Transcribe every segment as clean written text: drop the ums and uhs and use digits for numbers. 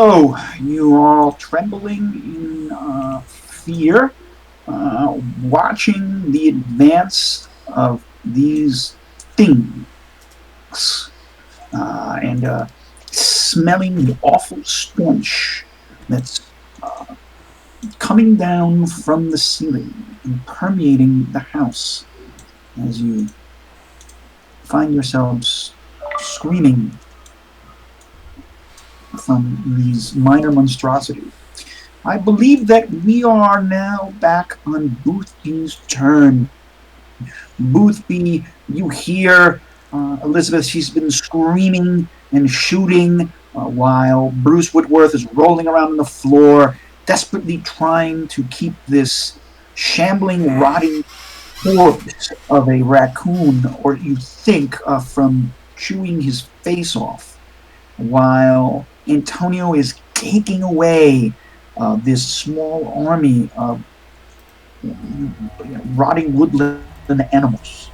So, you all trembling in fear, watching the advance of these things, and smelling the awful stench that's coming down from the ceiling and permeating the house as you find yourselves screaming from these minor monstrosities. I believe that we are now back on Boothby's turn. Boothby, you hear Elizabeth, she's been screaming and shooting while Bruce Whitworth is rolling around on the floor, desperately trying to keep this shambling, rotting corpse of a raccoon, or you think from chewing his face off, while Antonio is taking away this small army of rotting woodland animals.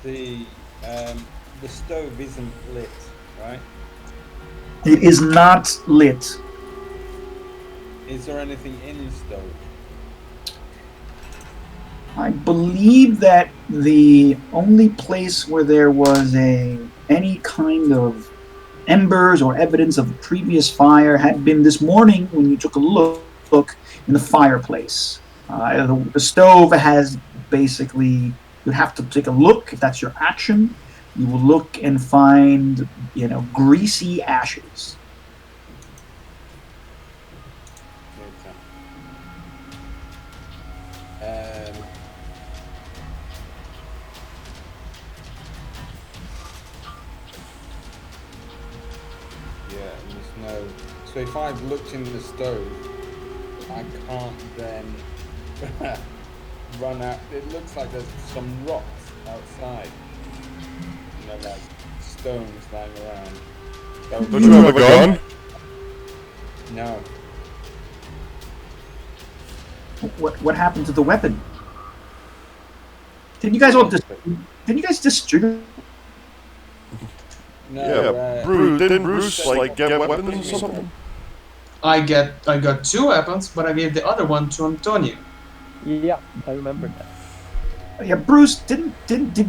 The stove isn't lit, right? It is not lit. Is there anything in the stove? I believe that the only place where there was any kind of embers or evidence of a previous fire had been this morning when you took a look in the fireplace. The stove has basically, you have to take a look if that's your action. You will look and find, greasy ashes. So if I've looked in the stove, I can't then run out. It looks like there's some rocks outside. Like stones lying around. Don't you have a gun? No. What happened to the weapon? Didn't you guys distribute? No, yeah, didn't Bruce get weapons or something? I got 2 weapons, but I gave the other one to Antonio. Yeah, I remember that. Yeah, Bruce, did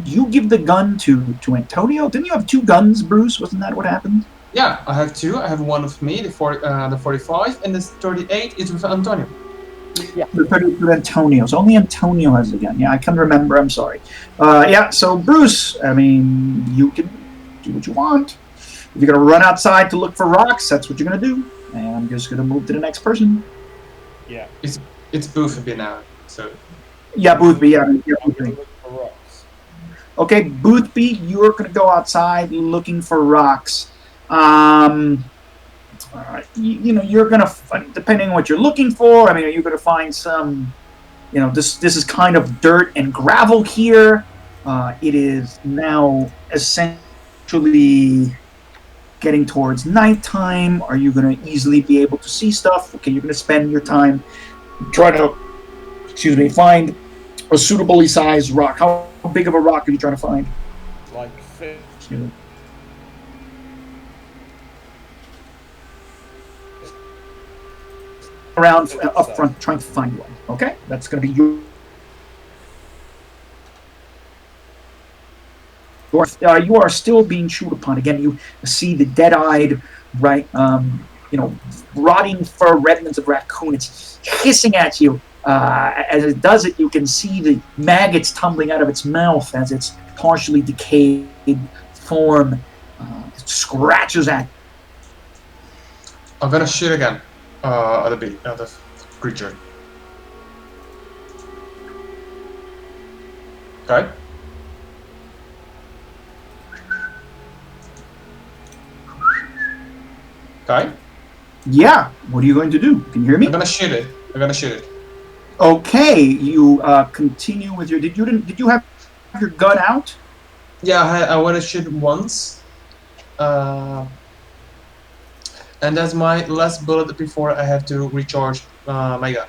you give the gun to Antonio? Didn't you have 2 guns, Bruce? Wasn't that what happened? Yeah, I have 2. I have one of me, the 45, and the 38 is with Antonio. Yeah. The 38 with Antonio. So only Antonio has the gun. Yeah, I can remember. I'm sorry. Yeah, so Bruce, I mean, you can do what you want. If you're going to run outside to look for rocks, that's what you're going to do. And I'm just going to move to the next person. Yeah. It's Boothby now, so... Yeah, Boothby, yeah. Boothby. Okay, Boothby, you're going to go outside looking for rocks. You're going to, depending on what you're looking for, I mean, are you going to find some, this is kind of dirt and gravel here. It is now essentially getting towards nighttime. Are you going to easily be able to see stuff? Okay, you're going to spend your time trying to, find a suitably sized rock. How big of a rock are you trying to find? Like 50. Around up front, trying to find one. Okay, that's going to be you. You are still being chewed upon. Again, you see the dead-eyed, right? Rotting fur remnants of raccoon. It's hissing at you. As it does it, you can see the maggots tumbling out of its mouth as its partially decayed form scratches at. I'm gonna shoot again. At the creature. Okay. Okay. Yeah. What are you going to do? Can you hear me? I'm gonna shoot it. Okay. You continue with your. Did you have your gun out? Yeah, I want to shoot once. And that's my last bullet before I have to recharge my gun.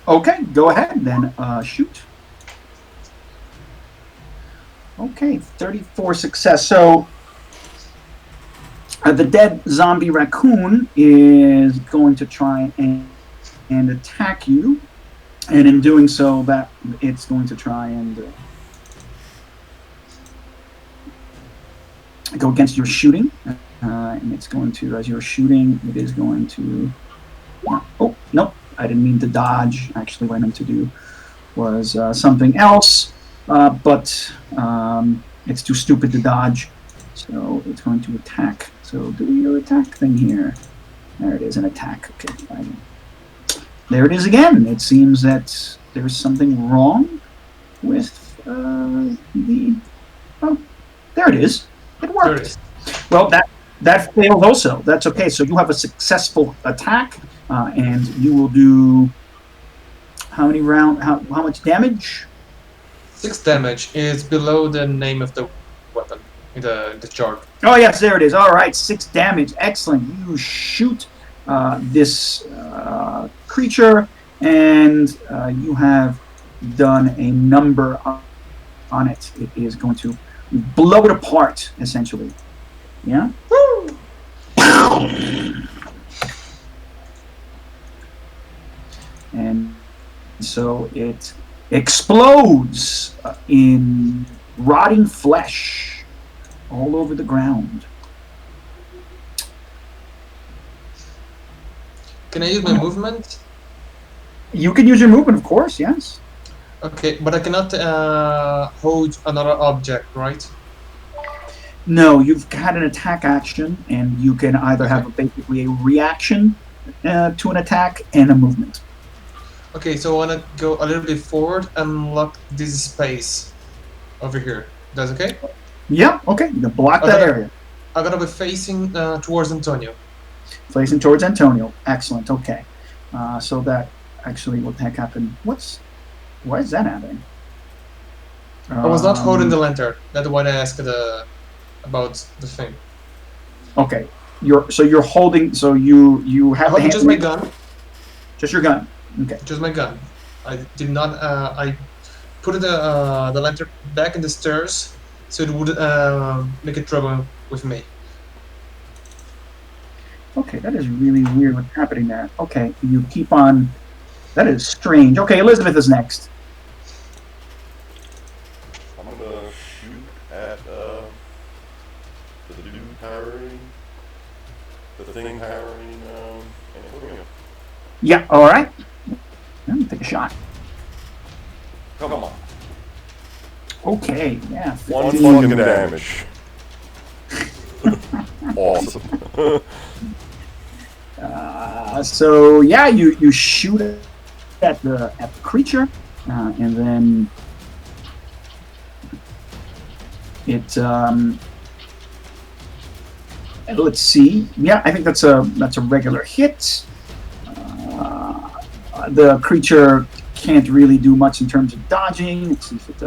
Okay, go ahead then. Shoot. Okay, 34 success. So, The dead zombie raccoon is going to try and attack you, and in doing so, that it's going to try and go against your shooting, and it's going to, as you're shooting, it is going to. Oh nope! I didn't mean to dodge. Actually, what I meant to do was something else, but it's too stupid to dodge, so it's going to attack. So do your attack thing here. There it is, an attack. Okay. There it is again. It seems that there's something wrong with the. Oh, there it is. It worked. There it is. Well, that failed also. That's okay. So you have a successful attack, and you will do how many round? How much damage? 6 damage is below the name of the weapon in the chart. Oh yes, there it is. All right, 6 damage. Excellent. You shoot this creature, and you have done a number on it. It is going to blow it apart, essentially. Yeah. Woo! And so it explodes in rotting flesh all over the ground. Can I use my movement? You can use your movement, of course, yes. Okay, but I cannot hold another object, right? No, you've had an attack action, and you can either have basically a reaction to an attack and a movement. Okay, so I want to go a little bit forward and lock this space over here. That's okay? Yeah, okay. You can block that area. I'm gonna be facing towards Antonio. Facing towards Antonio. Excellent, okay. So that actually, what the heck happened? Why is that happening? I was not holding the lantern. That's why I asked about the thing. Okay. You're holding, so you have the hand. Just my gun. Just your gun. Okay. Just my gun. I did not. I put the lantern back in the stairs, so it would make a trouble with me. Okay, that is really weird what's happening there. Okay, you keep on. That is strange. Okay, Elizabeth is next. I'm gonna shoot at the dude powering, the thing powering Antonio. Yeah, all right. Let me take a shot. Come on. Okay, yeah. 1 15. fucking damage. Awesome. So yeah, you shoot it at the creature, and then it. Let's see. Yeah, I think that's a regular hit. The creature can't really do much in terms of dodging. Let's see if it's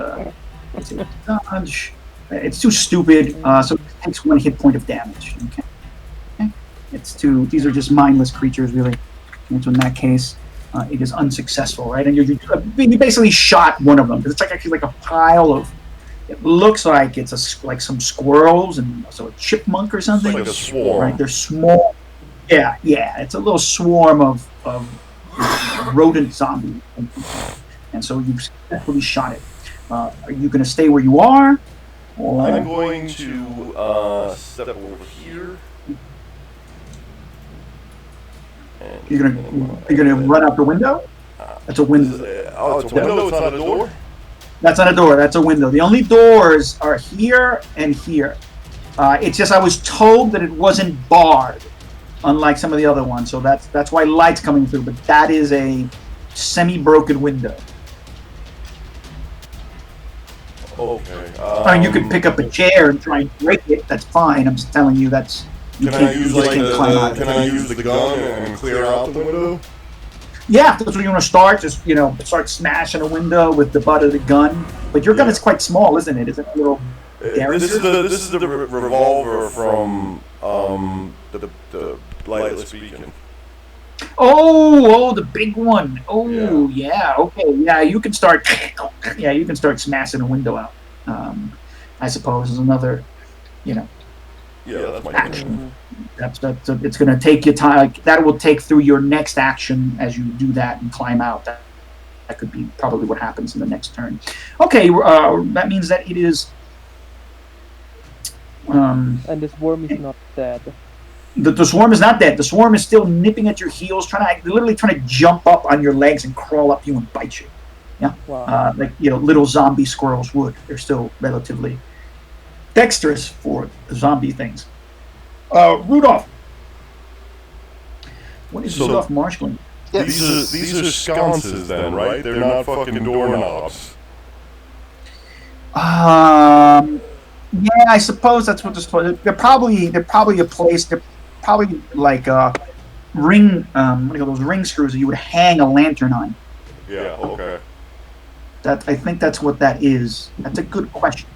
a dodge. It's too stupid, so it takes 1 hit point of damage. Okay. It's too. These are just mindless creatures, really. And so in that case, it is unsuccessful, right? And you basically shot one of them because it's actually like a pile of. It looks like it's like some squirrels and also a chipmunk or something. It's like a swarm. Right? They're small. Yeah. It's a little swarm of rodent zombie, and so you successfully shot it. Are you going to stay where you are? Or? I'm going to step over here. And You're gonna run out the window? That's a window. Oh, it's a window, it's not a door? That's not a door, that's a window. The only doors are here and here. It's just I was told that it wasn't barred, unlike some of the other ones, so that's why light's coming through, but that is a semi-broken window. Okay. You could pick up a chair and try and break it, that's fine. I'm just telling you that's... Can I use the gun and clear out the window? Yeah, if that's what you want to start. Just start smashing a window with the butt of the gun. But your gun is quite small, isn't it? Is it a little? This is the revolver from the lightly speaking. Oh, the big one. Oh, yeah. Okay, yeah. You can start. Yeah, you can start smashing a window out. I suppose is another. Yeah, that's my action. It's going to take you time. Like, that will take through your next action as you do that and climb out. That could be probably what happens in the next turn. Okay, that means that it is. And the swarm is not dead. The swarm is not dead. The swarm is still nipping at your heels, literally trying to jump up on your legs and crawl up you and bite you. Yeah, Wow. like little zombie squirrels would. They're still relatively dexterous for zombie things. Rudolph, what is Rudolph Marsh going? These are sconces then, right? They're not fucking doorknobs. Yeah, I suppose that's what they're probably a place. They're probably like ring. What do you call those ring screws that you would hang a lantern on? Yeah. Okay. I think that's what that is. That's a good question.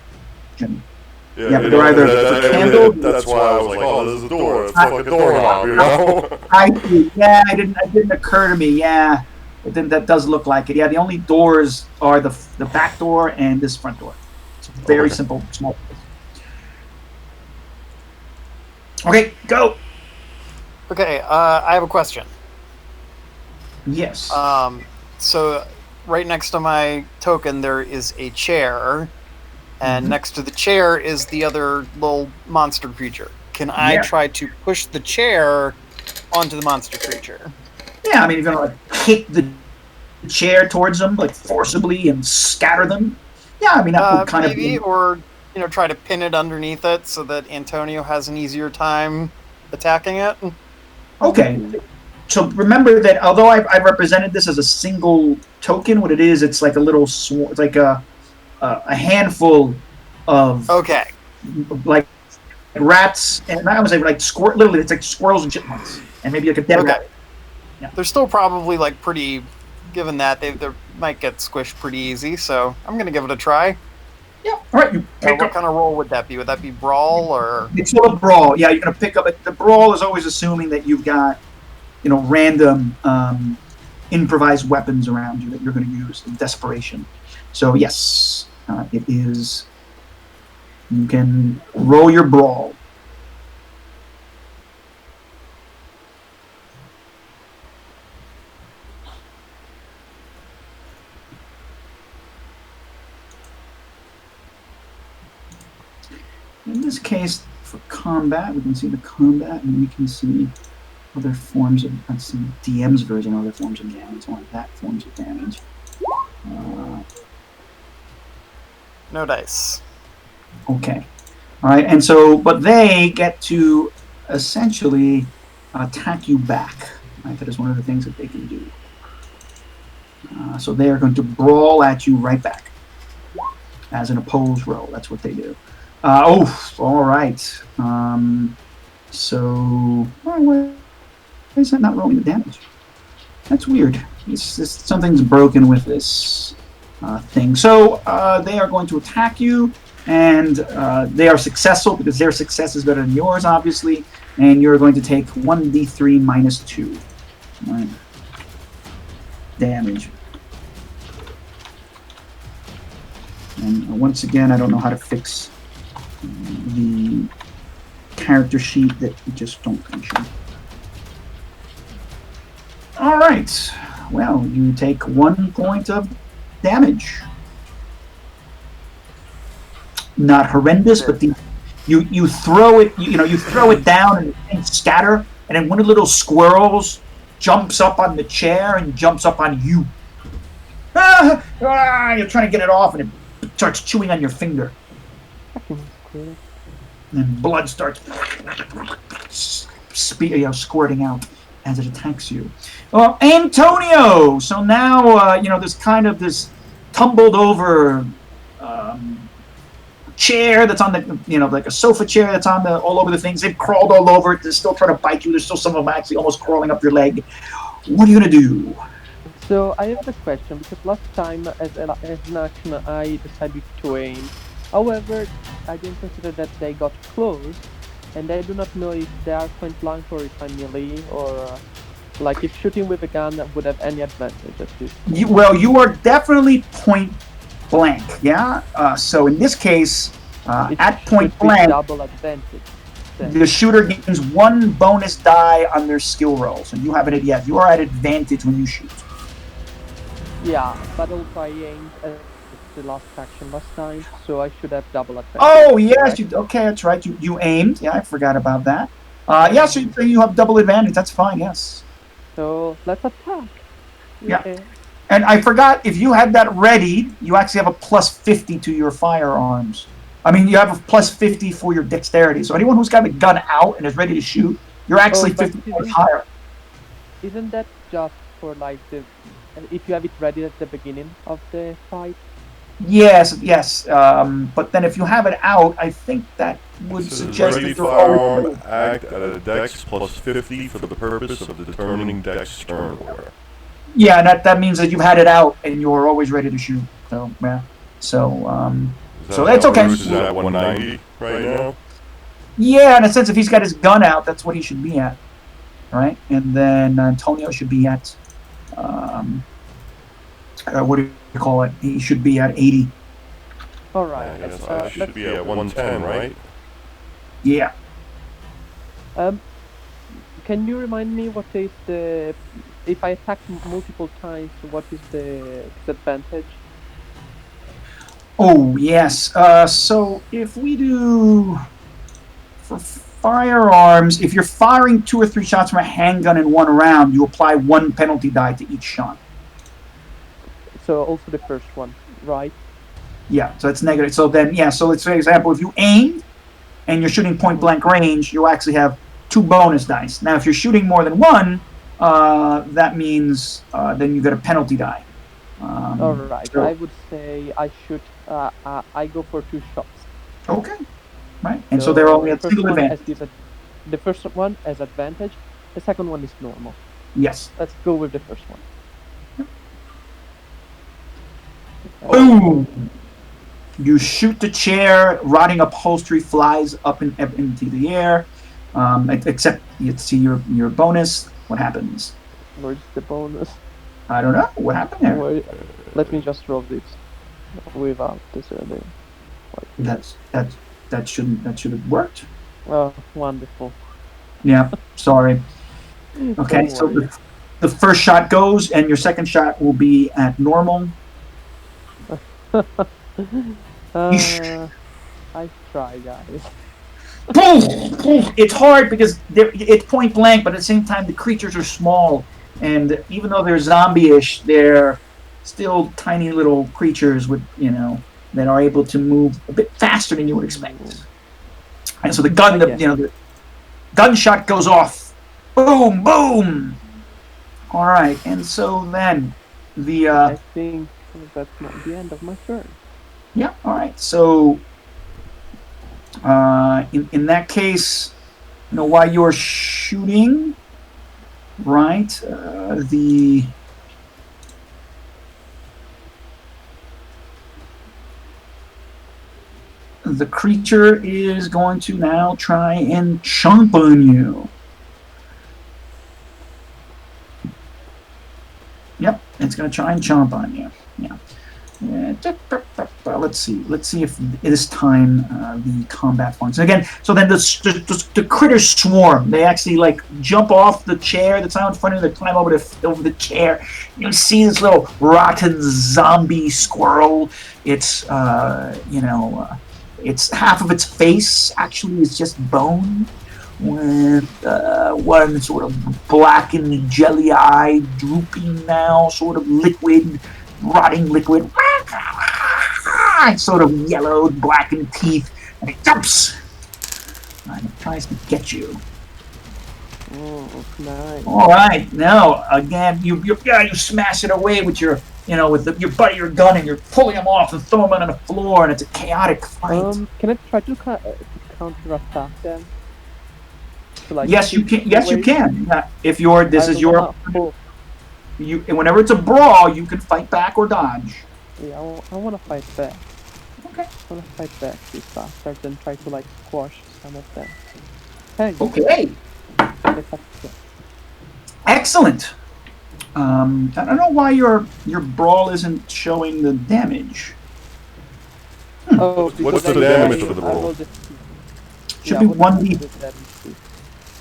Yeah, but they're either a candle. That's why I was like, oh, there's a door. It's like a doorknob, you know? I didn't occur to me. Yeah, that does look like it. Yeah, the only doors are the back door and this front door. It's very simple, small. Okay, go. Okay, I have a question. Yes. So right next to my token there is a chair, and next to the chair is the other little monster creature. Can I try to push the chair onto the monster creature? Yeah, I mean, you're gonna like kick the chair towards them, like forcibly, and scatter them. Yeah, I mean, that would kind maybe, of or try to pin it underneath it so that Antonio has an easier time attacking it. Okay. So remember that although I've represented this as a single token, what it is, it's like a little it's like a handful of like rats, and I would say like literally it's like squirrels and chipmunks, and maybe like a dead rat. Yeah. They're still probably like pretty. Given that they might get squished pretty easy, so I'm gonna give it a try. Yeah. All right. What kind of roll would that be? Would that be brawl or? It's still a brawl. Yeah, you're gonna pick up. The brawl is always assuming that you've got, random improvised weapons around you that you're going to use in desperation. So yes, it is. You can roll your brawl. In this case, for combat, we can see the combat, and we can see other forms of, let's see, DM's version, other forms of damage, or that forms of damage. No dice. Okay. All right, and so, but they get to essentially attack you back. Right? That is one of the things that they can do. So they are going to brawl at you right back as an opposed roll. That's what they do. All right. So, why is that not rolling the damage? That's weird. Something's broken with this thing. So they are going to attack you, and they are successful because their success is better than yours, obviously. And you're going to take 1d3 minus 2. Right. Damage. And once again, I don't know how to fix the character sheet that you just don't function. All right. Well, you take 1 point of damage. Not horrendous, but you throw it. You throw it down and things scatter, and then one of the little squirrels jumps up on the chair and jumps up on you. You're trying to get it off, and it starts chewing on your finger. And blood starts squirting out as it attacks you. Well, Antonio! So now, there's kind of this tumbled over chair that's on the, like a sofa chair that's on all over the things. They've crawled all over it. They're still trying to bite you. There's still some of them actually almost crawling up your leg. What are you going to do? So I have a question, because last time, as an action, I decided to aim. However, I didn't consider that they got close, and I do not know if they are point blank or if I'm melee, or like if shooting with a gun would have any advantage at this point. You are definitely point blank, yeah? So in this case, it at point should be blank... double advantage. the shooter gains 1 bonus die on their skill roll. So you haven't yet. You are at advantage when you shoot. Yeah, but also I aimed at the last action last time, so I should have double advantage. Oh yes, correct? okay, that's right. You aimed. Yeah, I forgot about that. Yeah, so you have double advantage. That's fine. Yes. So let's attack. Yeah. And I forgot, if you had that ready, you actually have a plus 50 to your firearms. I mean, you have a plus 50 for your dexterity. So anyone who's got the gun out and is ready to shoot, you're actually but 50 points higher. Isn't that just for like if you have it ready at the beginning of the fight? Yes. But then if you have it out, I think that would suggest ready that you're firearm act at a dex plus 50 for the purpose of determining dex turn order. Yeah, and that means that you've had it out and you're always ready to shoot. So yeah. So that's okay. Bruce is at 190 right now. Yeah, in a sense, if he's got his gun out, that's what he should be at, right? And then Antonio should be at, what do you call it? He should be at 80. All right. I guess I should be at 110, right? Yeah. Can you remind me what is the if I attack multiple times? What is the disadvantage? Oh yes. So if we do for firearms, if you're firing 2 or 3 shots from a handgun in 1 round, you apply 1 penalty die to each shot. So also the first one, right? Yeah, so it's negative. So then, yeah, so let's say, for example, if you aim and you're shooting point blank range, you actually have 2 bonus dice. Now, if you're shooting more than 1, that means then you get a penalty die. All right. So I would say I should. I go for 2 shots. Okay. Right. And so they're only at single advantage. The first one has advantage. The second one is normal. Yes. Let's go with the first one. Boom! You shoot the chair, rotting upholstery flies up into the air. Except you see your bonus. What happens? Where's the bonus? I don't know. What happened there? Let me just roll this without this earlier. That should have worked. Oh, wonderful. Yeah. Sorry. Okay. So the first shot goes, and your second shot will be at normal. I try, guys. It's hard because it's point blank, but at the same time the creatures are small, and even though they're zombie-ish, they're still tiny little creatures with that are able to move a bit faster than you would expect. And so the gunshot goes off. Boom, boom. All right, and so then I think that's not the end of my turn. Yeah. All right. So in that case, while you're shooting, right? The creature is going to now try and chomp on you. Yep, it's going to try and chomp on you. Yeah. Let's see if this time the combat functions again. So then the critters swarm. They actually jump off the chair that's out in front of you. They climb over the chair. You see this little rotten zombie squirrel. It's it's half of its face actually is just bone, with one sort of blackened jelly eye drooping now, sort of liquid. Rotting liquid, sort of yellowed, blackened teeth, and it jumps and it tries to get you. Oh, nice. All right, now again, you smash it away with your your butt of your gun, and you're pulling them off and throwing them on the floor, and it's a chaotic fight. Can I try to counter-attack them? Yes, you can. Yes, you can. If this is your. Whenever it's a brawl, you can fight back or dodge. Yeah, I want to fight back. Okay. I want to fight back these bastards and try to squash some of them. Hey. Okay. Excellent. I don't know why your brawl isn't showing the damage. Oh, what's the damage of the brawl? Should Yeah, be what one is d the damage boost?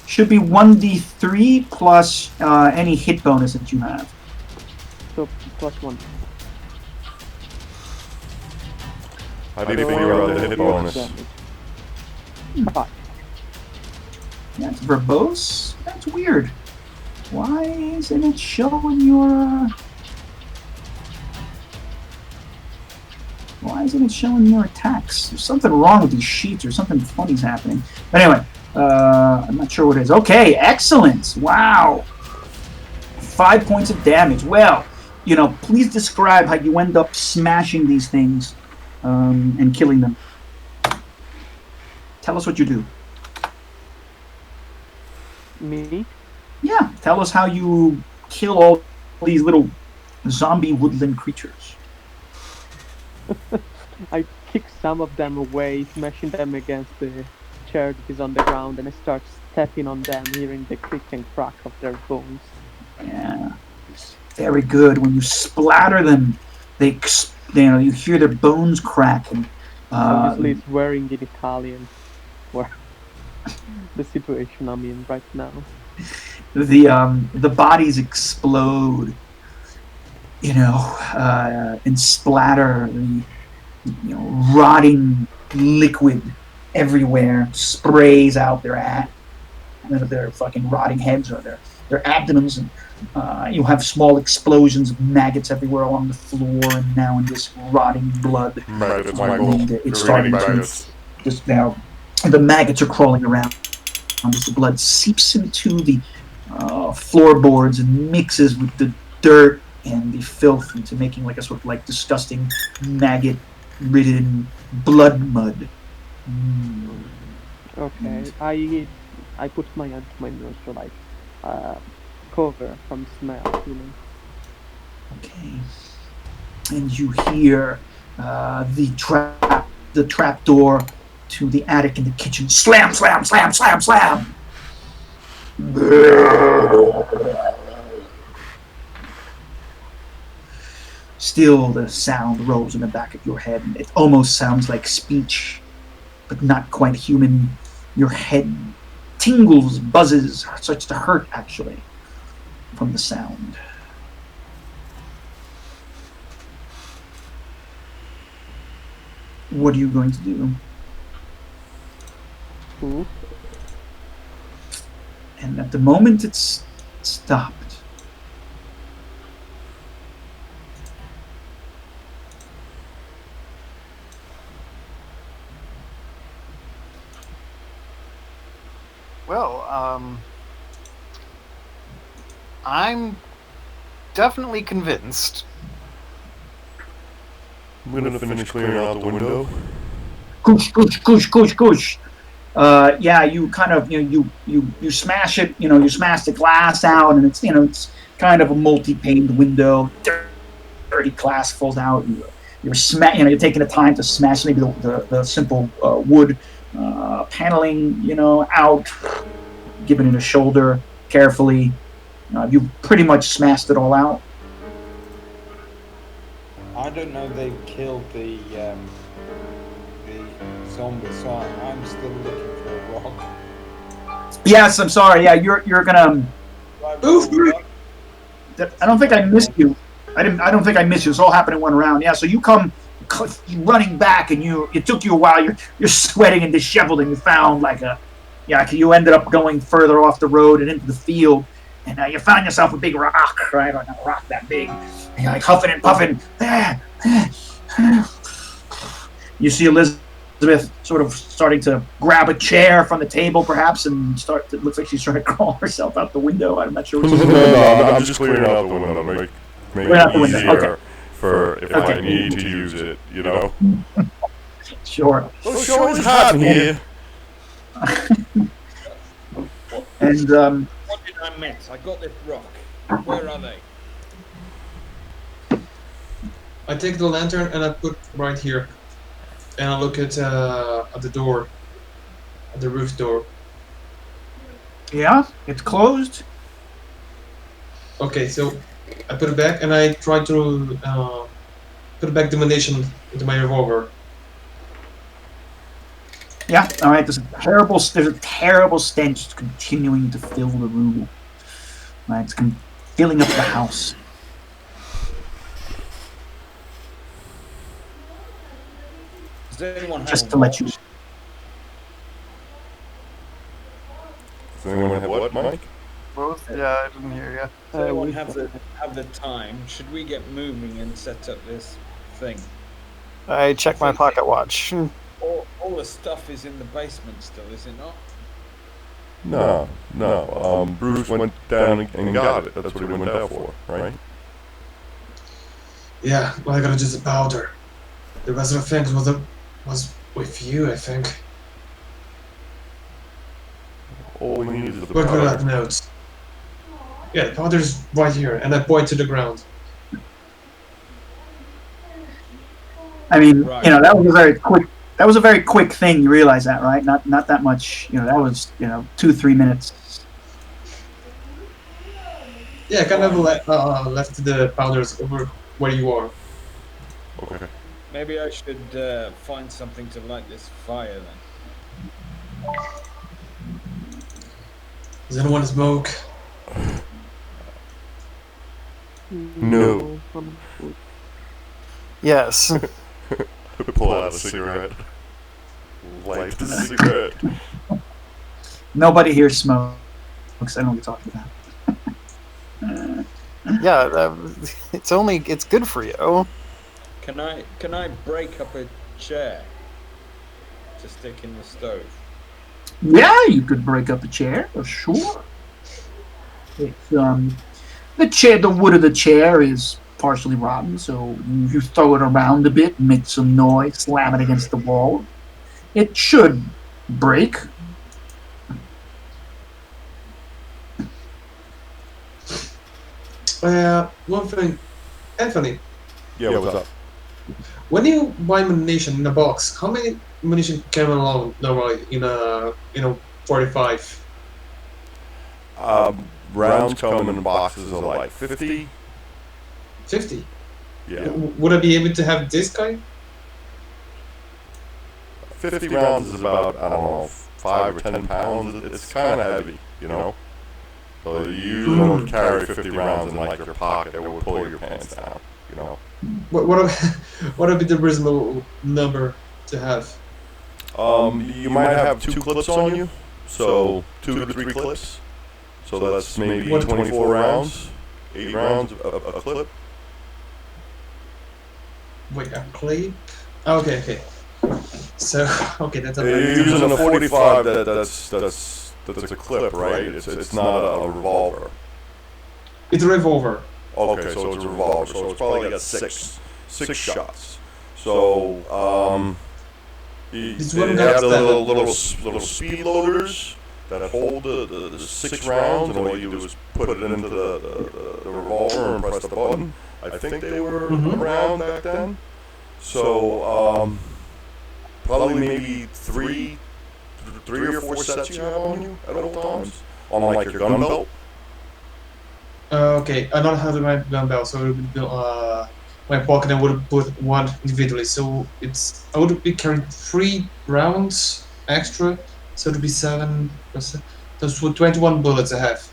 should be 1d3 plus any hit bonus that you have. So plus 1. How do you figure out the hit bonus? Damage. 5. That's verbose. That's weird. Why isn't it showing your? Why isn't it showing your attacks? There's something wrong with these sheets, or something funny's happening. But anyway, I'm not sure what it is. Okay, excellent. Wow. 5 points of damage. Well, please describe how you end up smashing these things and killing them. Tell us what you do. Me? Yeah, tell us how you kill all these little zombie woodland creatures. I kick some of them away, smashing them against the chair that is on the ground, and I start stepping on them, hearing the creak and crack of their bones. Yeah, very good. When you splatter them, you hear their bones crack. And, Obviously, it's swearing in Italian, where the situation I'm in right now. The bodies explode, and splatter. Rotting liquid everywhere sprays out their fucking rotting heads or their abdomens, and you have small explosions of maggots everywhere along the floor, and now in this rotting blood. Maggots, And it's starting to just now. The maggots are crawling around as the blood seeps into the floorboards and mixes with the dirt and the filth into making like a sort of like disgusting maggot-ridden blood mud. Okay, I put my hand to my nose to like cover from smell, Okay, and you hear the trap door to the attic and the kitchen slam, slam, slam, slam, slam. Still, the sound rolls in the back of your head. It almost sounds like speech, but not quite human. Your head tingles, buzzes, starts to hurt, actually, from the sound. What are you going to do? Ooh. And at the moment, it's stopped. Well, I'm definitely convinced. I'm gonna finish clearing out the window. Goosh, goosh, goosh, goosh, goosh. Yeah, you kind of you smash it. You smash the glass out, and it's kind of a multi-paned window. Dirty glass falls out. You're taking the time to smash maybe the simple wood paneling out, giving it a shoulder carefully. You pretty much smashed it all out. I don't know they've killed the zombie, so I'm still looking for a rock. Yes, I'm sorry. Yeah, you're gonna. Oof! I don't think I missed you. I don't think I missed you. It's all happened in one round. Yeah, so you come running back, and it took you a while. You're sweating and disheveled, and you found you ended up going further off the road and into the field, and you found yourself a big rock, right? Like a rock that big. And you're like huffing and puffing. You see Elizabeth sort of starting to grab a chair from the table, perhaps, and it looks like she's trying to crawl herself out the window. I'm not sure what she's doing. No, I'm just clearing out the window. Make it easier Okay. for if I need to use it, Sure. Oh, sure is hot in here. And What did I miss? I got this rock. Where are they? I take the lantern and I put right here, and I look at the door, at the roof door. yeah, it's closed. Okay, so I put it back and I try to put back the ammunition into my revolver. Yeah. All right. There's a terrible stench continuing to fill the room. Right. It's filling up the house. Does anyone have Just a to let you. watch? Does anyone have what, Mike? Both? Yeah, I didn't hear you. Does anyone we have the time? Should we get moving and set up this thing? I check my pocket watch. All the stuff is in the basement still, is it not? No. Bruce went down and got it. That's what he went down for, right? Yeah, well, I gotta just the powder. The rest of the things was with you, I think. All we need is the Where could I have powder. notes? Yeah, the powder's right here, and I point to the ground. I mean, Right. that was a very quick. That was a very quick thing. You realize that, right? Not that much. That was 2-3 minutes. Yeah, I kind of left the powders over where you are. Okay. Maybe I should find something to light this fire then. Does anyone smoke? No. Yes. Pull out a cigarette. Light the cigarette. Nobody here smokes. I don't know what you're talking about. Yeah, it's good for you. Can I break up a chair to stick in the stove? Yeah, you could break up a chair, sure. It's, the wood of the chair is partially rotten, so you throw it around a bit, make some noise, slam it against the wall. It should break. One thing, Anthony. Yeah, what's up? When you buy ammunition in a box, how many ammunition came along normally in a 45? Rounds come in boxes of like 50. 50. Yeah. Would I be able to have this guy? 50 rounds is about, I don't know, 5 or 10 pounds. It's kind of heavy, So you usually don't carry 50 rounds in like your pocket that would pull your pants down, What would be the reasonable number to have? You might have 2 clips on you, so 2 to 3 clips. So that's maybe 24 rounds, 8 rounds a clip. Wait, a clip? Okay. So, okay, that's a You're using a 45. That's a clip, right? It's not a revolver. It's a revolver. Okay, so it's a revolver. So it's probably got six shots. So This they one have got the the- little speed loaders that hold the 6 rounds, and all you do is put it into the revolver and press the button. I think they were around back then. So probably maybe three or 4 sets you have on you at all times on like your gun belt. Okay, I don't have my gun belt, so it would be my pocket. I would put one individually. So I would be carrying 3 rounds extra, so it would be 7. Those were 21 bullets I have,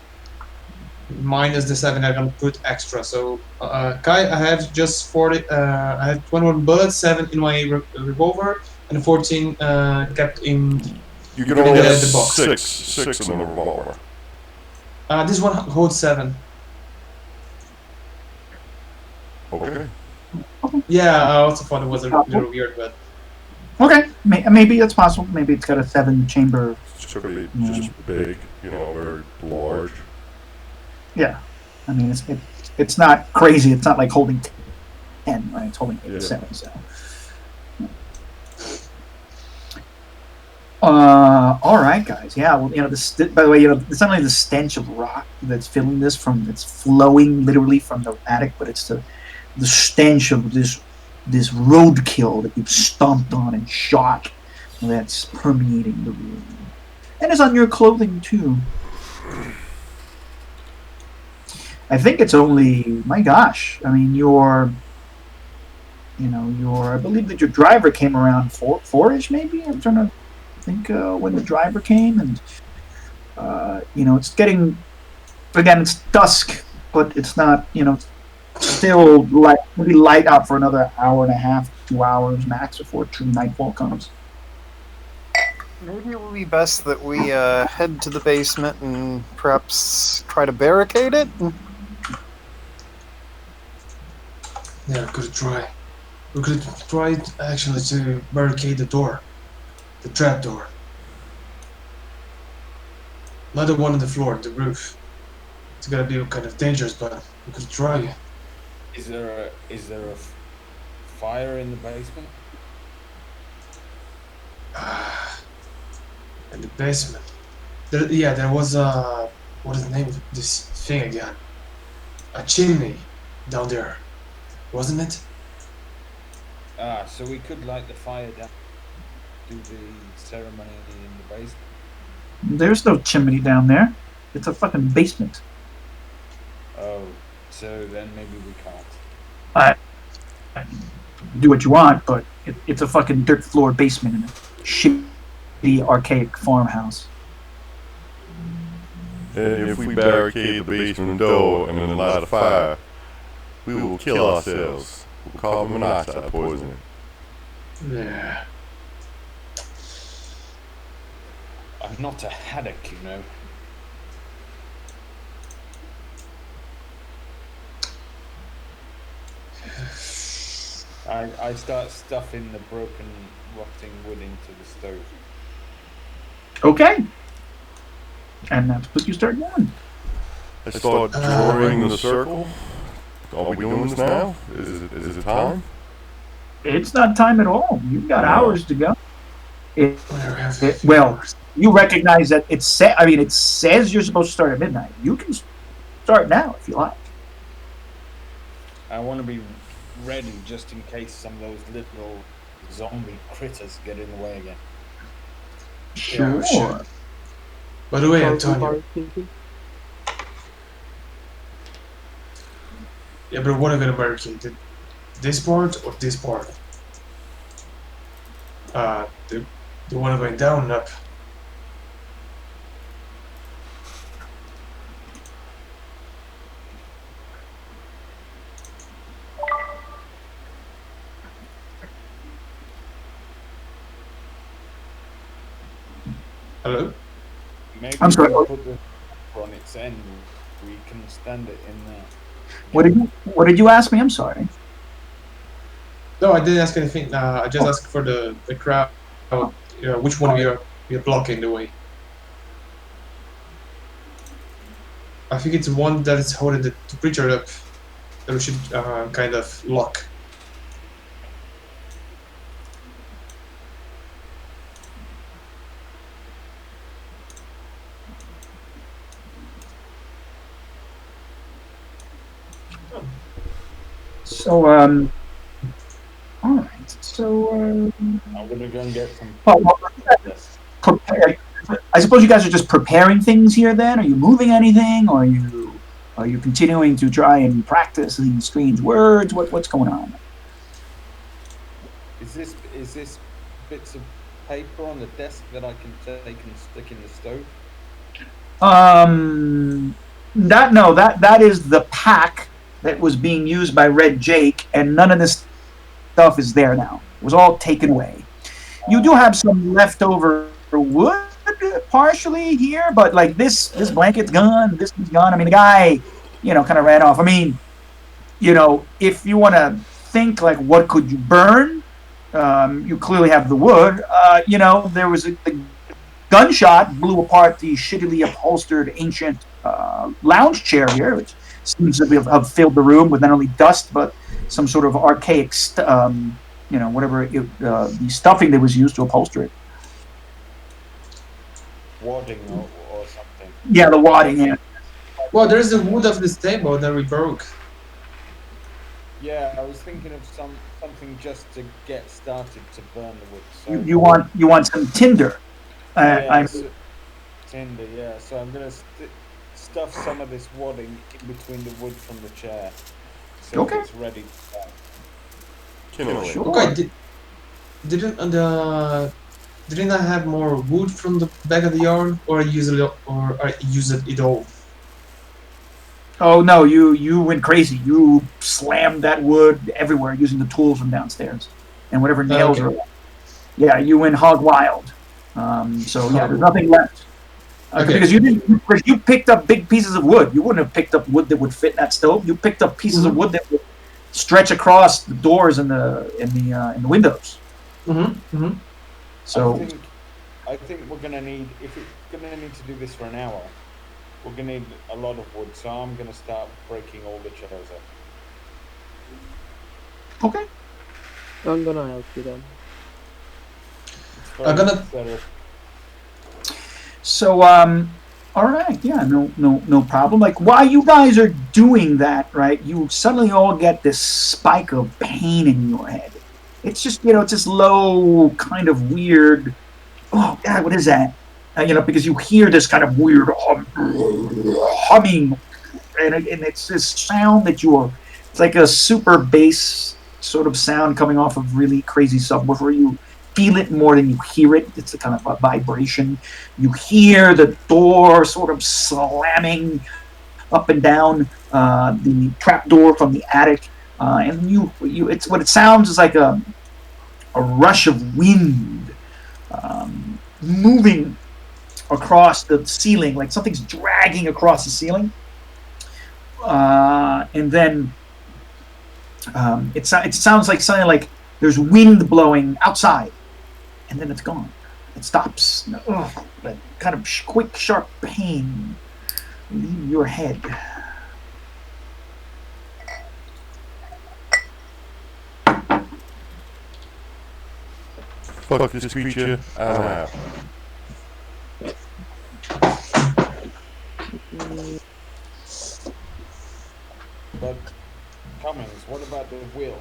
minus the 7 I'm gonna put extra. So Kai, I have just 40. I have 21 bullets, 7 in my revolver, and 14 kept in. You can only have the box. six in the revolver. This one holds 7. Okay. Yeah, I also thought it was a little weird, but Okay, maybe it's possible. Maybe it's got a 7-chamber. Should be just big, very large. Yeah, I mean it's not crazy. It's not like holding 10, right? It's holding 7. So. All right, guys. Yeah. Well, by the way, it's not only the stench of rock that's filling this it's flowing literally from the attic, but it's the stench of this roadkill that you've stomped on and shot that's permeating the room, and it's on your clothing too. I think it's only, my gosh. I mean, I believe that your driver came around 4-ish, maybe. I'm trying to think, when the driver came, and it's getting again. It's dusk, but it's not. Still light. It'll be light out for another hour and a half, 2 hours max before true nightfall comes. Maybe it would be best that we head to the basement and perhaps try to barricade it. Yeah, we could try. We could try actually to barricade the door, the trap door. Not the one on the floor, the roof. It's gonna be kind of dangerous, but we could try. Is there a fire in the basement? In the basement. There was a what is the name of this thing again? A chimney down there, wasn't it? So we could light the fire down, do the ceremony in the basement. There's no chimney down there. It's a fucking basement. Oh, so then maybe we can't. I do what you want, but it's a fucking dirt floor basement in a shitty archaic farmhouse. And if we barricade the basement door and then light a fire, we will kill ourselves with carbon monoxide poisoning. Yeah. I'm not a haddock, you know. I start stuffing the broken, rotting wood into the stove. Okay. And that's what you start doing. I start drawing the circle. Are we doing this now? Is it time? It's not time at all. You've got hours to go. Well, You recognize that it says you're supposed to start at midnight. You can start now if you like. I want to be ready just in case some of those little zombie critters get in the way again. Sure. By the way, Antonio. Yeah, but what are we gonna barricade? This part or this part? The one going down and up. Hello? Maybe I'm sorry. we put the on its end. We can stand it in there. What did you ask me? I'm sorry. No, I didn't ask anything. I just asked for the crowd. Which one we are blocking the way? I think it's one that is holding the preacher up that we should kind of lock. So, all right. So, I'm gonna go and get some. prepare. I suppose you guys are just preparing things here. Then, are you moving anything? Or are you continuing to try and practice these strange words? What's going on? Is this bits of paper on the desk that I can take and stick in the stove? That is the pack that was being used by Red Jake, and none of this stuff is there now. It was all taken away. You do have some leftover wood partially here, but like this blanket's gone, this is gone. I mean, the guy, kind of ran off. I mean, if you want to think like what could you burn, you clearly have the wood. There was the gunshot blew apart the shittily upholstered ancient lounge chair here, which seems to have filled the room with not only dust but some sort of archaic, whatever the stuffing that was used to upholster it. Wadding or something. Yeah, the wadding. Yeah. Well, there's the wood of this table that we broke. Yeah, I was thinking of something just to get started to burn the wood. So You want some tinder? Tinder. Yeah. So I'm gonna stuff some of this wadding in between the wood from the chair, so it's ready to go. Sure. Okay. Didn't didn't I have more wood from the back of the yard, or I used it all? Oh no, you went crazy. You slammed that wood everywhere using the tools from downstairs and whatever nails Okay. are. Yeah, you went hog wild. So yeah, there's nothing left. Okay. Because you picked up big pieces of wood. You wouldn't have picked up wood that would fit in that stove. You picked up pieces of wood that would stretch across the doors and the windows. So I think we're gonna need, if we're gonna need to do this for an hour, we're gonna need a lot of wood. So I'm gonna start breaking all the chairs up. okay. I'm gonna help you then. I'm gonna. So all right, yeah, no problem. Like while you guys are doing that, right, you suddenly all get this spike of pain in your head. It's just it's this low kind of weird. Oh God, what is that? Because you hear this kind of weird humming, and it's this sound that it's like a super bass sort of sound coming off of really crazy subwoofer. You feel it more than you hear it. It's a kind of a vibration. You hear the door sort of slamming up and down, the trap door from the attic, and it's what it sounds is like a rush of wind moving across the ceiling, like something's dragging across the ceiling, and then it sounds like something like there's wind blowing outside, and then it's gone. It stops. That kind of quick, sharp pain leave your head. Fuck this creature, I'm out. But Cummings, what about the wheel?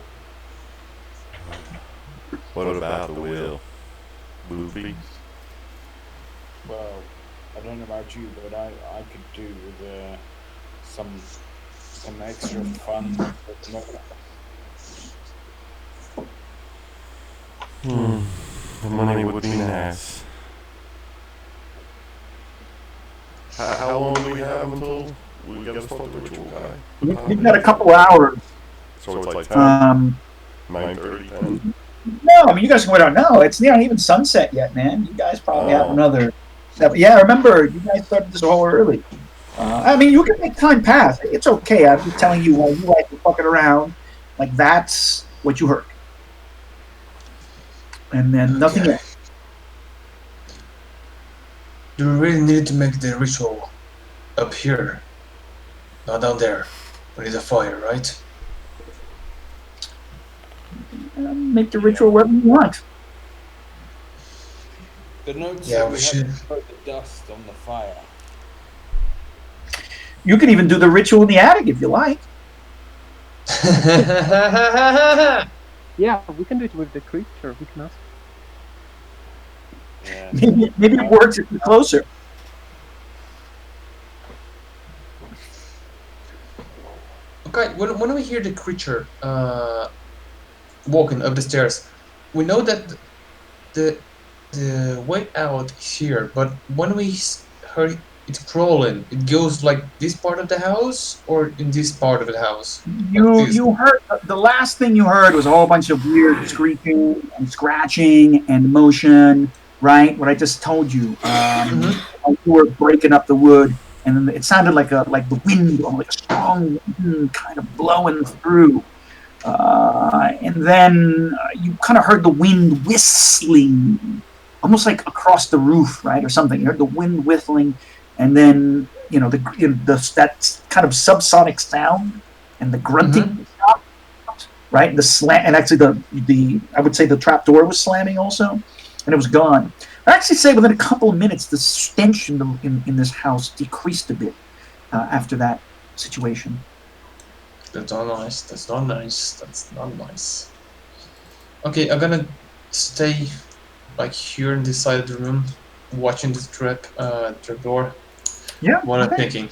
What about the wheel? Movie? Well, I don't know about you, but I could do with some extra fun. The money would be nice. How long do we have until we gotta start the ritual guy? You've got a couple hours. So it's like 10, 9:30, 10? No, I mean you guys can wait on. No, it's not even sunset yet, man. You guys probably have another. Yeah, remember you guys started this all early. I mean, you can make time pass. It's okay. I'm just telling you while you like to fuck it around. Like that's what you heard, and then nothing else. Do we really need to make the ritual up here, not down there? We need a fire, right? Make the ritual wherever you want. The notes Yeah, that we we should. have to put the dust on the fire. You can even do the ritual in the attic if you like. Yeah, we can do it with the creature. We can ask. Yeah. Maybe it works if you're closer. Okay, when we hear the creature walking up the stairs, we know that the way out is here. But when we heard it crawling, it goes like this part of the house or in this part of the house. You heard the last thing you heard was a whole bunch of weird screeching and scratching and motion. Right, what I just told you. You were breaking up the wood, and then it sounded like the wind, like a strong wind, kind of blowing through. And then you kind of heard the wind whistling, almost like across the roof, right, or something. You heard the wind whistling, and then that kind of subsonic sound and the grunting, right? The slam, and actually the I would say the trap door was slamming also. And it was gone. I'd actually say within a couple of minutes, the stench in this house decreased a bit after that situation. That's not nice. That's not nice. That's not nice. Okay, I'm gonna stay like here in this side of the room, watching the trap door. Yeah. What I'm thinking.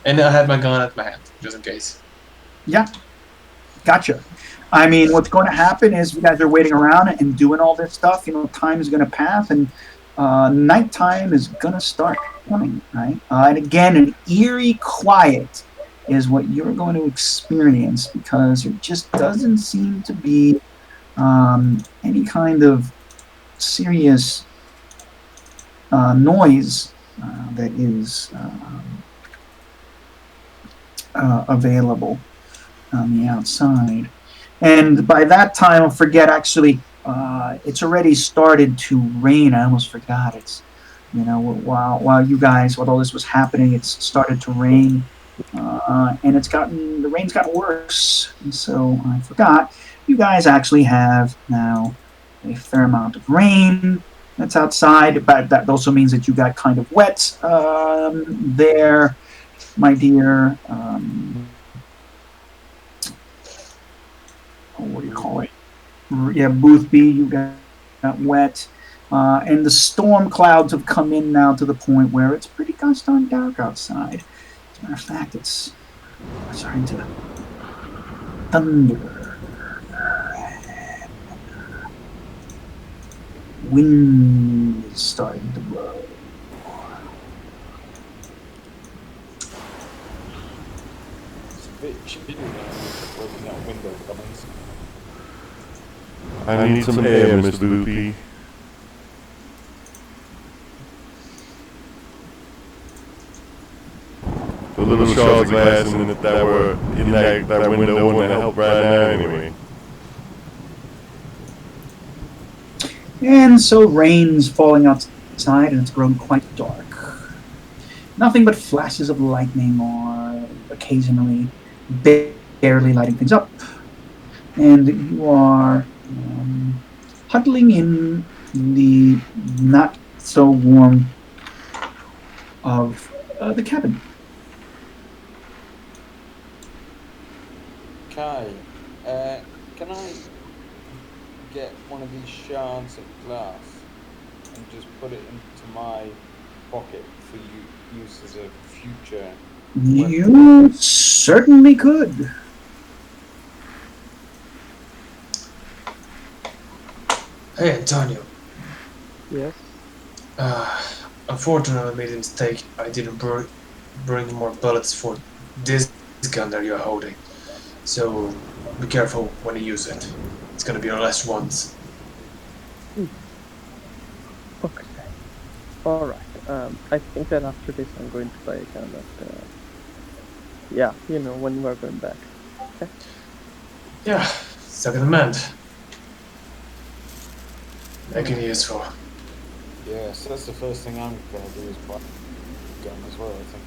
And I have my gun at my hand, just in case. Yeah. Gotcha. I mean, what's going to happen is you guys are waiting around and doing all this stuff. Time is going to pass, and nighttime is going to start coming, right? And again, an eerie quiet is what you're going to experience because there just doesn't seem to be any kind of serious noise that is available on the outside. And by that time, I forget actually, it's already started to rain. I almost forgot. It's, while you guys, while all this was happening, it's started to rain. And the rain's gotten worse. And so I forgot. You guys actually have now a fair amount of rain that's outside, but that also means that you got kind of wet there, my dear. What do you call it? Yeah, Boothby, you got wet. And the storm clouds have come in now to the point where it's pretty gosh darn dark outside. As a matter of fact, it's starting to thunder. Wind is starting to blow. It's a bit chilly now. Working out window comments. I need some air, Mr. Boopy. The little shards of glass that were in that window wouldn't help right now anyway. And so rain's falling outside and it's grown quite dark. Nothing but flashes of lightning or occasionally barely lighting things up. And you are huddling in the not so warm of the cabin. Kai, can I get one of these shards of glass and just put it into my pocket for use as a future weapon? You certainly could. Hey, Antonio. Yes. Unfortunately, I made a mistake. I didn't bring more bullets for this gun that you're holding. So be careful when you use it. It's gonna be your last ones. Okay. Alright. I think that after this I'm going to play kind of yeah, when we're going back. Okay. Yeah, second command. Make it useful. Yeah, so that's the first thing I'm going to do is buy a gun as well, I think.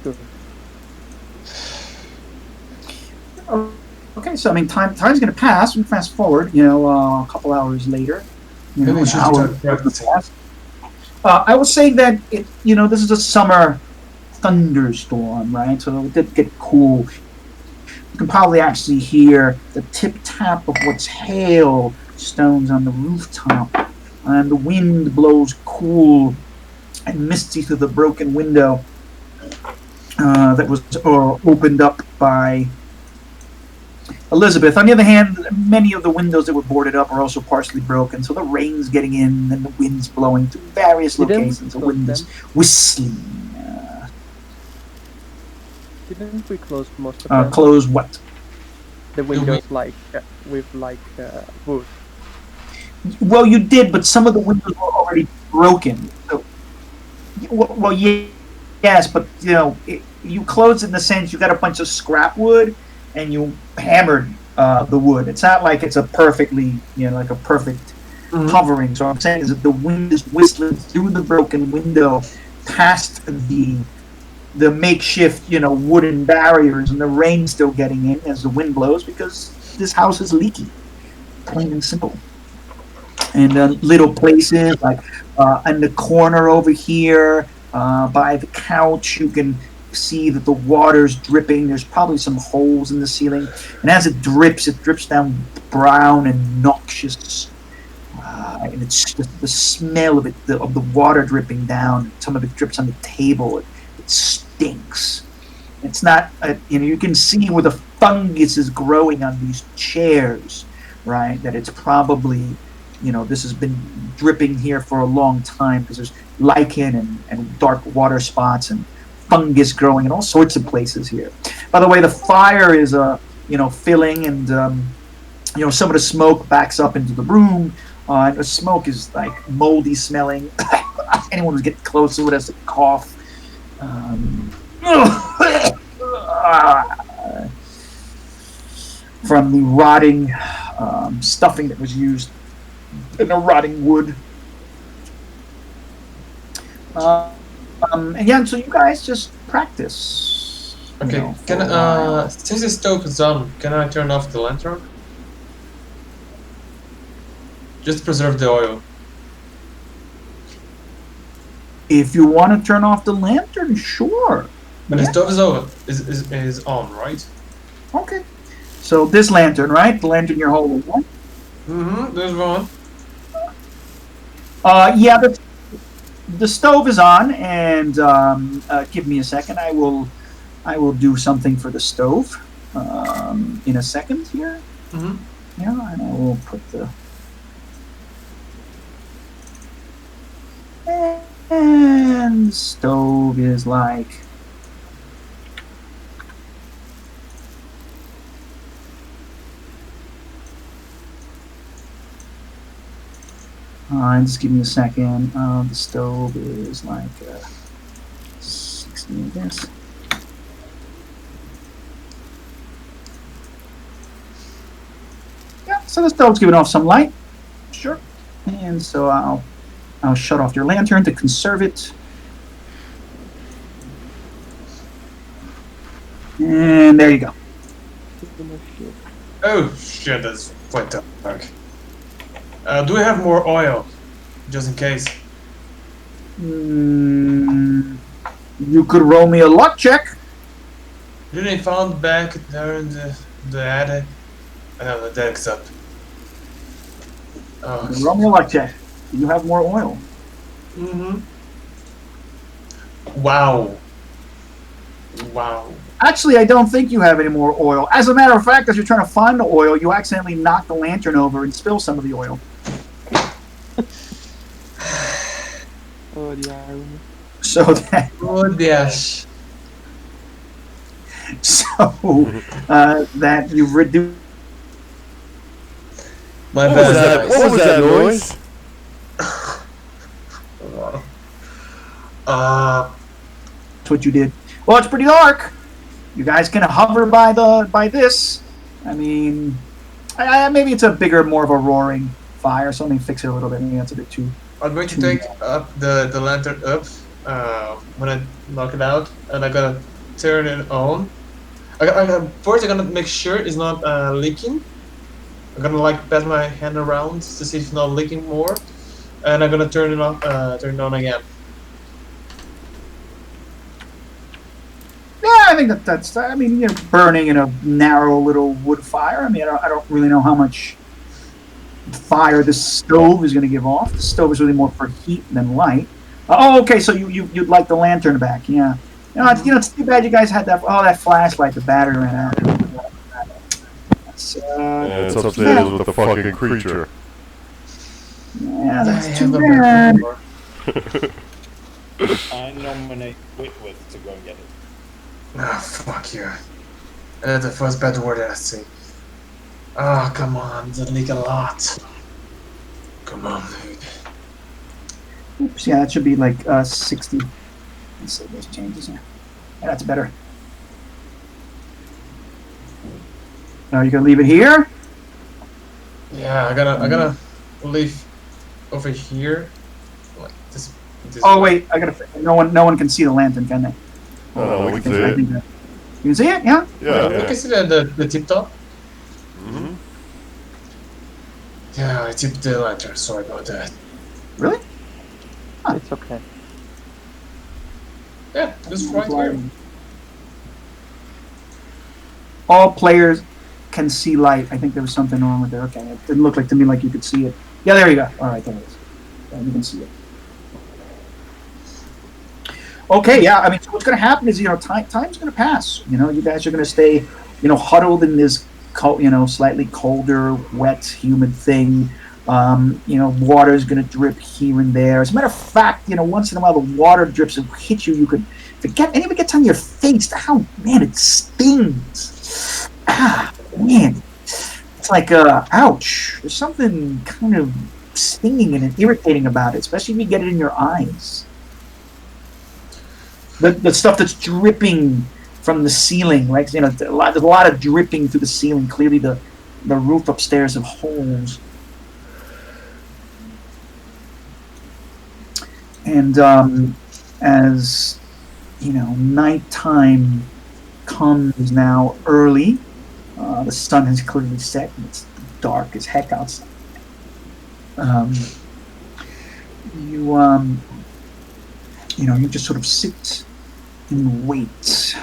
Good. Okay, so I mean, time's going to pass. We fast forward, a couple hours later. Maybe we should an hour start practicing. I will say that this is a summer thunderstorm, right? So it did get cool. You can probably actually hear the tip tap of what's hail stones on the rooftop, and the wind blows cool and misty through the broken window that was opened up by Elizabeth. On the other hand, many of the windows that were boarded up are also partially broken, so the rain's getting in and the wind's blowing through various locations. The wind is whistling. Didn't we close most of them? Close what? The windows with wood. Well, you did, but some of the windows were already broken. So, well, yes, but you closed in the sense you got a bunch of scrap wood and you hammered the wood. It's not like it's a perfectly, like a perfect covering. So what I'm saying is that the wind is whistling through the broken window, past the makeshift, wooden barriers, and the rain's still getting in as the wind blows because this house is leaky, plain and simple. And little places like in the corner over here by the couch, you can see that the water's dripping. There's probably some holes in the ceiling, and as it drips down brown and noxious. And it's just the smell of it, of the water dripping down. Some of it drips on the table. It stinks. It's not, you can see where the fungus is growing on these chairs, right? That it's probably, this has been dripping here for a long time because there's lichen and dark water spots and fungus growing in all sorts of places here. By the way, the fire is, filling and, some of the smoke backs up into the room. And the smoke is like moldy smelling. Anyone who's getting close to it has to cough. From the rotting stuffing that was used in the rotting wood. And yeah, so you guys just practice. Okay, since the stove is on, can I turn off the lantern? Just to preserve the oil. If you want to turn off the lantern, sure. But the stove is on, right? Okay. So this lantern, right? The lantern you're holding, right? Mm-hmm, there's one. Yeah, the stove is on, and give me a second. I will do something for the stove in a second here. Mm-hmm. Yeah, and I will put the... And the stove is like... just give me a second. The stove is like 60, I guess. Yeah, so the stove's giving off some light. Sure. And so I'll shut off your lantern to conserve it. And there you go. Oh shit, that's quite dark. Do we have more oil? Just in case. You could roll me a luck check. Didn't they found back there in the attic? I know the deck's up. Oh, Roll me a luck check. You have more oil. mm-hmm. Wow. Wow. Actually, I don't think you have any more oil. As a matter of fact, as you're trying to find the oil, you accidentally knock the lantern over and spill some of the oil. Oh, the irony. So that, Oh yes. that you've reduced. My What was bad. that? What was that noise? What you did. Well, it's pretty dark. You guys can hover by this. I mean, maybe it's a bigger, more of a roaring fire. So let me fix it a little bit. Maybe that's a bit too. I'm going to take up the lantern up when I knock it out, and I'm gonna turn it on. First, I'm gonna make sure it's not leaking. I'm gonna like pat my hand around to see if it's not leaking more, and I'm gonna turn it on again. Yeah, I think that's. I mean, you're burning in a narrow little wood fire. I mean, I don't really know how much fire the stove is going to give off. The stove is really more for heat than light. Oh, okay. So you'd like the lantern back, yeah? It's too bad you guys had that flashlight. The battery ran out. That's, Yeah, it's upstairs with the fucking creature. yeah, that's I too have bad. no more. I nominate Whitworth to go and get it. Ah, fuck you. That's the first bad word I see. Oh, come on, doesn't leak a lot. Come on, dude. Oops, yeah, that should be like 60. Let's see those changes here. Yeah, that's better. Now you gonna leave it here? Yeah, I gotta leave over here. Like this. Oh wait, I gotta. No one can see the lantern, can they? No, we can see I it. think that- you can see it, yeah. Yeah, You yeah. can see the tip top. Mm-hmm. Yeah, I tipped the lantern. Sorry about that. Really? It's okay. Yeah, this is right here. All players can see light. I think there was something wrong with it. Okay, it didn't look like to me like you could see it. Yeah, there you go. All right, there it is. Yeah, you can see it. Okay, yeah. I mean, so what's going to happen is, time's going to pass. You guys are going to stay, huddled in this, slightly colder, wet, humid thing. Water is going to drip here and there. As a matter of fact, once in a while the water drips and hit you. You could forget, and if it gets on your face, man, it stings. Ah, man, it's like, ouch. There's something kind of stinging and irritating about it, especially if you get it in your eyes. The stuff that's dripping from the ceiling, right? There's a lot of dripping through the ceiling. Clearly, the roof upstairs have holes. And as nighttime comes now early, the sun has clearly set, and it's dark as heck outside. You just sort of sit and wait.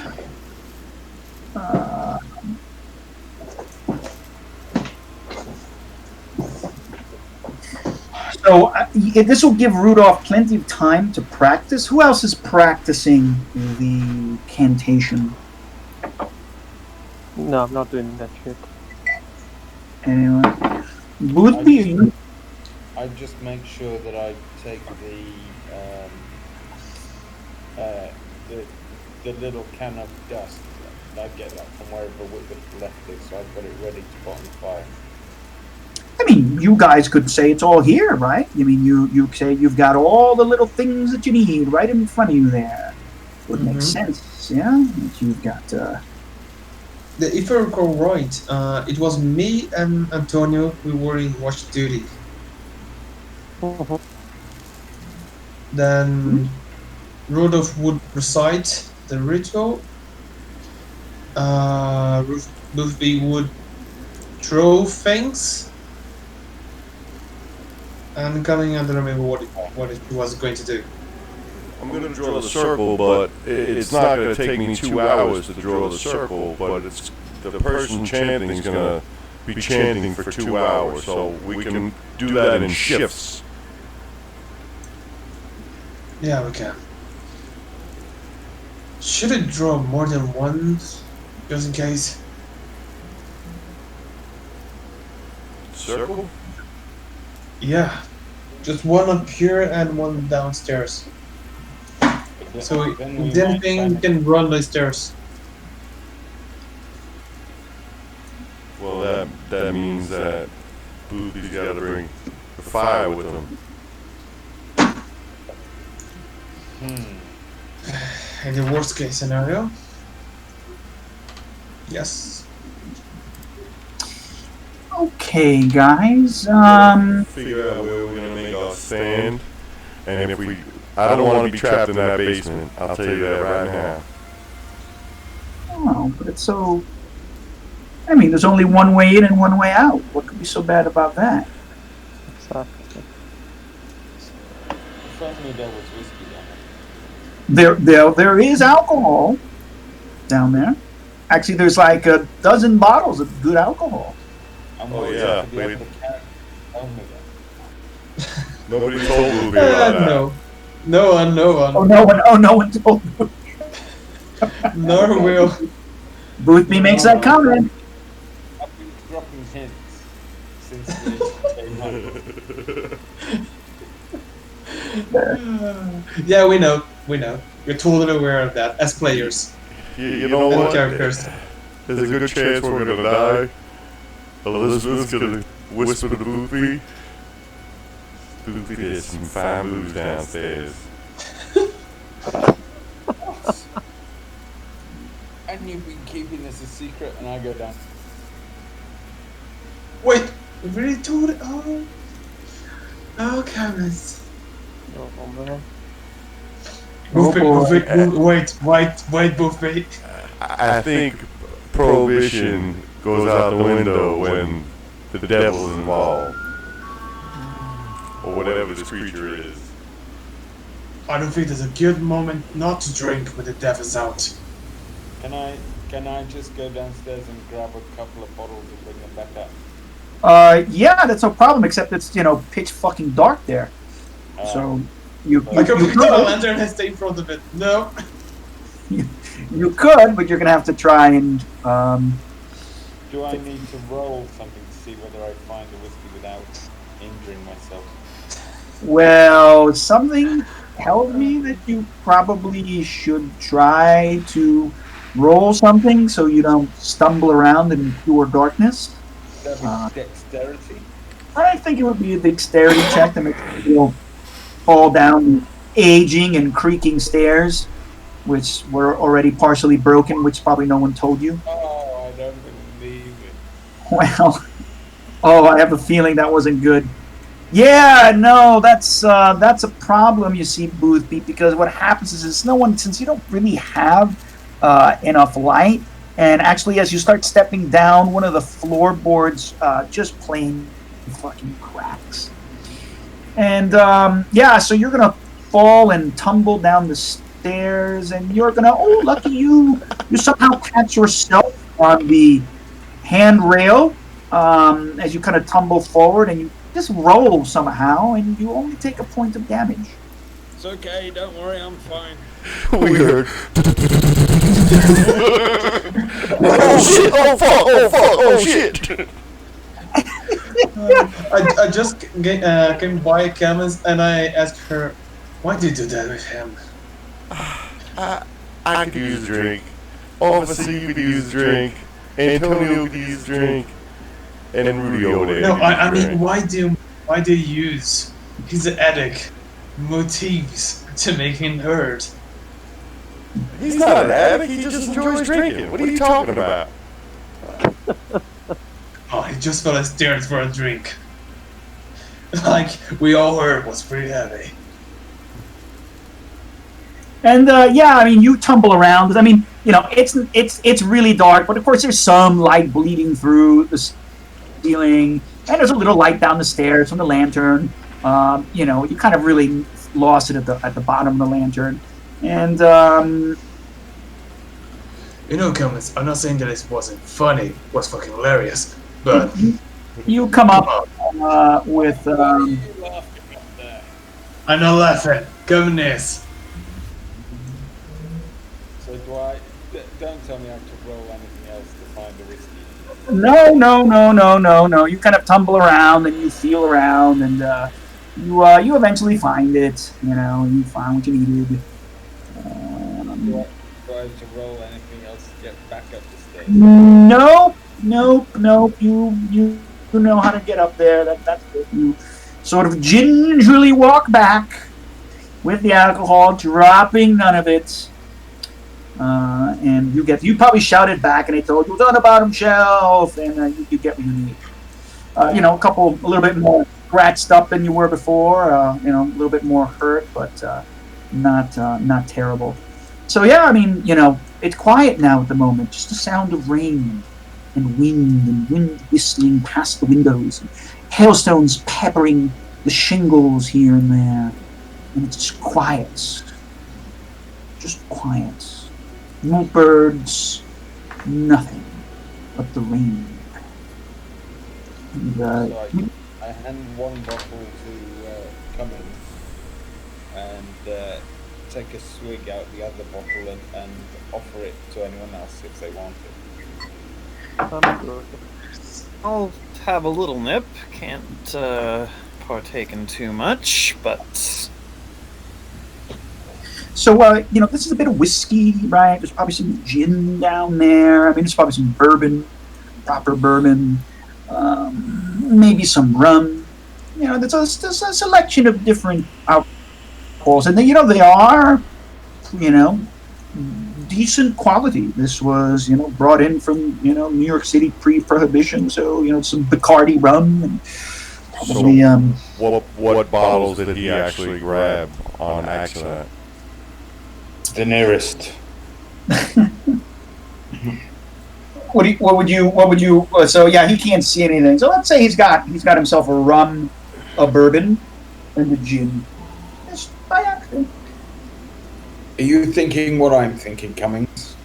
So this will give Rudolph plenty of time to practice. Who else is practicing the cantation? No, I'm not doing that shit. Anyone? Boothby? I just make sure that I take the little can of dust. I get that from wherever Whitworth left it, so I've got it ready to put on the fire. I mean, you guys could say it's all here, right? I mean, you say you've got all the little things that you need right in front of you there. Would make sense, yeah? That you've got... If I recall right, it was me and Antonio who were in watch duty. Then Rudolph would recite the ritual. Boothby would throw things. And coming, I don't remember what it was going to do. I'm going to draw the circle, but it's not going to take me 2 hours to draw the circle, but it's the person chanting is going to be chanting for 2 hours, so we can do that in shifts. Yeah, we can. Should I draw more than one, just in case? Circle? Yeah. Just one up here and one downstairs. So if anything, we can run the stairs. Well, that means that Boothby's got to bring the fire with him. In the worst case scenario, yes. Okay, guys. Figure out where we're going to make our stand, and if I don't want to be trapped in that basement. I'll tell you that right now. Oh, but it's so... I mean, there's only one way in and one way out. What could be so bad about that? Exactly. If only there was whiskey down there. There is alcohol down there. Actually, there's like a dozen bottles of good alcohol. Oh, yeah. Wait. Only Nobody told Boothby about that. No. No one. No one told me. Nor will. Boothby makes that comment. I've been dropping hints since we came home. Yeah, we know. We're totally aware of that as players You know and what? characters. There's a good chance we're going to die. Elizabeth's going to whisper to Boothby. Boothby, there's some fine booze downstairs. And you've been keeping this a secret, and I go down. Wait, we really told it. Oh, cameras. Oh, man. Wait, Boothby. I think prohibition goes out the window when the devil's involved. Or whatever this creature is. I don't think there's a good moment not to drink when the devil's out. Can I just go downstairs and grab a couple of bottles and bring them back up? Yeah, that's no problem, except it's, pitch fucking dark there. So, I could pick up a could, lantern and stay in front of it. No. you could, but you're gonna have to try and Do I need to roll something to see whether I find the whiskey without injuring myself? well, something tells me that you probably should try to roll something so you don't stumble around in pure darkness. That Uh, would be dexterity. I think it would be a dexterity check to make you fall down aging and creaking stairs, which were already partially broken, which probably no one told you. Oh, I don't believe it. Well, oh, I have a feeling that wasn't good. Yeah, no, that's a problem, you see, Boothby, because what happens is no one, since you don't really have enough light, and actually as you start stepping down, one of the floorboards just plain fucking cracks. And yeah, so you're gonna fall and tumble down the stairs, and you're gonna, oh, lucky you, you somehow catch yourself on the handrail as you kind of tumble forward, and you just roll somehow, and you only take a point of damage. It's okay, don't worry, I'm fine. Weird. Oh shit! Oh fuck! Oh fuck! Oh shit! I just came by Camus and I asked her, why did you do that with him? I could use a drink. Officer, you could use a drink. Antonio could use a drink. And then Rudy over there. No, could I use a mean, drink. why do you use his addict motifs to make him hurt? He's not an addict. He just enjoys drinking. What are you talking about? Oh, he just fell stairs for a drink. Like we all heard, was pretty heavy. And yeah, I mean, you tumble around. I mean, you know, it's really dark, but of course there's some light bleeding through the ceiling, and there's a little light down the stairs from the lantern. You know, you kind of really lost it at the bottom of the lantern, and You know, Camus, I'm not saying that it wasn't funny, it was fucking hilarious, but you come up with. Why are you laughing up there? I'm not laughing. Camus. So don't tell me I have to roll anything else to find the whiskey. No. You kind of tumble around and you feel around, and you eventually find it. You know, you find what you needed. Do I have to roll anything else to get back up the stairs? Nope. You know how to get up there. That's good. You sort of gingerly walk back with the alcohol, dropping none of it. And you probably shouted back, and they told you it's on the bottom shelf, and you get what you need. You know, a little bit more scratched up than you were before. You know, a little bit more hurt, but not terrible. So yeah, I mean, you know, it's quiet now at the moment. Just the sound of rain and wind whistling past the windows, and hailstones peppering the shingles here and there, and it's just quiet. Just quiet. No birds, nothing but the rain. And, So I hand one bottle to Cummins and take a swig out the other bottle and offer it to anyone else if they want it. I'm good. I'll have a little nip. Can't partake in too much, but so, you know, this is a bit of whiskey, right? There's probably some gin down there. I mean, there's probably some bourbon, proper bourbon, maybe some rum. You know, there's a selection of different alcohols, and you know, they are, you know, decent quality. This was, you know, brought in from, you know, New York City pre-prohibition, so, you know, some Bacardi rum and probably What bottles did he actually grab on accident? The nearest. what would you so yeah, he can't see anything. So let's say he's got himself a rum, a bourbon, and a gin. Just by accident. Are you thinking what I'm thinking, Cummings?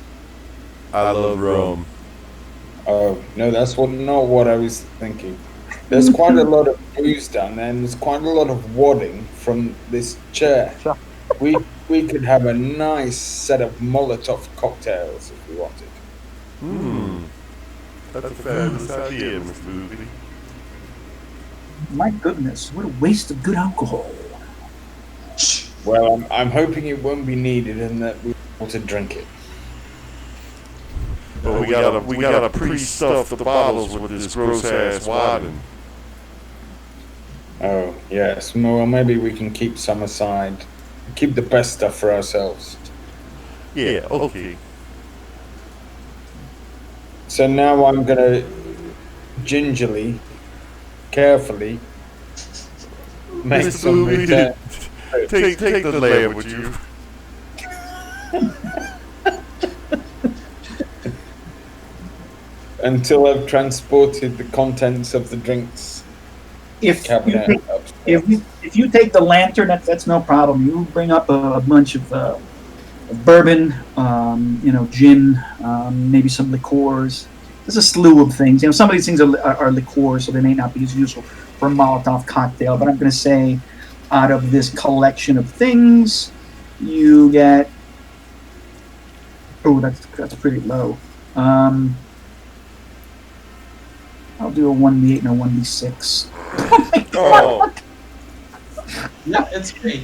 I love rum. Oh, no, that's not what I was thinking. There's quite a lot of booze down there, and there's quite a lot of wadding from this chair. Sure. We could have a nice set of Molotov cocktails if we wanted. That's a fabulous idea, Mr. Booby. My goodness, what a waste of good alcohol. Well, I'm hoping it won't be needed and that we'll be able to drink it. But we gotta pre-stuff the bottles with this gross ass wadding. Oh, yes. Well, maybe we can keep some aside. Keep the best stuff for ourselves. Yeah, okay. So now I'm gonna gingerly, carefully make Mr. some Booby, return. take the lamb with you. Until I've transported the contents of the drinks If cabinet you, upstairs. if you take the lantern, that's no problem. You bring up a bunch of bourbon, gin, maybe some liqueurs. There's a slew of things. Some of these things are liqueurs, so they may not be as useful for a Molotov cocktail. But I'm going to say, out of this collection of things, you get. Oh, that's pretty low. I'll do a 1d8 and a 1d6. Oh, Yeah, it's great.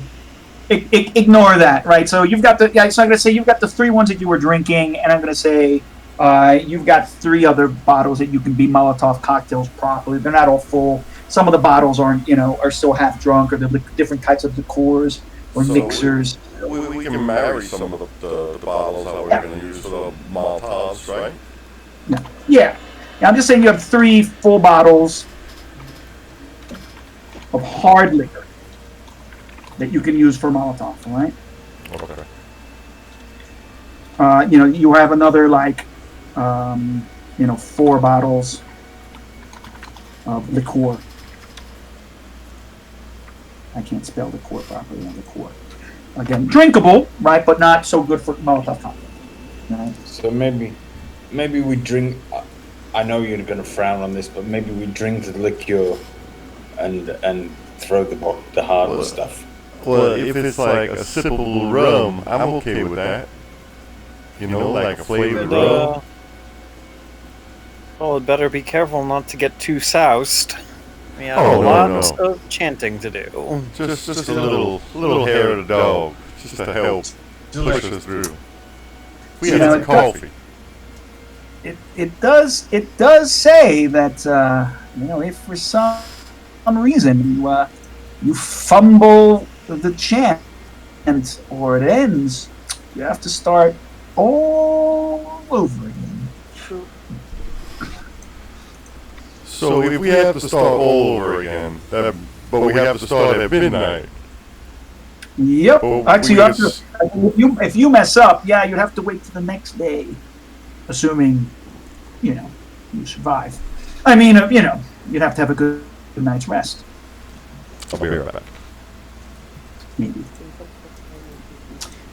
Ignore that, right? So you've got so I'm going to say you've got the 3 ones that you were drinking, and I'm going to say you've got 3 other bottles that you can be Molotov cocktails properly. They're not all full. Some of the bottles are still half drunk, or they're different types of liqueurs or So mixers. we can marry some of the bottles that we're going to use for the Molotovs, right? Yeah. I'm just saying you have 3 full bottles of hard liquor that you can use for Molotov, all right? Okay. You have another 4 bottles of liqueur. I can't spell liqueur properly. Liqueur. Again, drinkable, right, but not so good for Molotov cocktail. Right? So maybe we drink. I know you're going to frown on this, but maybe we drink the liqueur and throw the harder stuff. Well, if it's like a sippable rum, I'm okay with that. Like a flavored rum. Well, better be careful not to get too soused. We have Oh, lots no. of chanting to do. Just a little hair of the dog, just to help push us through. We have some coffee. It does say that if for some reason you fumble the chant or it ends, you have to start all over again. So if we have to start all over again, but we have to start at midnight. Yep. Well, Actually, we you have to, if you mess up, you'd have to wait till the next day, assuming you survive. I mean, you'd have to have a good night's rest. I'll be right back. Maybe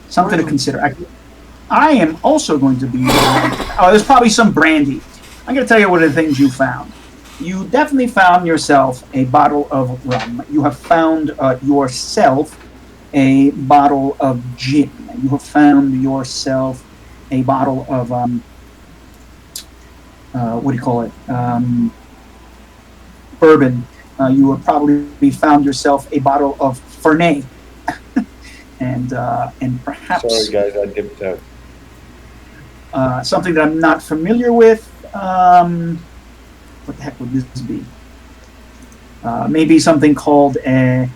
something to consider. I am also going to be. There's probably some brandy. I'm going to tell you what are the things you found. You definitely found yourself a bottle of rum. You have found yourself a bottle of gin. You have found yourself a bottle of what do you call it? Bourbon. You have probably found yourself a bottle of Fernet, and perhaps. Sorry, guys, I dipped out. Something that I'm not familiar with. What the heck would this be? Maybe something called a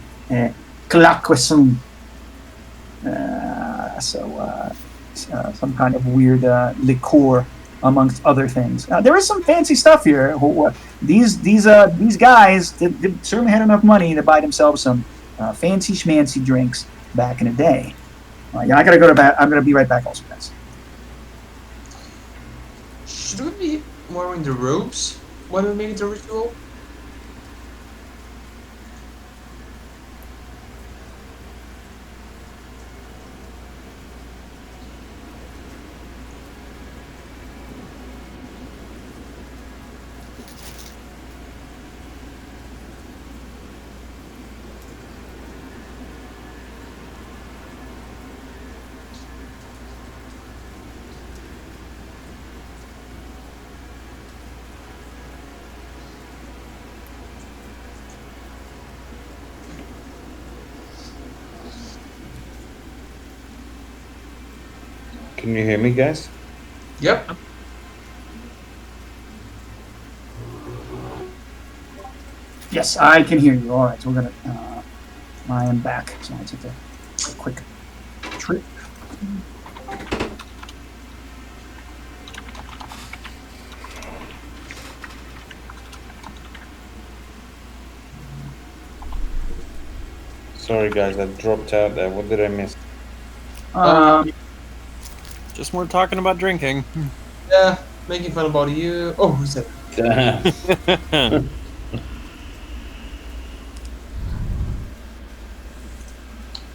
claquesson. Some kind of weird liqueur, amongst other things. There is some fancy stuff here. These guys they certainly had enough money to buy themselves some fancy schmancy drinks back in the day. I gotta go to bed. I'm gonna be right back, also, guys. Should we be wearing the robes when we make the ritual? Can you hear me, guys? Yep. Yes, I can hear you. All right, so we're gonna. I am back, so I'll take a quick trip. Sorry, guys, I dropped out there. What did I miss? Just more talking about drinking. Yeah, making fun about you. Oh, who's that?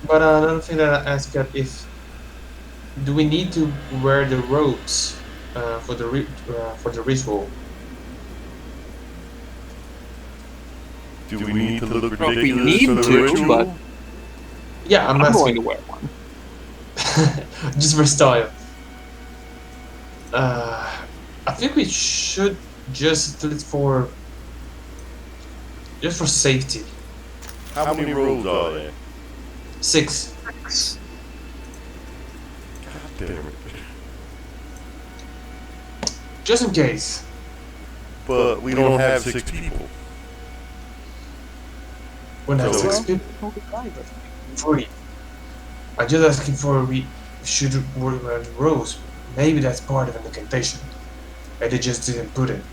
But another thing that I asked if do we need to wear the robes for the ritual? Do we need to look Well, we ridiculous need for the to, ritual? but Yeah, I'm I'm asking going to wear one. just for style. I think we should just do it for safety. How many rolls are there? 6. God damn it. Just in case. But we don't have 6 people. When I have So- 6 people, 3. I'm just asking for we should wear the robes. Maybe that's part of an incantation. And they just didn't put it.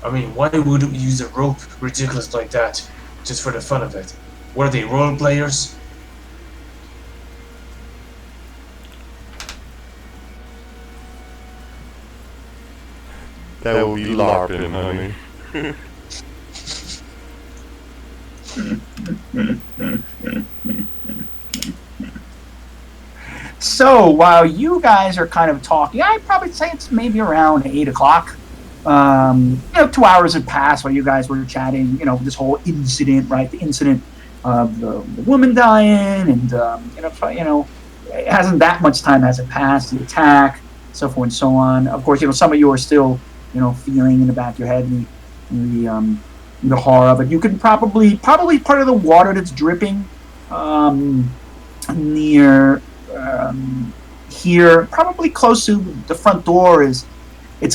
I mean, why would we use a rope ridiculous like that? Just for the fun of it. What are they, role players? That will be LARPing, honey. So while you guys are kind of talking, I'd probably say it's maybe around 8 o'clock. 2 hours had passed while you guys were chatting. This whole incident, right? The incident of the woman dying, and it hasn't that much time has it passed. The attack, so forth and so on. Of course, some of you are still, feeling in the back of your head the horror of it. You can probably part of the water that's dripping near here, probably close to the front door, it's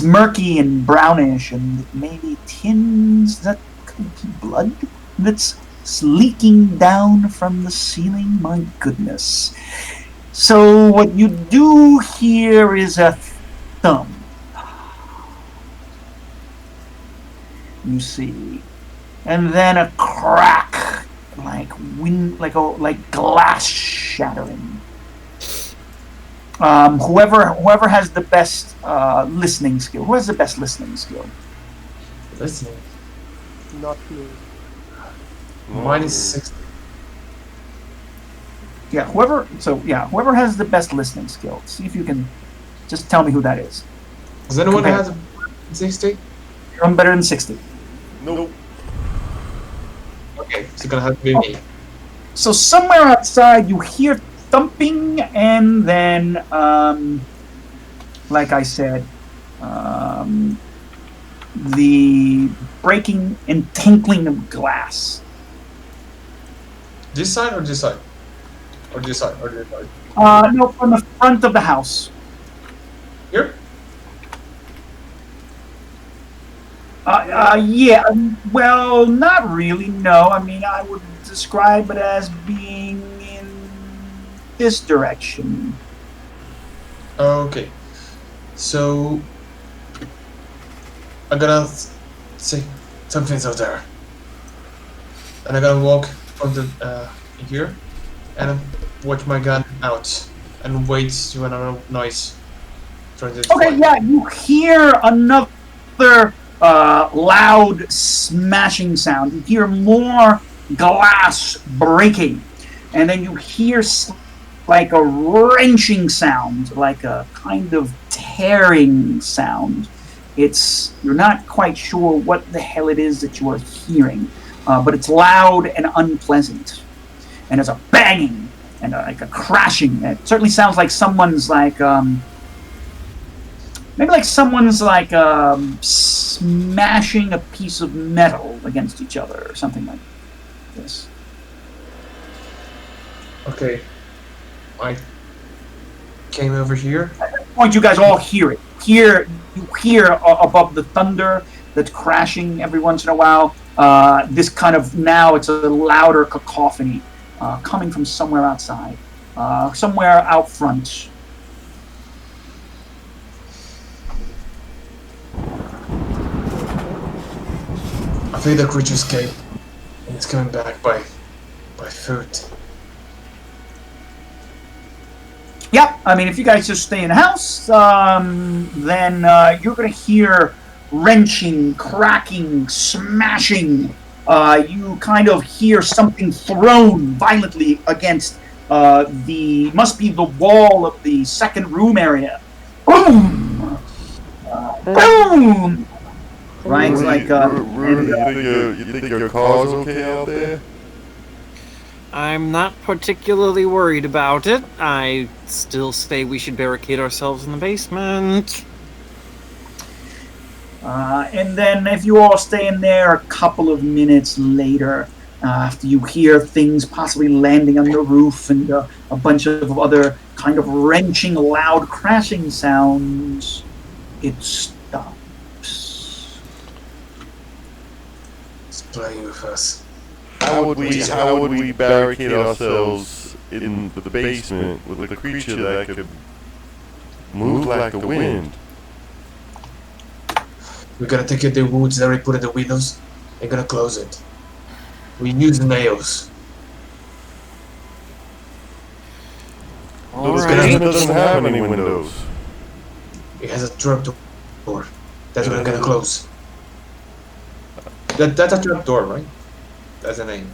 murky and brownish, and maybe tins that could be blood that's leaking down from the ceiling. My goodness. So what you do here is a thump. You see, and then a crack, like glass shattering. Whoever has the best listening skill. Who has the best listening skill? Listening. Not me. Mine is 60. Yeah, whoever has the best listening skill. See if you can just tell me who that is. Does anyone Compare. have a 60? I'm better than 60. Nope. Okay, it's gonna have to be me. So somewhere outside you hear thumping, and then, like I said, the breaking and tinkling of glass. This side or this side? Or this side? Or this side? No, from the front of the house. Here? Yeah, well, not really, no. I mean, I would describe it as being in this direction. Okay. So I'm gonna say something's out there. And I'm gonna walk from the here and watch my gun out and wait to another noise. Okay, yeah, you hear another loud smashing sound. You hear more glass breaking, and then you hear like a wrenching sound, like a kind of tearing sound. You're not quite sure what the hell it is that you are hearing, but it's loud and unpleasant. And there's a banging and like a crashing. It certainly sounds like someone's like maybe like someone's like smashing a piece of metal against each other or something like this. Okay. I came over here. At this point, you guys all hear it. You hear above the thunder that's crashing every once in a while. This kind of now it's a louder cacophony coming from somewhere outside, somewhere out front. I think the creature escaped and it's coming back by foot. Yep, I mean, if you guys just stay in the house, then you're going to hear wrenching, cracking, smashing. You kind of hear something thrown violently against must be the wall of the second room area. Boom! Boom! Right, like, you think your car's okay out there? I'm not particularly worried about it. I still say we should barricade ourselves in the basement. And then if you all stay in there a couple of minutes later, after you hear things possibly landing on the roof and a bunch of other kind of wrenching, loud crashing sounds, it stops. It's playing with us. How would we barricade ourselves in the basement with a creature that could move like the wind? We're gonna take the woods that we put in the windows and gonna close it. We use nails. All The right. basement doesn't have any windows. It has a trap door that we're gonna close. That's a trap door, right? That's the name.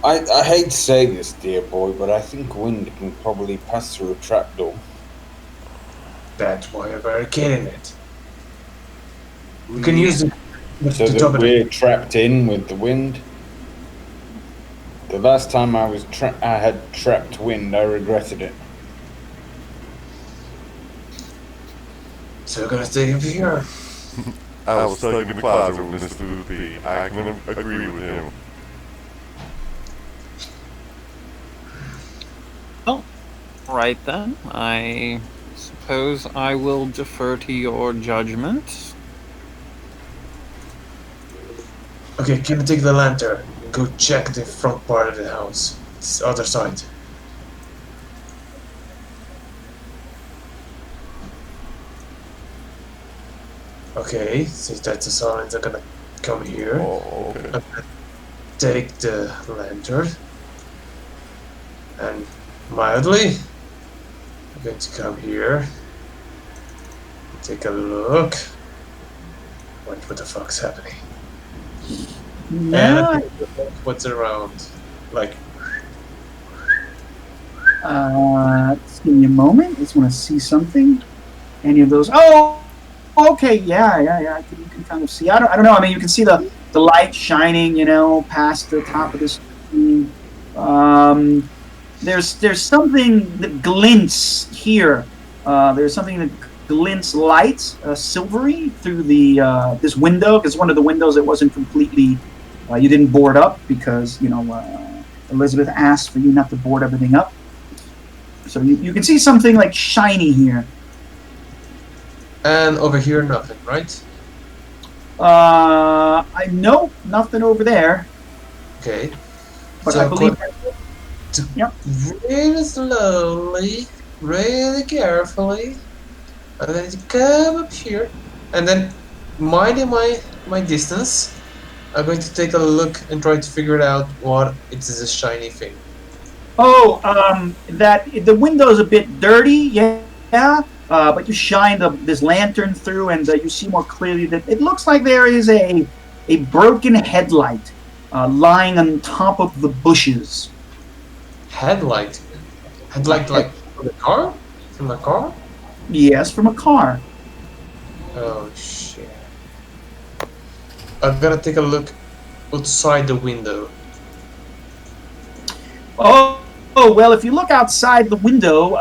I hate to say this, dear boy, but I think wind can probably pass through a trapdoor. That's why we're barricading it. We can use it So to that top it. we're trapped in with the wind. The last time I had trapped wind, I regretted it. So we're gonna stay over here. I was stuck in the closet with Mr. Loopy. I can agree with him. Right then, I suppose I will defer to your judgment. Okay, can you take the lantern and go check the front part of the house? It's the other side. Okay, since that's the silence, I'm gonna come here. Oh, okay. I'm gonna take the lantern and mildly I'm going to come here, take a look. What the fuck's happening? Yeah. And what's around? Like, Just give me a moment. I just want to see something. Any of those? Oh, okay. Yeah. You can kind of see. I don't know. I mean, you can see the light shining, past the top of this screen. There's something that glints here. There's something that glints light, silvery through the this window, because one of the windows that wasn't completely, you didn't board up because Elizabeth asked for you not to board everything up. So you can see something like shiny here. and over here nothing, right? I know nothing over there, Okay. but So I believe. Yep. Really slowly, really carefully, I'm going to come up here, and then minding my distance, I'm going to take a look and try to figure it out what it is a shiny thing. Oh, that the window's a bit dirty, yeah. But you shine this lantern through, and you see more clearly that it looks like there is a broken headlight lying on top of the bushes. Headlight? Headlight like from the car? From a car? Yes, from a car. Oh shit. I've got to take a look outside the window. Oh, well, if you look outside the window,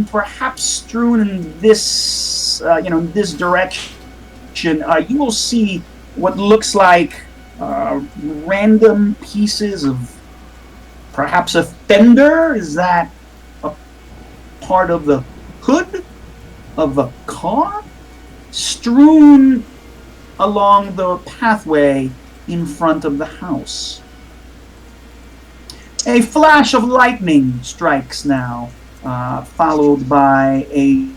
perhaps strewn in this, in this direction, you will see what looks like random pieces of perhaps a fender. Is that part of the hood of a car strewn along the pathway in front of the house. A flash of lightning strikes now, followed by a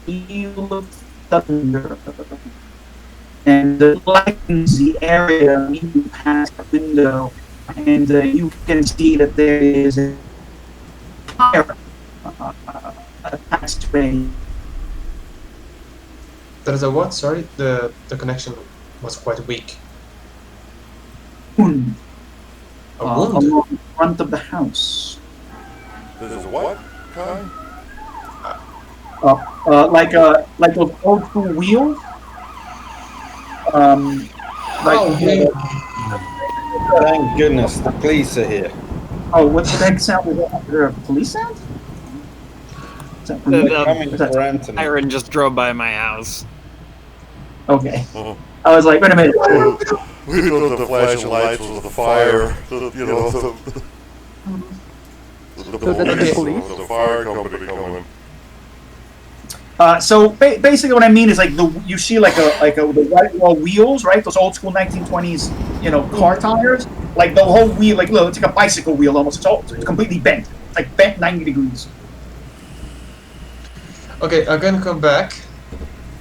peal of thunder, and lightens the area you pass the window, and you can see that there is a fire attached to a. There's a what? Sorry, the connection was quite weak. Wound A wound? along the front of the house. There's a what, Kai? Like those old school wheels. Like, Oh, yeah. Thank goodness the police are here. oh, what's the next sound? Is there a police sound? Is that from The- you? the- Coming Is that- for Anthony. Iron just drove by my house. Okay. Uh-huh. I was like, wait a minute. We thought the flashing lights was the fire, the So that's the police? the fire company coming. So basically, what I mean is like you see like the white wall wheels, right? Those old school 1920s, car tires. Like the whole wheel, like look, it's like a bicycle wheel almost. It's completely bent, like bent 90 degrees. Okay, I'm gonna come back.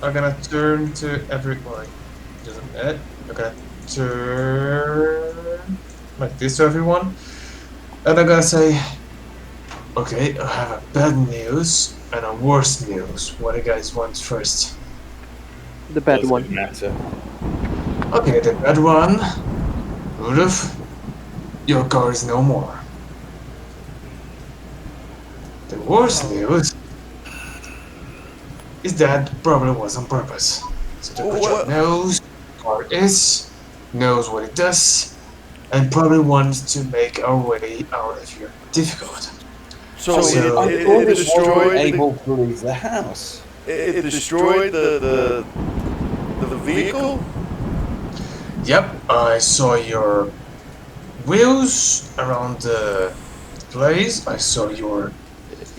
I'm gonna turn to everyone. Just a minute. I'm gonna turn like this to everyone. And I'm gonna say, okay, I have a bad news and a worse news. What do you guys want first? The bad Doesn't one. matter. Okay, the bad one. Rudolph, your car is no more. The worst news is that probably was on purpose. So the What? project knows what it is, knows what it does, and probably wants to make our way out of here difficult. So So- it destroyed able to leave the house. it destroyed the vehicle. Yep, I saw your wheels around the place. I saw your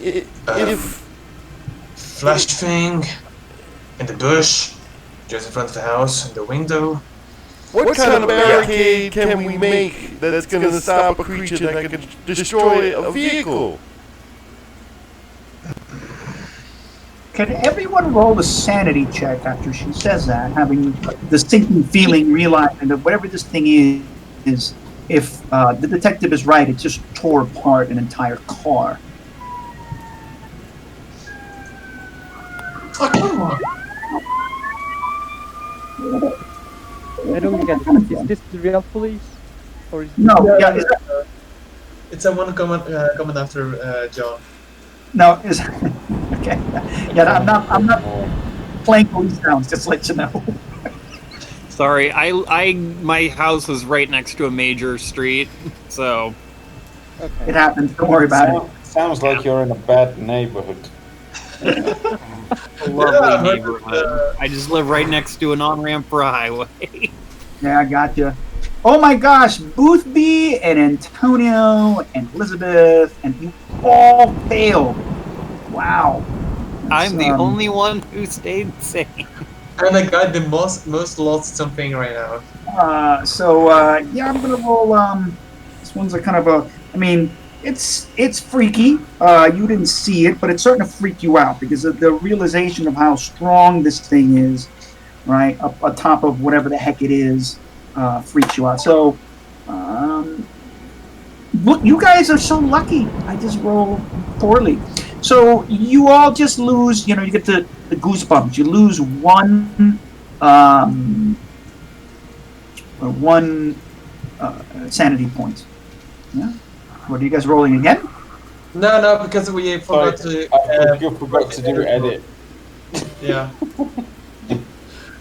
If flash thing in the bush, just in front of the house, in the window. what kind of barricade can we make that's going to stop a creature that can destroy a vehicle? Can everyone roll a sanity check after she says that, having the sinking feeling, realizing that whatever this thing is if the detective is right, it just tore apart an entire car. Oh, come on. I don't get it. Is this the real police? Or is No, yeah, is that, It's a one comment after John. no, is okay. Yeah, I'm not playing police sounds. Just to let you know. Sorry, my house is right next to a major street, so It okay? happens. Don't worry about it. Sounds like you're in a bad neighborhood. a lovely neighborhood. I just live right next to an on-ramp for a highway. Yeah, I gotcha. Oh my gosh, Boothby and Antonio and Elizabeth and you all failed. Wow. I'm the That's, only one who stayed sane. And I got the most lost something right now. Yeah, I'm gonna roll. This one's a kind of a. I mean, it's freaky. You didn't see it, but it's starting to freak you out because of the realization of how strong this thing is, right? Up atop of whatever the heck it is, freaks you out. So, look, you guys are so lucky. I just rolled poorly. So you all just lose. You get the goosebumps. You lose one sanity point. Yeah. What are you guys rolling again? No, because we forgot to. You forgot to do edit. Yeah.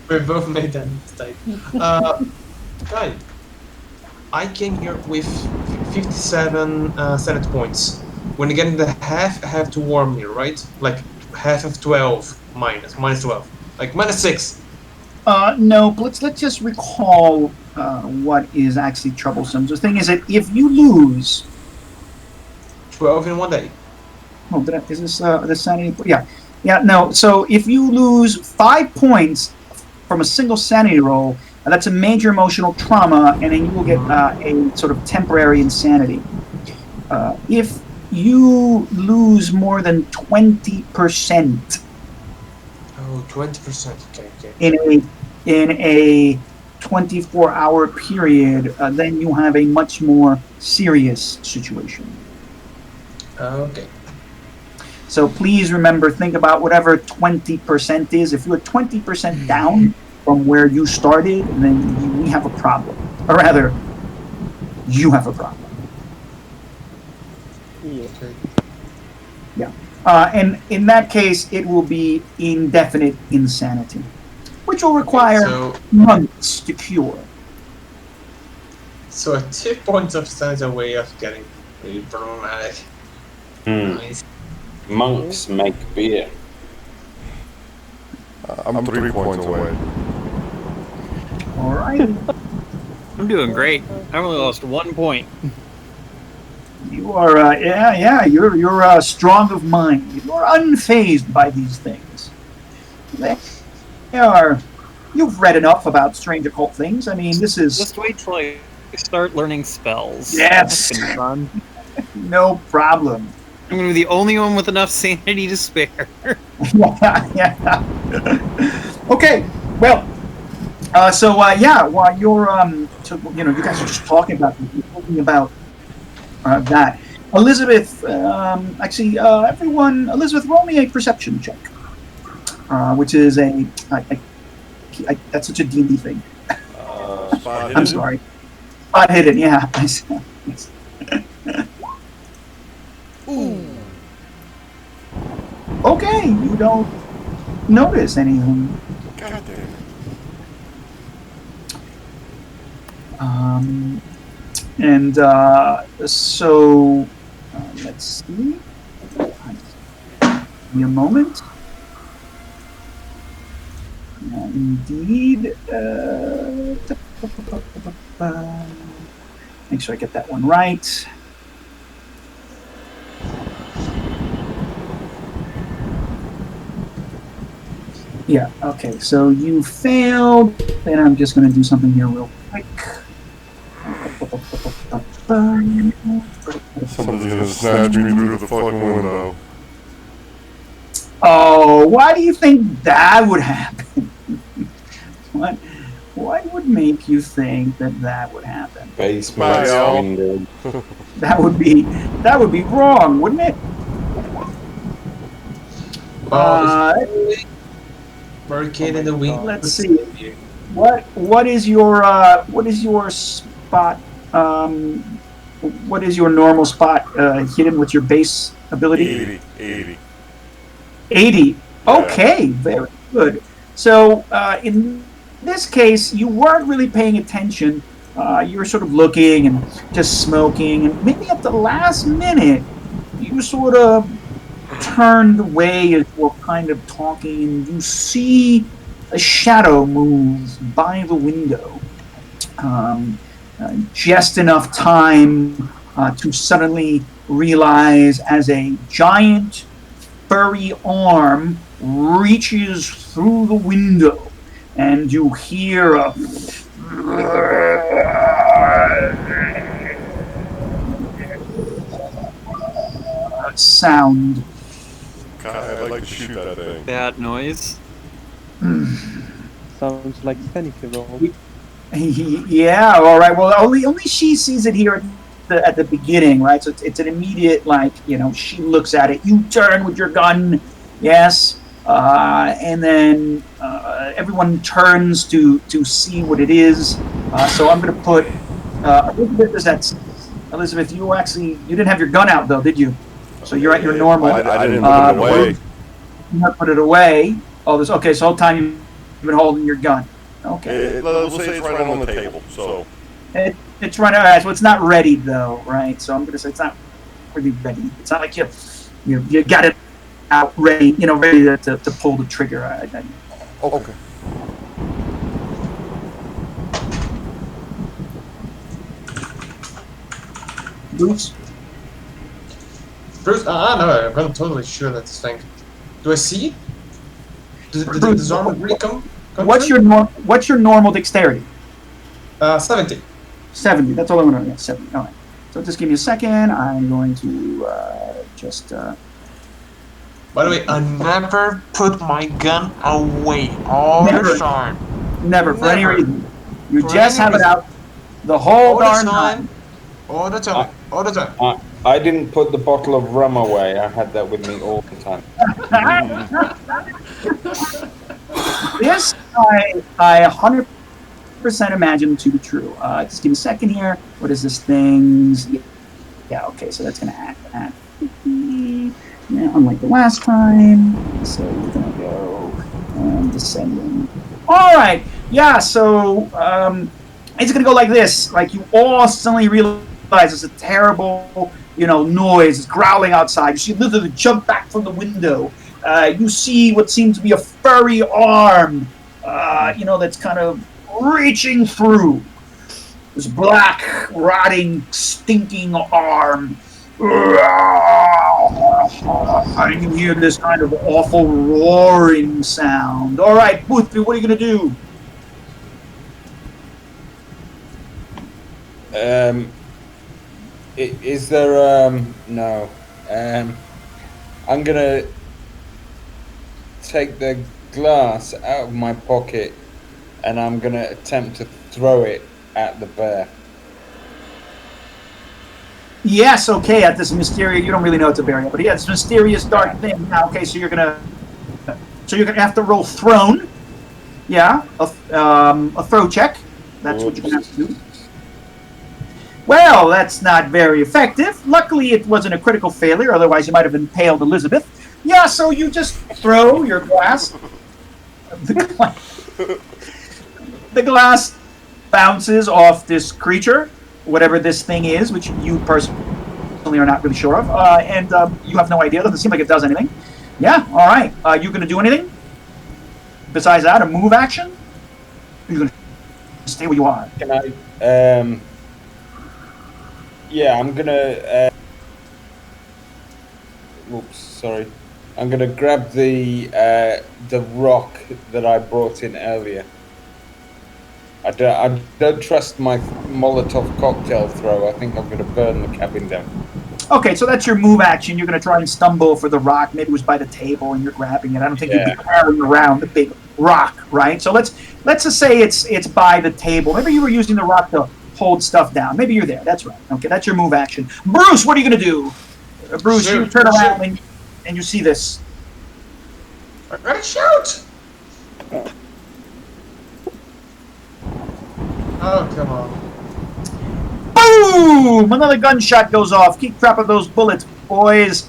We both made that mistake. Guy, I came here with 57 sanity points. When you get in the half, I have to warm me, right? Like half of 12 minus 12. Like -6. No, but let's just recall what is actually troublesome. The thing is that if you lose, 12 in one day. Oh, is this the sanity? Yeah, yeah. No. So if you lose 5 points from a single sanity roll, that's a major emotional trauma, and then you will get a sort of temporary insanity. If you lose more than 20% Oh, 20%. Okay, okay. in a 24-hour period, then you have a much more serious situation. Okay. So please remember, think about whatever 20% is. If you're 20% down from where you started, then we have a problem. Or rather, you have a problem. Yeah. Okay. Yeah. And in that case, it will be indefinite insanity, which will require So months to cure. 2 points of sanity away of getting really problematic. Nice. Monks make beer. I'm 3 points away. All right. I'm doing great. I only lost 1 point. You are, you're strong of mind. You are unfazed by these things. They are. You've read enough about strange occult things. I mean, this is Just wait till I start learning spells. Yes. That's gonna be fun. No problem. I'm gonna be the only one with enough sanity to spare. Yeah. Okay. Well. While you're you guys are just talking about that. Elizabeth, Elizabeth, roll me a perception check, which is that's such a D&D thing. Spot hidden? I'm sorry. Spot hidden, yeah. Ooh. Okay, you don't notice anything. God damn it. And so let's see. Give me a moment. Indeed. Make sure I get that one right. Yeah, okay, so you failed. Then I'm just going to do something here real quick. Somebody's gonna snatch me through the fucking window. Oh, why do you think that would happen? What would make you think that would happen? Basement window. That would be wrong, wouldn't it? Barricade in the wing. Let's see. What is your spot? What is your normal spot hidden with your base ability? 80. 80. Okay, very good. So in this case, you weren't really paying attention. You were sort of looking and just smoking, and maybe at the last minute, you sort of turned away as you were kind of talking, and you see a shadow move by the window. Just enough time to suddenly realize as a giant furry arm reaches through the window, and you hear a sound. God, I'd like to shoot that thing. Bad noise. Sounds like sanity roll. Yeah, all right. Well, only she sees it here at the beginning, right? So it's an immediate, she looks at it. You turn with your gun, yes, and then everyone turns to see what it is. So I'm going to put Elizabeth. You didn't have your gun out though, did you? So you're at your normal. I didn't put it away. You not put it away. Oh, okay. So the whole time you've been holding your gun. Okay. We'll say it's right on the table. So it's right on. So it's not ready though, right? So I'm gonna say it's not really ready. It's not like you got it out ready, ready to pull the trigger. Okay. Boots. Bruce, no, I'm totally sure that's the thing. Do I see it? Does armor really come What's through? what's your normal dexterity? 70. 70. That's all I want to know. Yeah, 70. All right. So just give me a second. I'm going to just. By the way, I never put my gun away all Never. the time. Never, for any Never. reason. You For just any have it reason. out the whole All the darn time. time. All the time. All the time. I didn't put the bottle of rum away. I had that with me all the time. This I 100% imagine to be true. Just give me a second here. What is this thing? Yeah, okay, so that's going to act at 50. Yeah, unlike the last time. So we're going to go descending. All right, yeah, so it's going to go like this. Like you all suddenly realize it's a terrible, noise. It's growling outside. You see literally jump back from the window. You see what seems to be a furry arm, that's kind of reaching through. This black, rotting, stinking arm. And you hear this kind of awful roaring sound. All right, Boothby, what are you going to do? Is there no? I'm gonna take the glass out of my pocket, and I'm gonna attempt to throw it at the bear. Yes, okay, at this mysterious, you don't really know it's a bear yet, but yeah, it's a mysterious dark thing. Okay, so you're gonna have to roll thrown. Yeah, a throw check. That's what you're gonna have to do. Well, that's not very effective. Luckily, it wasn't a critical failure, otherwise you might have impaled Elizabeth. Yeah, so you just throw your glass. The glass bounces off this creature, whatever this thing is, which you personally are not really sure of, and you have no idea. It doesn't seem like it does anything. Yeah, all right. You going to do anything besides that? A move action? Or are you going to stay where you are? Can I? Yeah, I'm gonna. Oops, sorry. I'm gonna grab the rock that I brought in earlier. I don't trust my Molotov cocktail throw. I think I'm gonna burn the cabin down. Okay, so that's your move action. You're going to try and stumble for the rock. Maybe it was by the table and you're grabbing it. I don't think you'd be carrying around the big rock, right? So let's just say it's by the table. Maybe you were using the rock to hold stuff down. Maybe you're there. That's right. Okay, that's your move action. Bruce, what are you going to do? Bruce, you turn around and you see this. I'm gonna shoot! Oh, come on. Boom! Another gunshot goes off. Keep track of those bullets, boys.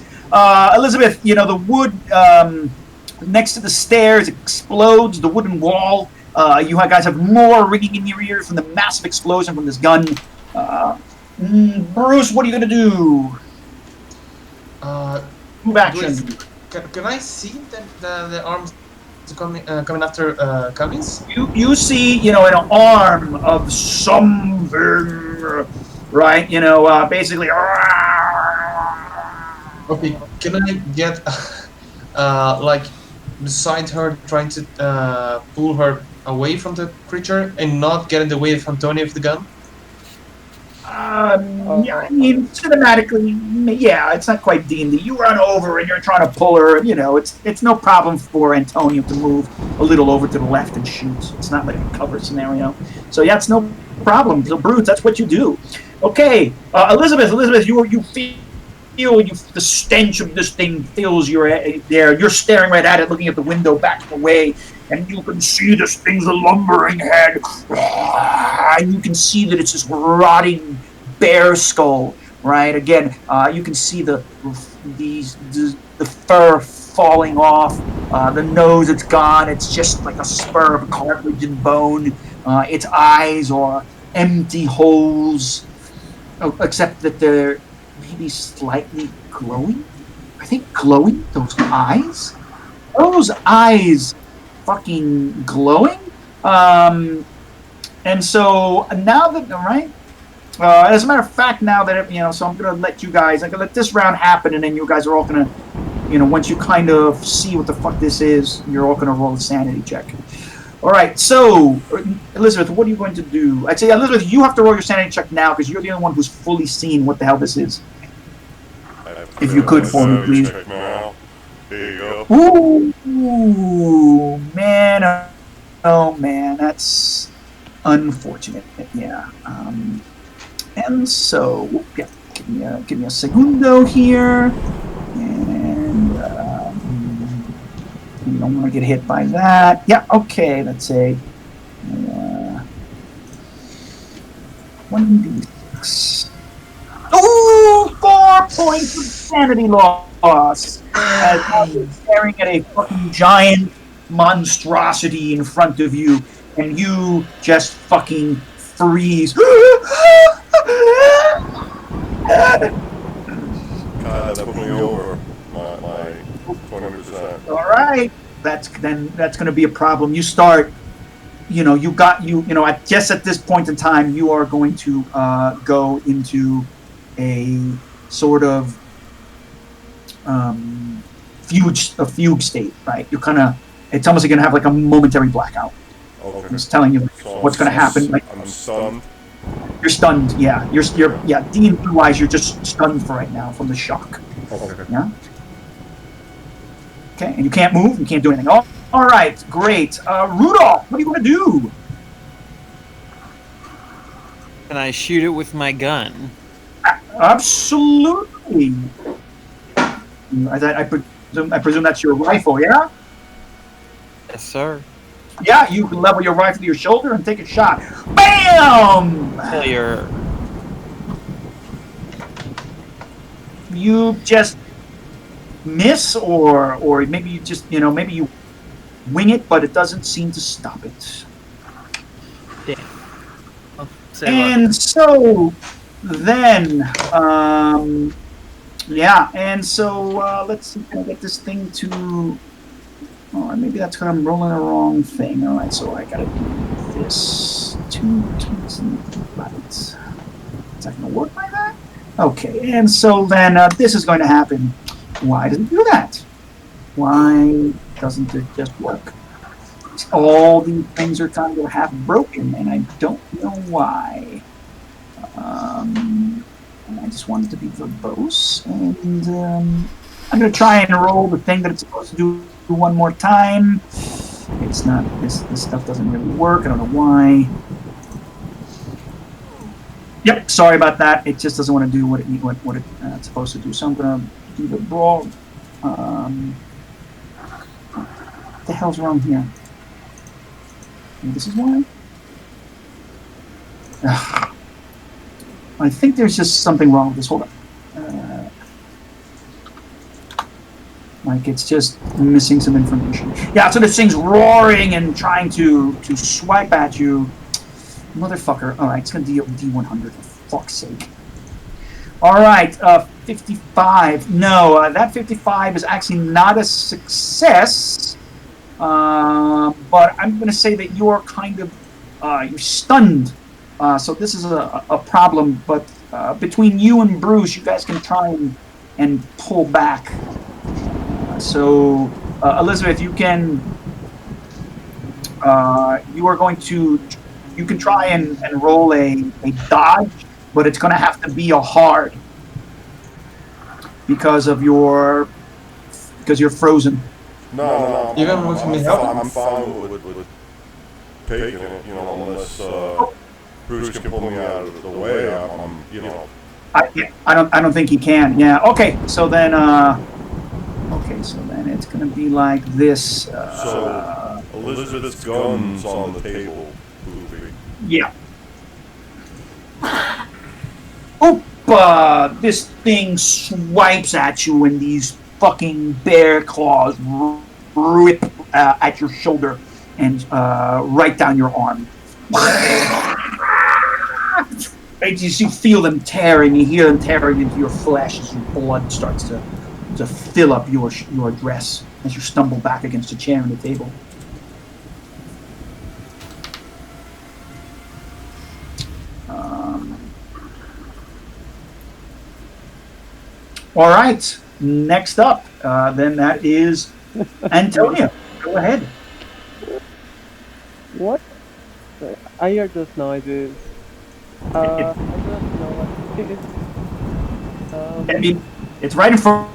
Elizabeth, the wood next to the stairs explodes, the wooden wall. You guys have more ringing in your ears from the massive explosion from this gun. Bruce, what are you going to do? Move action. Can I see the arms coming after Cummings? You see, an arm of something, right? Basically. Okay, can I get beside her, trying to pull her away from the creature and not get in the way of Antonio with the gun? Yeah, I mean, cinematically, yeah, it's not quite D&D. You run over and you're trying to pull her. It's no problem for Antonio to move a little over to the left and shoot. It's not like a cover scenario. So yeah, it's no problem. So Bruce, that's what you do. Okay, Elizabeth, you feel the stench of this thing fills your there. You're staring right at it, looking at the window, backing away, and you can see this thing's a lumbering head, and you can see that it's this rotting bear skull. Right, again, you can see the fur falling off, the nose, it's gone. It's just like a spur of cartilage and bone. Its eyes are empty holes, except that they're maybe slightly glowing. I think glowing, those eyes. Those eyes fucking glowing. And so now that, all right, As a matter of fact, now that so I'm gonna let you guys. I'm gonna let this round happen, and then you guys are all gonna, once you kind of see what the fuck this is, you're all gonna roll a sanity check. All right. So, Elizabeth, what are you going to do? I'd say, Elizabeth, you have to roll your sanity check now because you're the only one who's fully seen what the hell this is. If you could for me, please. Check now. There you go. Ooh, man. Oh, man. That's unfortunate. Yeah. And so, yeah, give me a segundo here. And you don't want to get hit by that. Yeah, okay. Let's say 1d6. Ooh, 4 points of sanity loss. As you're staring at a fucking giant monstrosity in front of you, and you just fucking freeze. God, that put me over my 20%. All right, that's going to be a problem. You start, just at this point in time, you are going to go into a sort of fugue state, right? You're kind of, it's almost like you're gonna have like a momentary blackout. Okay. I'm just telling you So what's gonna happen. Like, I'm stunned. you're stunned. Yeah, you're D&D wise, you're just stunned for right now from the shock. Okay. Yeah. Okay, and you can't move. You can't do anything. Oh, all right, great. Rudolph, what are you gonna do? Can I shoot it with my gun? Absolutely. I presume that's your rifle, yeah? Yes, sir. Yeah, you can level your rifle to your shoulder and take a shot. Bam! Failure. You just miss, or maybe you just, maybe you wing it, but it doesn't seem to stop it. Damn. I'll say And so then, yeah, and so let's see, can I get this thing to... Oh, maybe that's because I'm rolling the wrong thing. All right, so I gotta do this. 220 lights. Is that gonna work like that? Okay, and so then this is going to happen. Why does it do that? Why doesn't it just work? All these things are kind of half broken, and I don't know why. And I just wanted to be verbose, and I'm going to try and roll the thing that it's supposed to do one more time. It's not, this stuff doesn't really work. I don't know why. Yep, sorry about that. It just doesn't want to do what it's supposed to do. So I'm going to do the brawl. What the hell's wrong here? This is why? I think there's just something wrong with this. Hold on. Like it's just missing some information. Yeah, so this thing's roaring and trying to swipe at you. Motherfucker. Alright, it's gonna deal D100 for fuck's sake. Alright, 55. No, that 55 is actually not a success. But I'm gonna say that you're kind of you're stunned. So this is a problem, but between you and Bruce, you guys can try and pull back. So, Elizabeth, you can try and roll a dodge, but it's going to have to be a hard because you're frozen. No. Even with me help? I'm fine with taking it, unless Bruce can pull me out of the way. I don't think he can. Yeah. Okay. So then. It's going to be like this. So Elizabeth's gun's on the table. Poopy. Yeah. Oop! This thing swipes at you, and these fucking bear claws rip at your shoulder and right down your arm. You feel them tearing, you hear them tearing into your flesh as your blood starts to fill up your dress as you stumble back against a chair and the table. All right. Next up, then that is Antonio. Go ahead. What? I hear those noises. I do not know what it is. I mean, it's right in front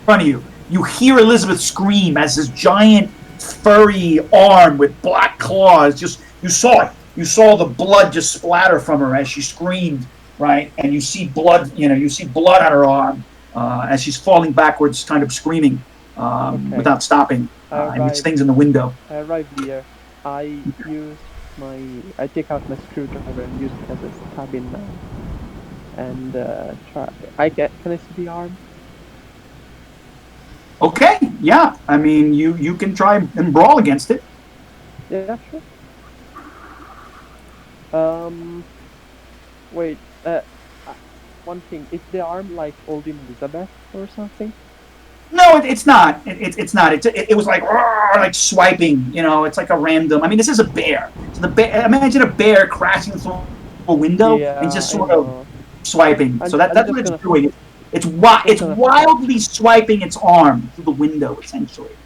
of you. You hear Elizabeth scream as this giant furry arm with black claws just you saw it. You saw the blood just splatter from her as she screamed, right? And you see blood, you see blood on her arm as she's falling backwards, kind of screaming without stopping. And it's things in the window. I arrive here. I take out my screwdriver and use it as a stabbing knife. And can I see the arm? Okay, yeah. I mean, you can try and brawl against it. Yeah, sure. Wait. One thing. Is the arm like holding Elizabeth or something? No, it's not. It's not. It was like swiping. It's like a random. I mean, this is a bear. So the bear. Imagine a bear crashing through a window and just sort of swiping. So that's what it's doing. It's wildly swiping its arm through the window, essentially.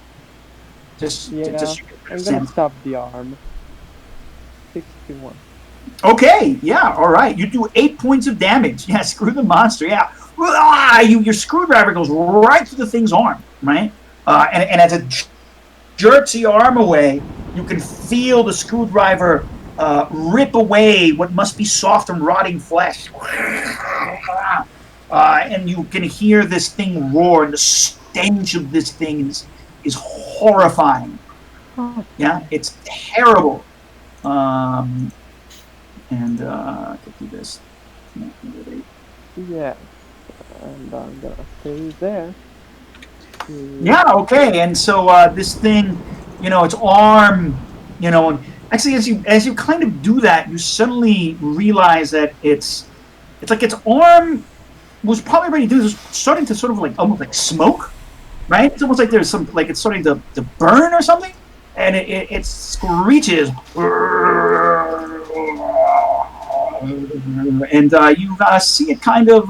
I'm gonna stab the arm. 61. Okay, yeah, all right. You do 8 points of damage. Yeah, screw the monster. Yeah, your screwdriver goes right through the thing's arm, right? And as it jerks the arm away, you can feel the screwdriver rip away what must be soft and rotting flesh. And you can hear this thing roar, and the stench of this thing is horrifying. Yeah, it's terrible. And I could do this. Yeah, and I'm gonna stay there. Yeah, okay. And so this thing, its arm, and actually as you kind of do that, you suddenly realize that it's like its arm was probably already doing this, starting to sort of like almost like smoke, right? It's almost like there's some like it's starting to burn or something, and it screeches. And you see it kind of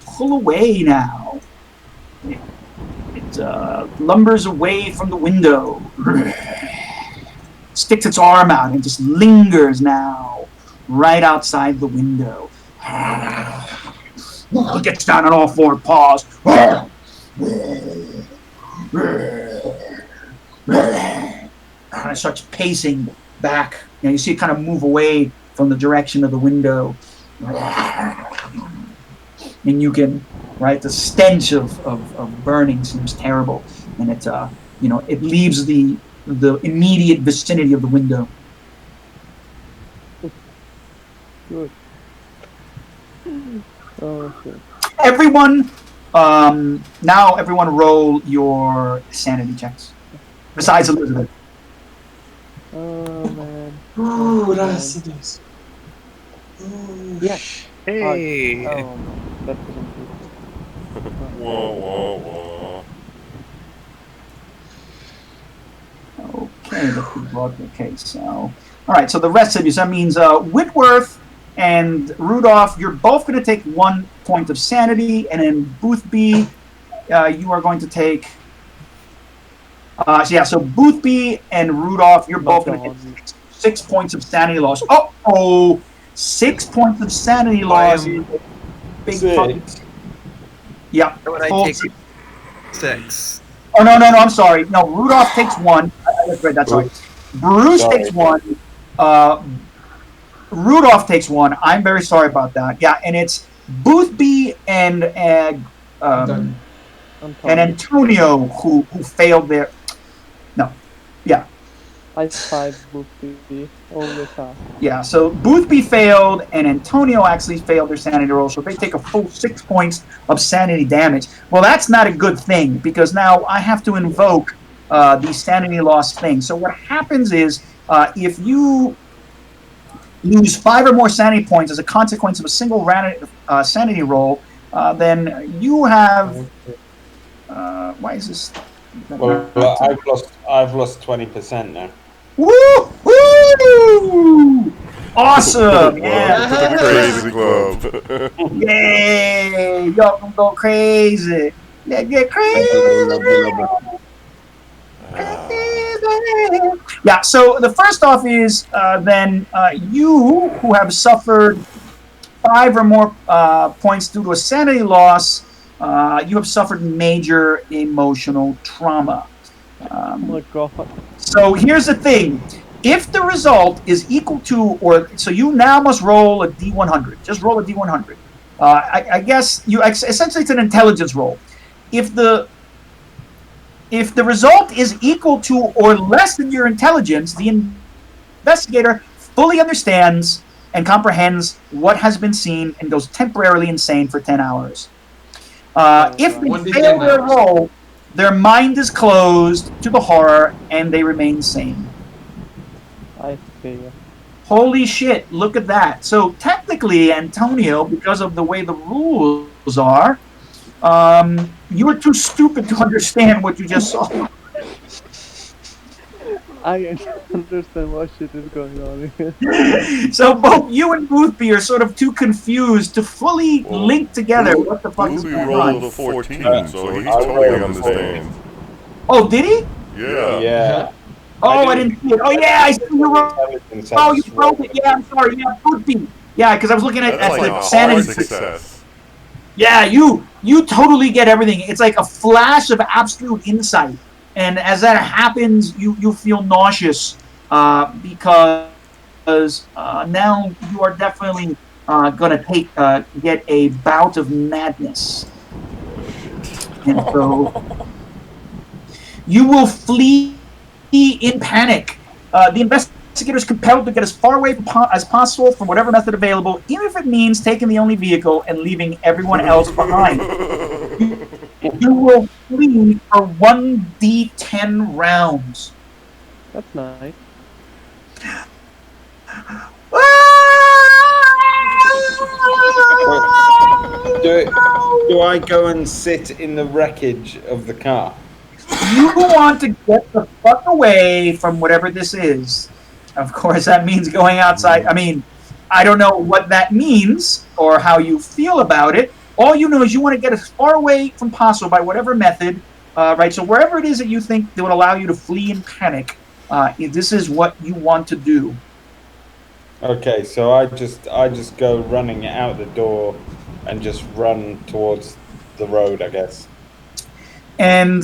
pull away now. It lumbers away from the window, sticks its arm out, and just lingers now right outside the window. Gets down on all four paws. And it starts pacing back. You see it kind of move away from the direction of the window, and you can, right? The stench of burning seems terrible, and it it leaves the immediate vicinity of the window. Good. Oh shit. Everyone, now everyone roll your sanity checks. Besides Elizabeth. Oh man. Ooh, that's nice. Yeah. Hey. Oh, that wasn't good. Whoa. Okay, okay, so all right, so the rest of you, so that means Whitworth and Rudolph, you're both going to take 1 point of sanity, and then Boothby, you are going to take. So Boothby and Rudolph, you're both going to take 6 points of sanity loss. 6 points of sanity loss. Big fucking. Yeah. Would I take 6? Oh no! I'm sorry. No, Rudolph takes 1. That's right. Bruce takes 1. Rudolph takes 1. I'm very sorry about that. Yeah, and it's Boothby and Antonio who failed their. No, yeah. I 5 Boothby always have. Yeah, so Boothby failed and Antonio actually failed their sanity roll, so they take a full 6 points of sanity damage. Well, that's not a good thing because now I have to invoke the sanity loss thing. So what happens is if you lose 5 or more sanity points as a consequence of a single sanity roll, then you have. Why is this? Well, I've lost 20% now. Woo! Awesome! Welcome to the Crazy Club. Yay! Y'all gonna go crazy. Let's get crazy. Yeah, so the first off is then you who have suffered 5 or more points due to a sanity loss, you have suffered major emotional trauma. Oh my god. So here's the thing. If the result is equal to, so you now must roll a D100. Just roll a D100. I guess essentially it's an intelligence roll. If the result is equal to or less than your intelligence, the investigator fully understands and comprehends what has been seen and goes temporarily insane for 10 hours. If they fail their roll, their mind is closed to the horror and they remain sane. I see. Holy shit, look at that. So technically, Antonio, because of the way the rules are, you were too stupid to understand what you just saw. I understand what shit is going on here. So both you and Boothby are sort of too confused to fully link together what the fuck is Boothby going rolled on. a 14, so he totally understands. Oh, did he? Yeah. Yeah. Oh, I didn't see it. Oh, yeah, I see you wrote. Oh, you wrote it. Yeah, I'm sorry. Yeah, Boothby. Yeah, because I was looking at That's like the a sanity. hard success. Yeah, you totally get everything. It's like a flash of absolute insight, and as that happens, you feel nauseous because now you are definitely gonna get a bout of madness, and so you will flee in panic. The investigator is compelled to get as far away as possible from whatever method available, even if it means taking the only vehicle and leaving everyone else behind. You will flee for 1d10 rounds. That's nice. Do I go and sit in the wreckage of the car? You want to get the fuck away from whatever this is. Of course, that means going outside. I mean, I don't know what that means or how you feel about it. All you know is you want to get as far away from possible by whatever method, right? So wherever it is that you think that would allow you to flee in panic, this is what you want to do. Okay, so I just go running out the door and just run towards the road, I guess. And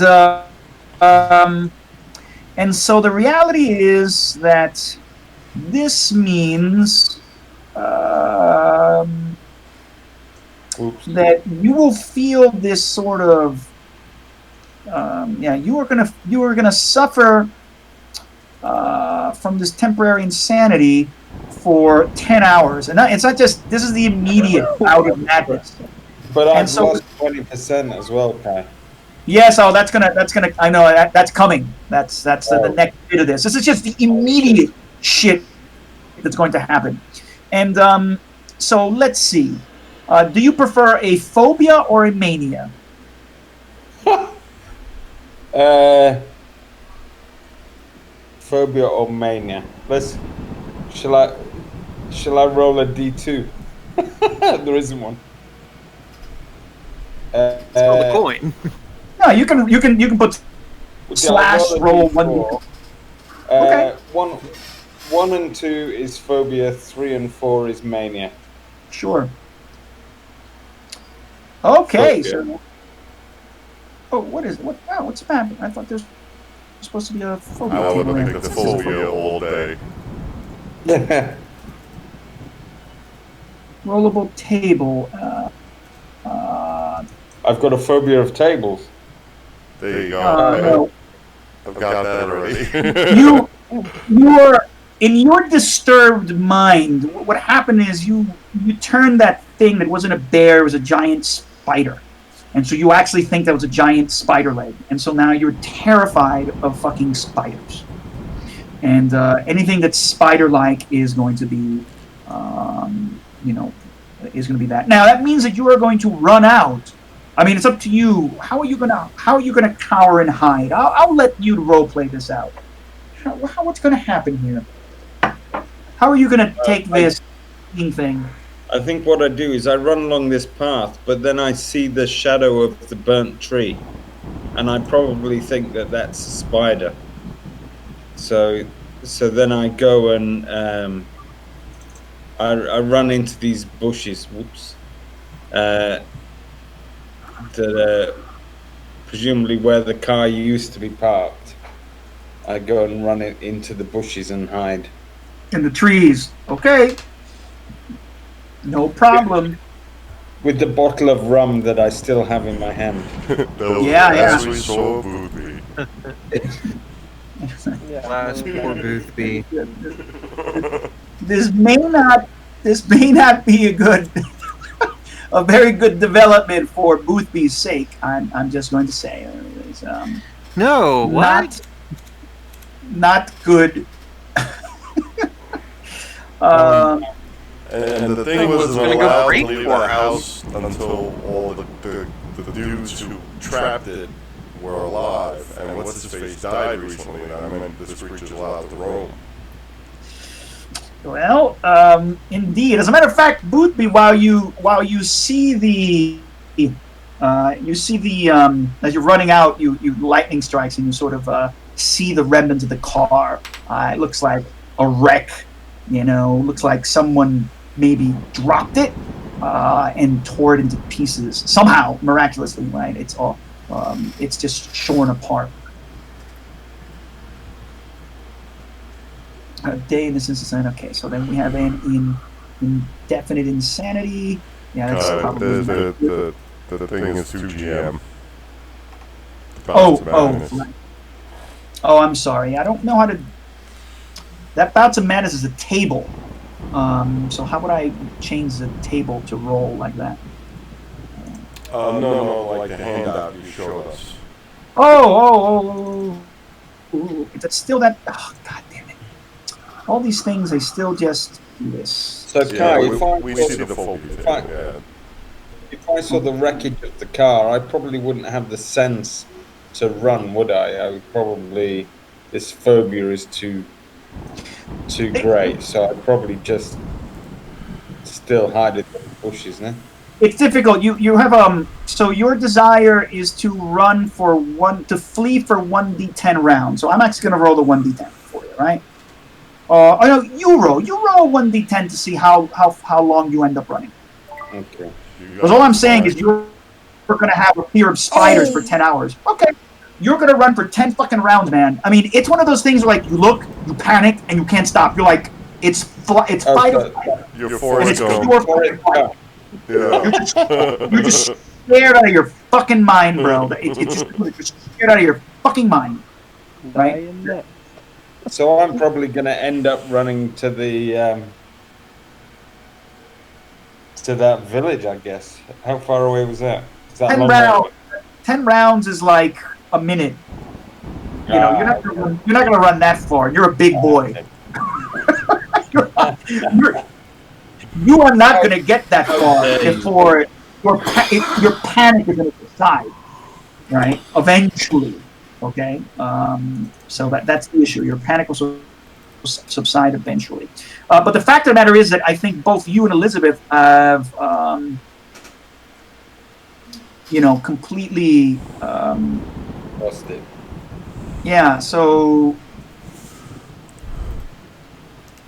so the reality is that this means that you will feel this sort of you are gonna suffer from this temporary insanity for 10 hours, and it's not just this is the immediate out of madness. But I've lost 20% as well, Kai. Yes, that's gonna. I know that's coming. That's the next bit of this. This is just the immediate shit that's going to happen. And so let's see. Do you prefer a phobia or a mania? Phobia or mania? Shall I roll a D2? There isn't one. Roll the coin. No, you can put slash roll one. Okay. 1 and 2 is phobia. 3 and 4 is mania. Sure. Okay. Phobia. So, what's the map? I thought there's supposed to be a phobia. I would table have there. picked the phobia all day. Rollable table. I've got a phobia of tables. There you go. No. I've got that already. you are in your disturbed mind. What happened is you turned that thing that wasn't a bear, it was a giant spider, and so you actually think that was a giant spider leg, and so now you're terrified of fucking spiders, and anything that's spider-like is going to be, is going to be that. Now that means that you are going to run out. I mean, it's up to you. How are you gonna cower and hide? I'll let you role play this out. What's gonna happen here? How are you gonna take this thing? I think what I do is I run along this path, but then I see the shadow of the burnt tree, and I probably think that that's a spider. So, so then I go and I run into these bushes. Whoops. That presumably where the car used to be parked. I go and run it into the bushes and hide. In the trees. Okay. No problem. With the bottle of rum that I still have in my hand. As we saw Boothby. Yeah, Last no, poor Boothby. This may not be a very good development for Boothby's sake. I'm just going to say it's No, what? not good. And the thing wasn't gonna go allowed to great leave for the him. house until all the dudes who trapped it were alive. And what's his face died recently, and I meant this creature's allowed to roam. Well, indeed. As a matter of fact, Boothby, while you see as you're running out, you lightning strikes and you sort of see the remnants of the car. It looks like a wreck. Looks like someone maybe dropped it and tore it into pieces somehow, miraculously. Right? It's just shorn apart. Day in this instance. Okay, so then we have an indefinite insanity. Yeah, that's probably the thing is 2GM. Right. Oh, I'm sorry. I don't know how to. That Bouts of Madness is a table. So how would I change the table to roll like that? No, like the handout you showed us. Oh. That's still that. Oh, God damn it. All these things, I still just do this. So, Kai, we see the full detail. If I saw the wreckage of the car, I probably wouldn't have the sense to run, would I? I would probably. This phobia is too great, so I'd probably just still hide in the bushes, no? It's difficult. You have so your desire is to flee for 1d10 rounds. So I'm actually going to roll the 1d10 for you, right? No, you roll 1d10 to see how long you end up running. Okay. Because all I'm saying is you're going to have a fear of spiders for 10 hours. Okay. You're going to run for 10 fucking rounds, man. I mean, it's one of those things where, like, you look, you panic, and you can't stop. You're like, it's fight or flight. You're Forrest Gump. You're just scared out of your fucking mind, bro. It's just you're scared out of your fucking mind. Right? So I'm probably going to end up running to that village, I guess. How far away was that? 10 rounds is like a minute. You're not gonna run that far. You're a big boy. You are not gonna get that far before your panic is gonna subside, right? Eventually, okay. So that's the issue. Your panic will subside eventually. But the fact of the matter is that I think both you and Elizabeth have, completely lost it. Yeah, so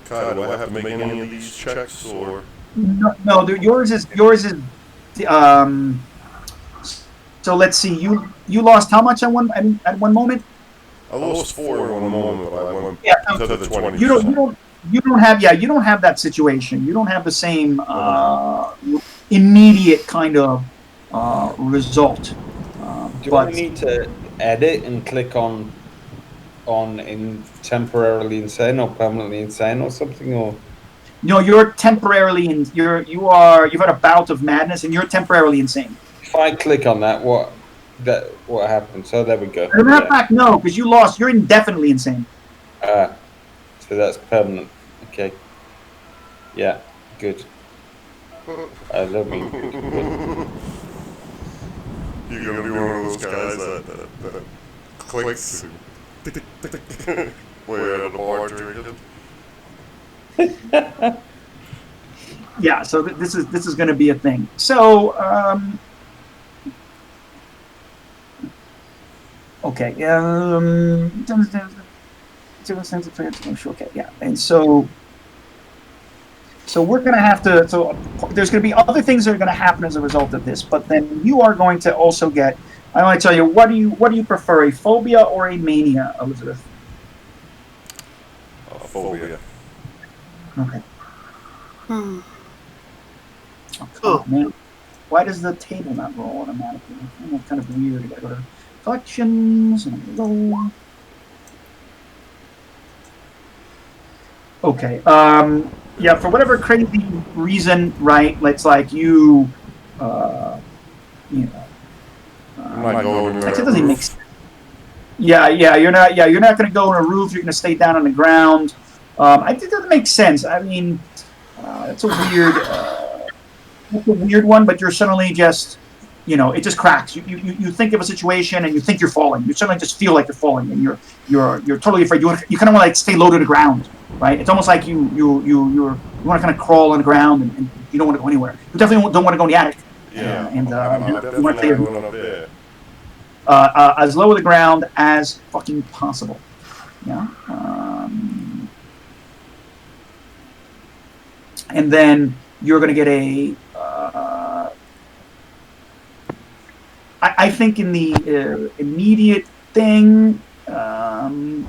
Kai, do I have to make any of these checks or? no, yours is so let's see. You lost how much at one moment? I lost 4 in one moment, but I went to the 20%. You don't have that situation. You don't have the same immediate kind of result. Do I need to edit and click on in temporarily insane or permanently insane or something, or? No, you're temporarily you've had a bout of madness and you're temporarily insane. If I click on that, what happens? So there we go. As a matter of fact, no, because you lost. You're indefinitely insane. So that's permanent. Okay. Yeah. Good. I love me. You're gonna be one of those guys that clicks and tick, tick, tick, tick, way out of the bar drinking. Yeah, so this is going to be a thing. So okay, okay, yeah, and so we're going to have to. So there's going to be other things that are going to happen as a result of this, but then you are going to also get. I want to tell you, what do you prefer, a phobia or a mania, Elizabeth? Phobia. Okay. Oh, come on, man. Why does the table not roll automatically? It's kind of weird. I gotta go to collections and roll. Okay. Yeah, for whatever crazy reason, right? It's like you know. Might go in Actually, it doesn't make sense. Yeah, you're not going to go on a roof. You're going to stay down on the ground. It doesn't make sense. I mean, it's a weird one, but you're suddenly just, it just cracks. You think of a situation and you think you're falling. You suddenly just feel like you're falling, and you're totally afraid. You kind of want to stay low to the ground, right? It's almost like you want to kind of crawl on the ground and you don't want to go anywhere. You definitely don't want to go in the attic. Yeah, and you want to stay going up there. As low to the ground as fucking possible. Yeah. And then you're going to get a. I think in the immediate thing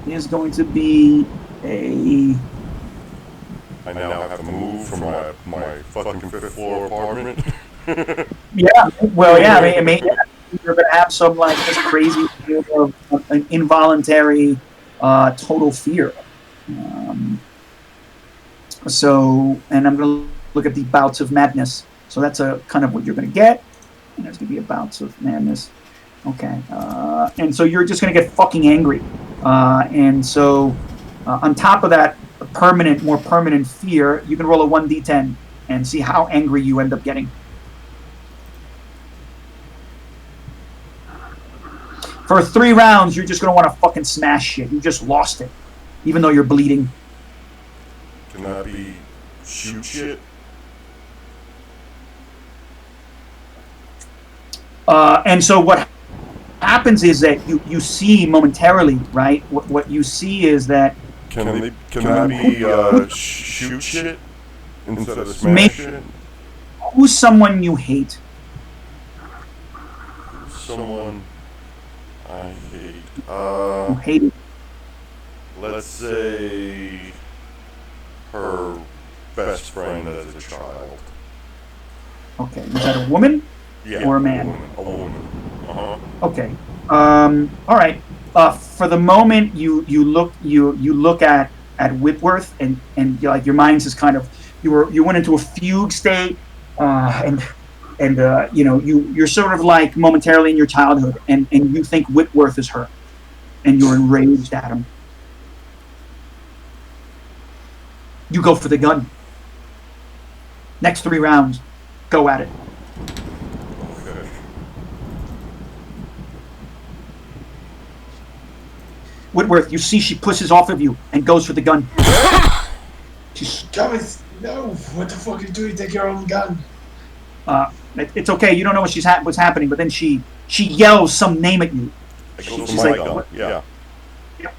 is going to be a. I now have to move from my fucking fifth floor apartment. Yeah, well, yeah. I mean, you're going to have some like this crazy feel of an involuntary, total fear. So, and I'm going to look at the bouts of madness. So that's a kind of what you're going to get. And there's going to be a bouts of madness. Okay. And so you're just going to get fucking angry. And so on top of that more permanent fear, you can roll a 1d10 and see how angry you end up getting. For 3 rounds, you're just going to want to fucking smash shit. You just lost it, even though you're bleeding. Can that be shoot shit? And so what happens is that you see momentarily, right? What you see is that... Can that be shoot shit instead of smash shit? Who's someone you hate? Someone I hate. You hate it. Let's say her best friend as a child. Okay, was that a woman? Yeah, or a man? A woman. Uh-huh. Okay. All right. For the moment, you look at Whitworth and like your mind's just kind of you went into a fugue state, and you're sort of like momentarily in your childhood, and you think Whitworth is her, and you're enraged at him. You go for the gun. Next 3 rounds, go at it. Okay. Whitworth, you see she pushes off of you and goes for the gun. Thomas, no! What the fuck are you doing? Take your own gun. It's okay. You don't know what's happening, but then she yells some name at you. She's like, gun. Yeah.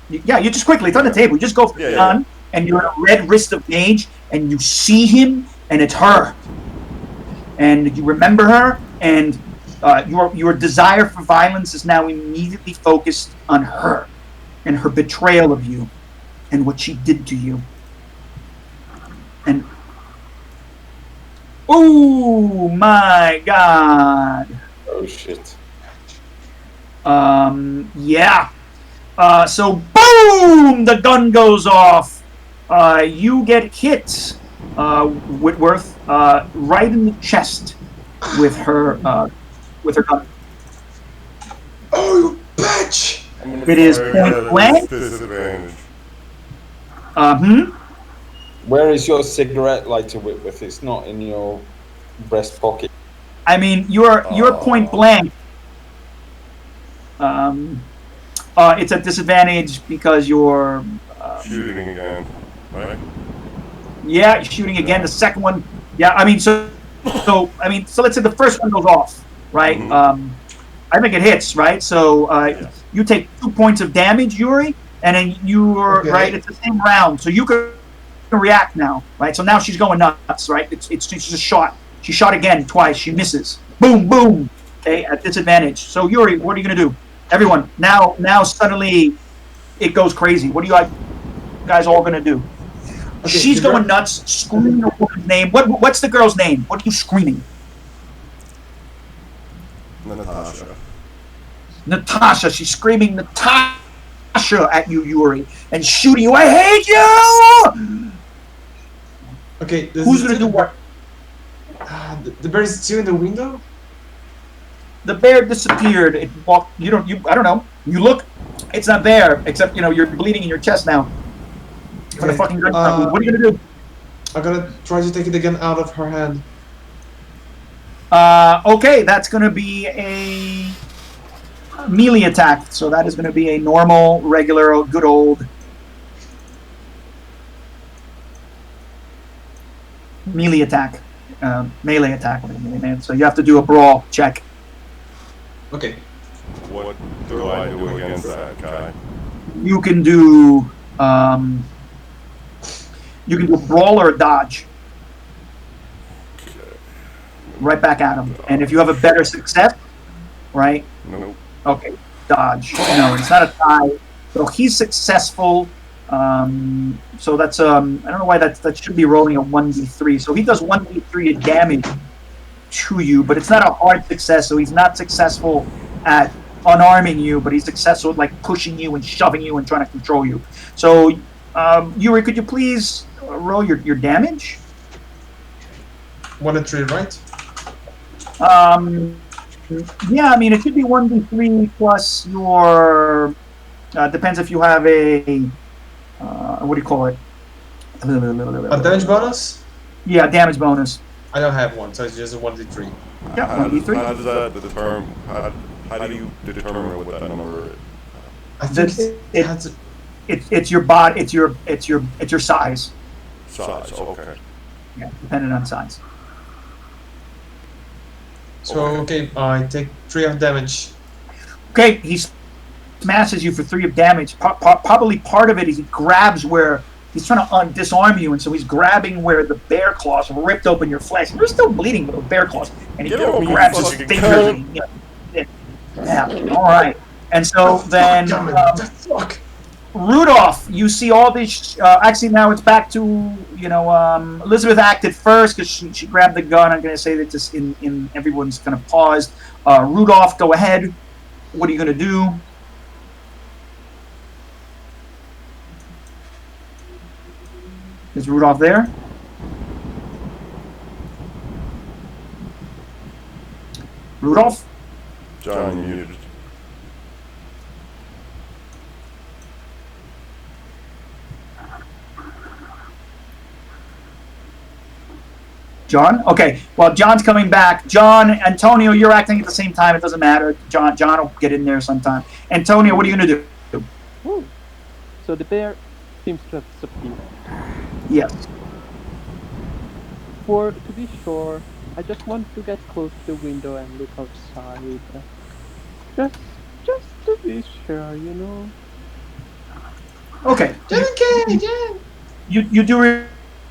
Yeah, you just quickly, it's on the table. You just go for the gun, and you're in a red wrist of mage, and you see him, and it's her. And you remember her, and your desire for violence is now immediately focused on her, and her betrayal of you, and what she did to you. And oh my god. Oh shit. Yeah. So boom, the gun goes off. You get hit, Whitworth, right in the chest with her gun. Oh, you bitch! It is point blank. Where is your cigarette lighter, Whitworth? It's not in your breast pocket. I mean, you're point blank. It's a disadvantage because you're shooting again, right? Yeah, shooting again. The second one. Yeah, I mean, so let's say the first one goes off, right? I think it hits, right? So you take 2 points of damage, Yuri, and then you're right. Okay. It's the same round, so you can react now, right? So now she's going nuts, right? It's just a shot. She shot again twice. She misses. Boom, boom. Okay, at disadvantage. So Yuri, what are you gonna do? Everyone, now suddenly it goes crazy. What are you guys all gonna do? Okay, She's going nuts, screaming the woman's name. What's the girl's name? What are you screaming? Natasha. Natasha. She's screaming Natasha at you, Yuri, and shooting you. I hate you! Okay, Who's gonna do what? The bear is still in the window? The bear disappeared. It walked. I don't know. You look. It's not there. Except you're bleeding in your chest now. Okay. What are you gonna do? I'm gonna try to take it again out of her hand. Okay, that's gonna be a melee attack. So that is gonna be a normal, regular, good old melee attack. Melee attack. So you have to do a brawl check. Okay. What do I do against that guy? You can do a brawl or a dodge. Right back at him. And if you have a better success, right? Nope. Okay, dodge. No, it's not a tie. So he's successful. So that's I don't know why that should be rolling a 1d3. So he does 1d3 of damage to you, but it's not a hard success. So he's not successful at unarming you, but he's successful at like pushing you and shoving you and trying to control you. So Yuri, could you please roll your damage? 1 and 3, right? Yeah, I mean it could be 1d3 plus your. Depends if you have a what do you call it? A damage bonus? Yeah, damage bonus. I don't have one, so it's just a 1d3. Yeah, How 1d3. does that determine? How do you determine what that number is? I think That's- It's your body. It's your size. Size. Okay. Yeah, depending on size. so. Okay, I take 3 of damage. Okay, he smashes you for 3 of damage. Probably part of it is he grabs where he's trying to disarm you, and so he's grabbing where the bear claws have ripped open your flesh. You're still bleeding with the bear claws, and he Get over, you grabs his fucking fingers. cunt. And yeah, all right. And so then Fuck. Rudolph, you see all these. Actually, now it's back to Elizabeth acted first because she grabbed the gun. I'm going to say that just in everyone's kind of paused. Rudolph, go ahead. What are you going to do? Is Rudolph there? Rudolph? John, you muted. John? Okay. Well, John's coming back. John, Antonio, you're acting at the same time. It doesn't matter. John will get in there sometime. Antonio, what are you going to do? Ooh. So the bear seems to have disappeared. Yes. To be sure, I just want to get close to the window and look outside. Just to be sure, you know. Okay. You do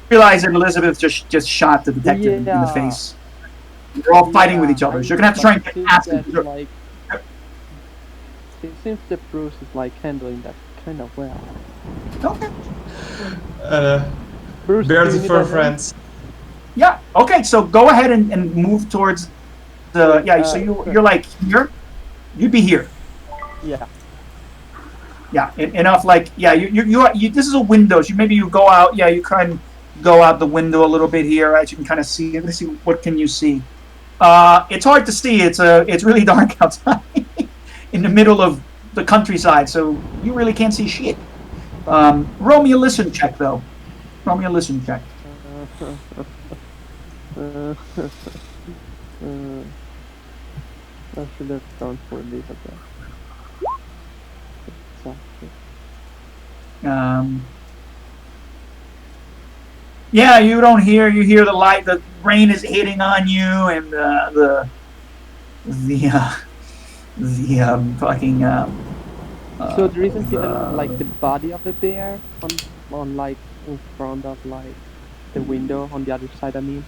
realize that Elizabeth just shot the detective in the Yeah. face. They're all fighting with each other. So you're gonna have to try and get past it. It seems that Bruce is like handling that kind of well. Okay. Bruce, Bear give the me fur that friends. Yeah. Okay. So go ahead and move towards the. Yeah. So you're like here. You'd be here. Yeah. Yeah. Enough. Like yeah. You. This is a window. So maybe you go out. Yeah. You kind of go out the window a little bit here, as you can kind of see. Let's see. What can you see? It's hard to see. It's really dark outside in the middle of the countryside. So you really can't see shit. Roll me a listen check though. Roll me a listen check. I should have gone for Elizabeth. Exactly. Yeah, you don't hear. You hear the light. The rain is hitting on you, and the fucking So there isn't even like the the body of the bear on like in front of like the window on the other side. I mean.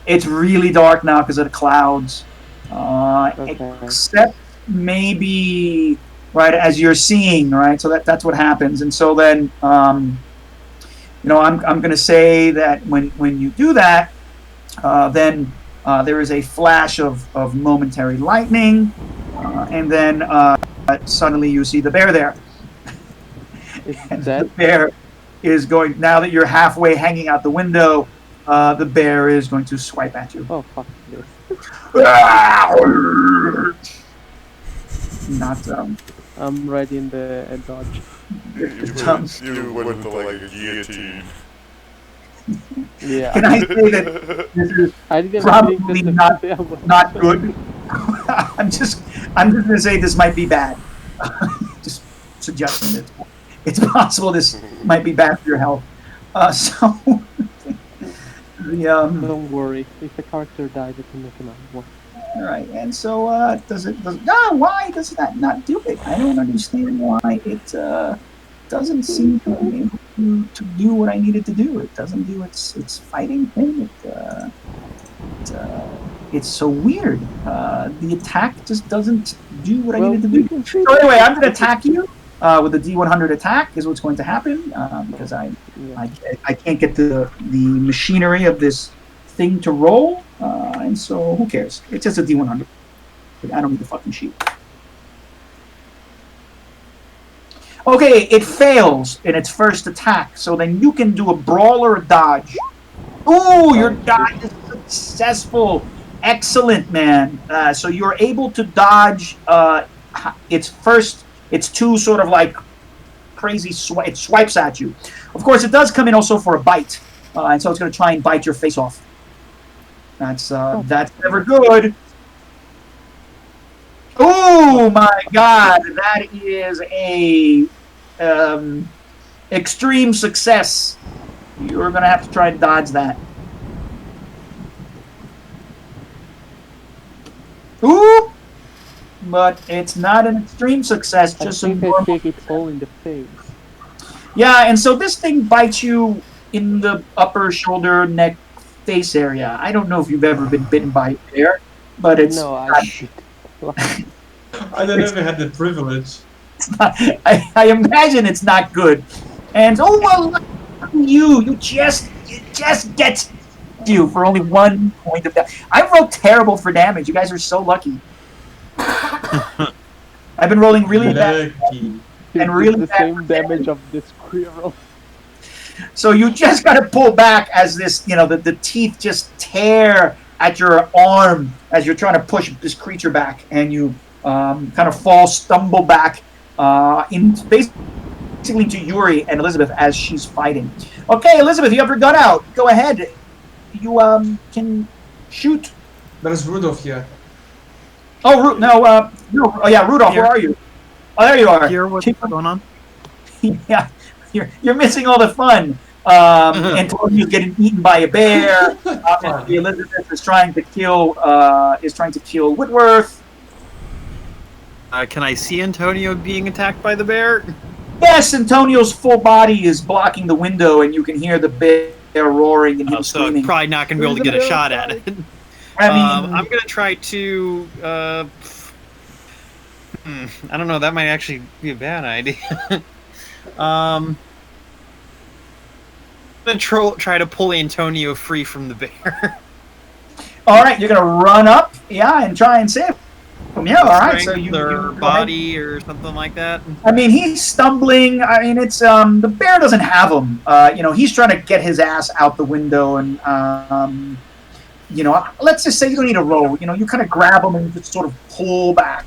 it's really dark now because of the clouds. Okay. Except maybe right as you're seeing, right? So that's what happens, and so then I'm going to say that when you do that, then there is a flash of momentary lightning, and then suddenly you see the bear there, It's and the dead. bear is going now that you're halfway hanging out the window. The bear is going to swipe at you. Oh fuck this. Not I'm ready in the dodge. You went into like a guillotine. Yeah. Can I say that this is I didn't probably think that not the bear was not good? I'm just gonna say this might be bad. Just suggesting it. It's possible this might be bad for your health. So the Don't worry. If a character dies, I can make another one. all right, and so why does that not do it? I don't understand why it doesn't seem to be able to do what I needed to do. It doesn't do its fighting thing. It's so weird. The attack just doesn't do what I needed to do. So anyway, I'm going to attack you with the D100 attack. Is what's going to happen because I can't get the machinery of this thing to roll, and so who cares? It's just a D100. I don't need the fucking sheet. Okay, it fails in its first attack, so then you can do a brawl or a dodge. Ooh, your dodge is successful. Excellent, man. So you're able to dodge its two sort of like crazy it swipes at you. Of course, it does come in also for a bite, and so it's going to try and bite your face off. That's never good. Oh my God, that is a extreme success. You're gonna have to try and dodge that. Ooh, but it's not an extreme success. I Just a think I normal. take it all in the face. Yeah, and so this thing bites you in the upper shoulder, neck, face area. I don't know if you've ever been bitten by a bear, but it's No, not, I never had the privilege. I imagine it's not good. And oh well, you just get you for only 1 point of damage. I rolled terrible for damage. You guys are so lucky. I've been rolling really bad Lucky. and really the bad same damage of this squirrel. So you just got to pull back as this, the teeth just tear at your arm as you're trying to push this creature back, and you kind of stumble back basically to Yuri and Elizabeth as she's fighting. Okay, Elizabeth, you have your gun out. Go ahead. You can shoot. There's Rudolph here. Oh, no. Oh, yeah, Rudolph, Here. where are you? Oh, there you are. Here, what's going on? Yeah, you're missing all the fun. Antonio's getting eaten by a bear. Elizabeth is trying to kill Whitworth. Can I see Antonio being attacked by the bear? Yes, Antonio's full body is blocking the window, and you can hear the bear roaring and him So screaming. probably not going to be able to get a shot at it. I mean, I'm going to try to... I don't know, that might actually be a bad idea. I'm going to try to pull Antonio free from the bear. all right, you're gonna run up, and try and save him. Yeah, all right. So you body or something like that. I mean, he's stumbling. I mean, it's the bear doesn't have him. He's trying to get his ass out the window, and let's just say you don't need a roll. You kind of grab him and just sort of pull back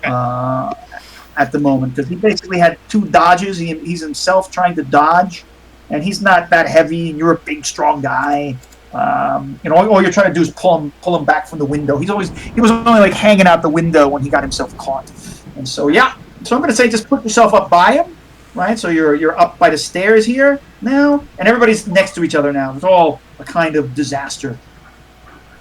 at the moment, because he basically had 2 dodges. He's himself trying to dodge, and he's not that heavy, and you're a big, strong guy. All you're trying to do is pull him back from the window. He was only like hanging out the window when he got himself caught. And so, yeah. So I'm going to say just put yourself up by him, right? So you're up by the stairs here now, and everybody's next to each other now. It's all a kind of disaster.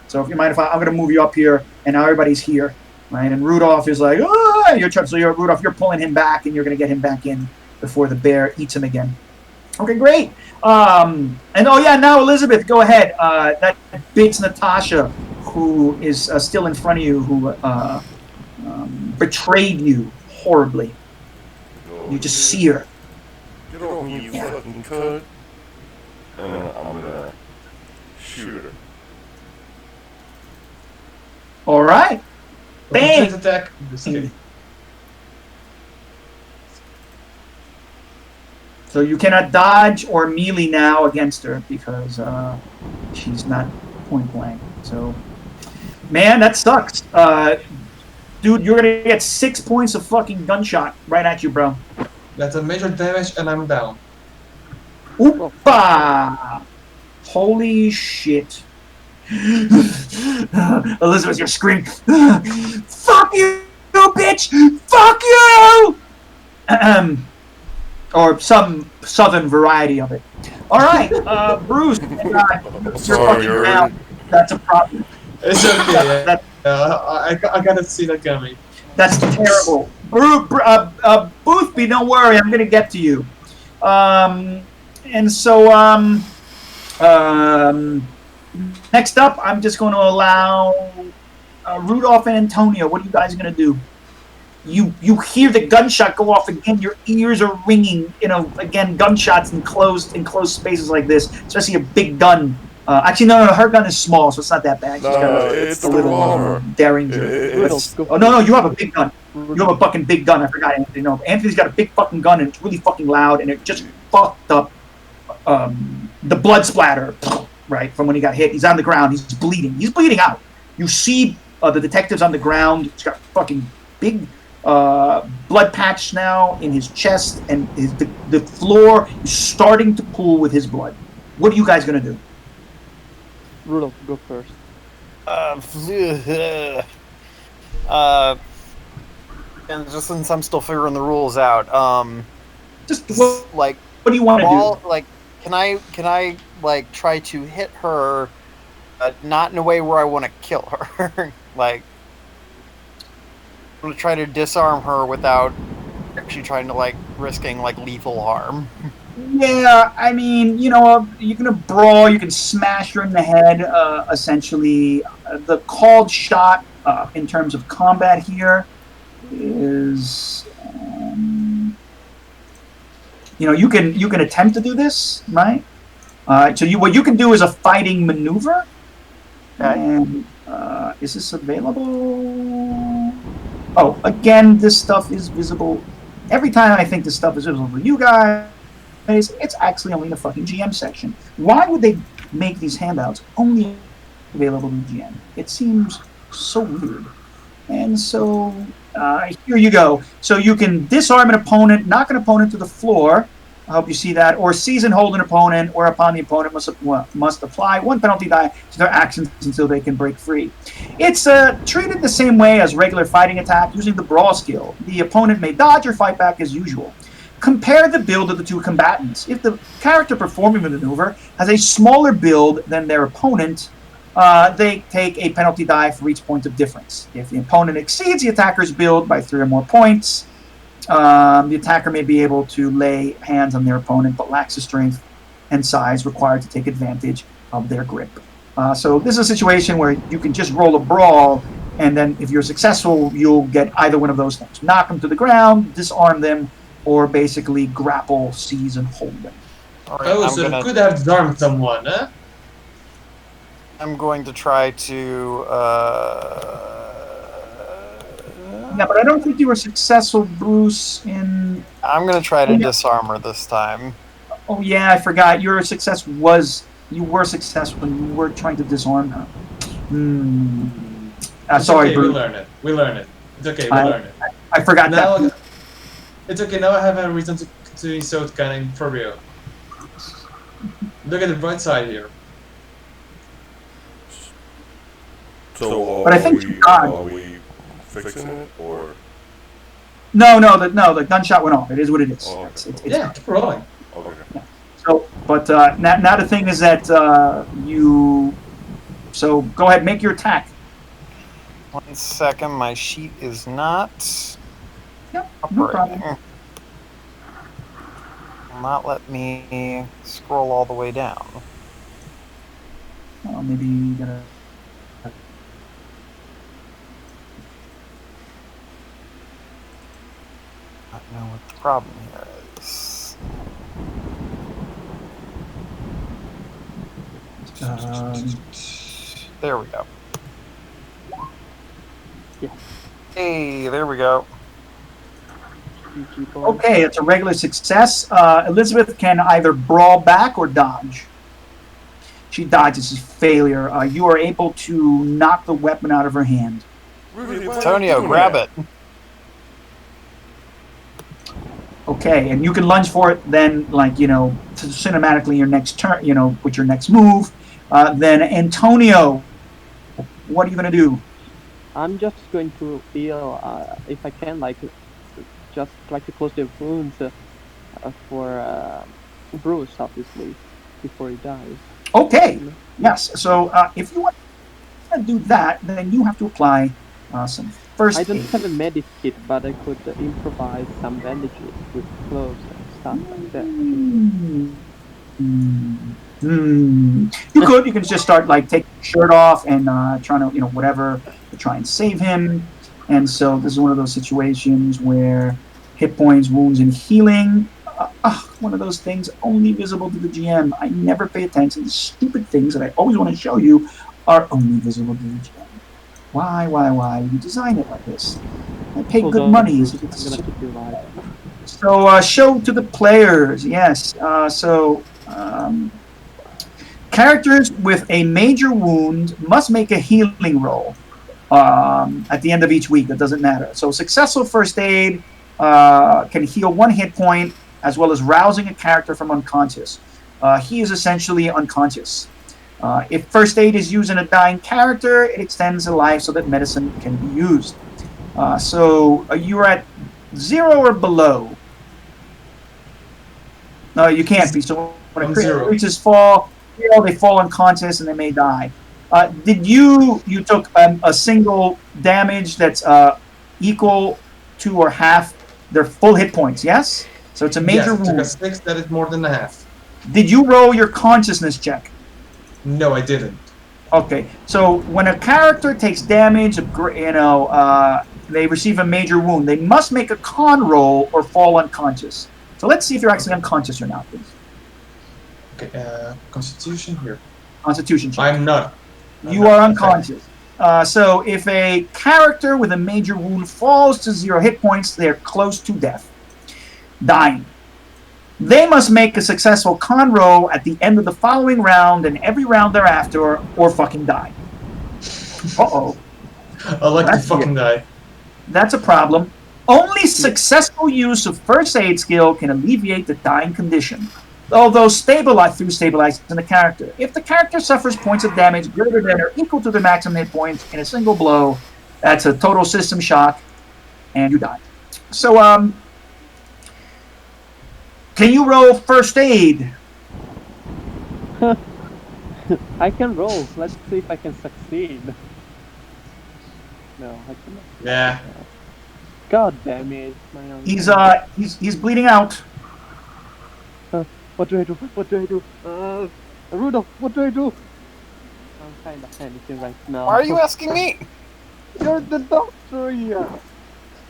So if you mind, if I'm going to move you up here, and now everybody's here, right? And Rudolph is like, ah, Rudolph, you're pulling him back, and you're going to get him back in before the bear eats him again. Okay, great. And oh yeah, now Elizabeth, go ahead. That bitch Natasha, who is still in front of you, who betrayed you horribly. You just see her. Get over me, you fucking cunt. And I'm gonna shoot her. All right. Bang. Attack. So you cannot dodge or melee now against her because she's not point blank. So, man, that sucks. Dude, you're gonna get 6 points of fucking gunshot right at you, bro. That's a major damage, and I'm down. Oopa! Holy shit. Elizabeth, you're screaming, fuck you, bitch! Fuck you! Or some southern variety of it. All right, Bruce, you're fucking down. That's a problem. It's okay. I gotta see that coming. That's terrible. Boothby, don't worry, I'm gonna get to you. And so, next up, I'm just going to allow Rudolph and Antonio. What are you guys going to do? You hear the gunshot go off again. Your ears are ringing. Again, gunshots in closed spaces like this, especially a big gun. Actually, no, her gun is small, so it's not that bad. She's got it's a the little revolver. Derringer. Oh no, you have a big gun. You have a fucking big gun. I forgot, Anthony. No, Anthony's got a big fucking gun, and it's really fucking loud, and it just fucked up the blood splatter. Right, from when he got hit. He's on the ground. He's bleeding. He's bleeding out. You see the detectives on the ground. He's got fucking big blood patch now in his chest, and the floor is starting to pool with his blood. What are you guys going to do? Rudolph, go first. And just since I'm still figuring the rules out, what do you want to do? Like, can I like try to hit her, not in a way where I want to kill her. Like, I'm gonna try to disarm her without actually trying to like risking like lethal harm. Yeah, I mean, you're gonna brawl. You can smash her in the head. Essentially, the called shot in terms of combat here is, you can attempt to do this, right? So what you can do is a fighting maneuver. Okay. And is this available? Oh, again, this stuff is visible. Every time I think this stuff is visible for you guys, it's actually only in the fucking GM section. Why would they make these handouts only available in GM? It seems so weird. And so here you go. So you can disarm an opponent, knock an opponent to the floor. I hope you see that. Or seize and hold an opponent, whereupon the opponent must apply one penalty die to their actions until they can break free. It's treated the same way as regular fighting attack using the brawl skill. The opponent may dodge or fight back as usual. Compare the build of the two combatants. If the character performing the maneuver has a smaller build than their opponent, they take a penalty die for each point of difference. If the opponent exceeds the attacker's build by 3 or more points, the attacker may be able to lay hands on their opponent, but lacks the strength and size required to take advantage of their grip. So this is a situation where you can just roll a brawl, and then if you're successful, you'll get either one of those things. Knock them to the ground, disarm them, or basically grapple, seize, and hold them. Right, so could have disarmed someone, huh? I'm going to try to... Yeah, but I don't think you were successful, Bruce, in... I'm going to try to disarm her this time. Oh, yeah, I forgot. You were successful when you were trying to disarm her. Sorry, okay, Bruce. We learn it. It's okay, we learn it. I forgot that. It's okay, now I have a reason to insult Canning for real. Look at the bright side here. So but I think are we fixing it, or? No, the gunshot went off. It is what it is. Oh, okay. It's Yeah, keep rolling. Okay. So, but now the thing is that you. So go ahead, make your attack. 1 second, my sheet is not Yep, no problem. operating. Will not let me scroll all the way down. Well, maybe you gotta. I don't know what the problem here is. There we go. Yeah. Hey, there we go. GG boys. Okay, it's a regular success. Elizabeth can either brawl back or dodge. She dodges. It's a failure. You are able to knock the weapon out of her hand. Rudy, Antonio, grab it. Okay, and you can lunge for it then, like, cinematically your next turn, with your next move. Then, Antonio, what are you going to do? I'm just going to heal, if I can, just try to close the wounds for Bruce, obviously, before he dies. Okay, yes. So, if you want to do that, then you have to apply some first I don't aid. have a medic kit, but I could improvise some bandages with clothes and stuff like that. You can just start taking your shirt off and trying to whatever to try and save him. And so this is one of those situations where hit points, wounds, and healing. One of those things only visible to the GM. I never pay attention. The stupid things that I always want to show you are only visible to the GM. Why you design it like this? I pay Hold good on, money. Bruce, I'm gonna keep you alive. So show to the players, yes. Characters with a major wound must make a healing roll at the end of each week. It doesn't matter. So successful first aid can heal 1 hit point as well as rousing a character from unconscious. He is essentially unconscious. If first aid is used in a dying character, it extends the life so that medicine can be used. So you're at 0 or below. No, you can't be. So when a creature reaches fall, they fall unconscious and they may die. Did you took a single damage that's equal to or half their full hit points? Yes. So it's a major wound. Yes, I took a 6. That is more than a half. Did you roll your consciousness check? No, I didn't. Okay. So when a character takes damage, they receive a major wound. They must make a con roll or fall unconscious. So let's see if you're actually unconscious or not, please. Okay, Constitution here. Constitution check. I'm not. You are unconscious. So if a character with a major wound falls to 0 hit points, they're close to death, dying. They must make a successful con roll at the end of the following round and every round thereafter, or fucking die. Uh-oh. I like to fucking die. That's a problem. Only successful use of first aid skill can alleviate the dying condition, although through stabilizing the character. If the character suffers points of damage greater than or equal to the maximum hit points in a single blow, that's a total system shock, and you die. So, can you roll first aid? I can roll. Let's see if I can succeed. No, I cannot. Yeah. God damn it! He's bleeding out. What do I do? What do I do? Rudolph, what do I do? I'm kind of panicking right now. Why are you asking me? You're the doctor here.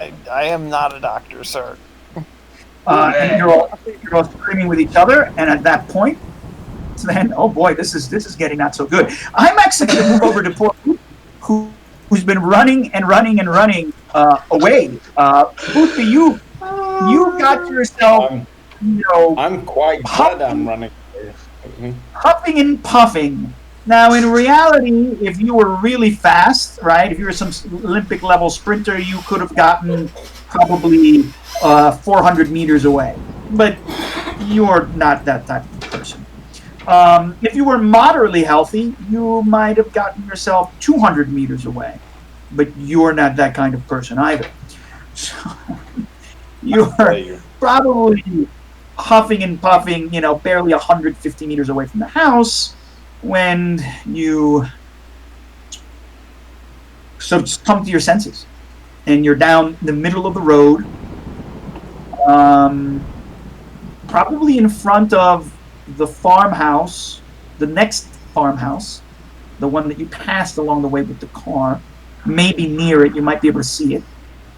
I am not a doctor, sir. And you're all screaming with each other, and at that point, then oh boy, this is getting not so good. I'm actually going to move over to poor who's been running away. Boothby, you got yourself, I'm quite glad I'm running. huffing and puffing. Now, in reality, if you were really fast, right, if you were some Olympic level sprinter, you could have gotten probably 400 meters away. But you're not that type of person. If you were moderately healthy, you might have gotten yourself 200 meters away. But you're not that kind of person either. So, You're There. probably huffing and puffing, barely 150 meters away from the house when you sort of come to your senses. And you're down the middle of the road, probably in front of the farmhouse, the next farmhouse, the one that you passed along the way with the car, maybe near it. You might be able to see it.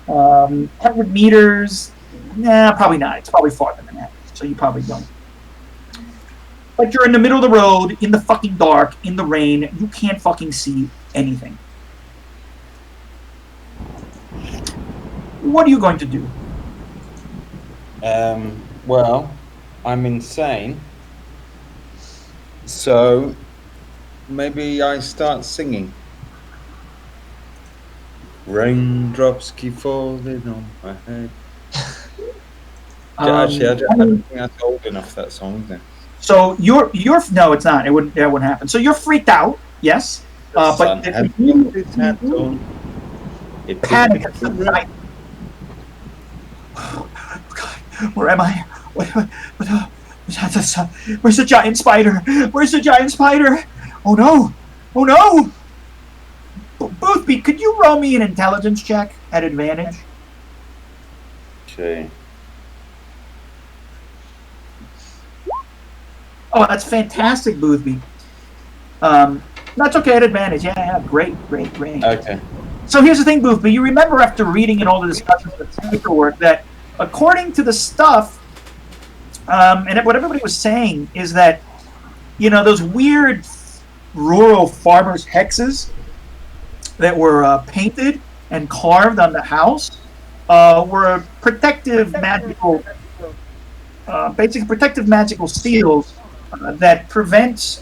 100 meters, nah, probably not. It's probably farther than that, so you probably don't. But you're in the middle of the road, in the fucking dark, in the rain. You can't fucking see anything. What are you going to do? Well, I'm insane. So maybe I start singing. Raindrops keep falling on my head. Actually, I don't think that's old enough, that song, is it? So you're no, it's not. That wouldn't happen. So you're freaked out, yes. But if you panic at some night. Oh, God, where am I? Where's the giant spider? Where's the giant spider? Oh no! Oh no! Boothby, could you roll me an intelligence check at advantage? Okay. Oh, that's fantastic, Boothby. That's okay at advantage. Yeah, great. Okay. So here's the thing, Boothby. You remember after reading and all the discussions with the paperwork that according to the stuff, and what everybody was saying is that, those weird rural farmers' hexes that were painted and carved on the house were protective magical, basically protective magical seals that prevent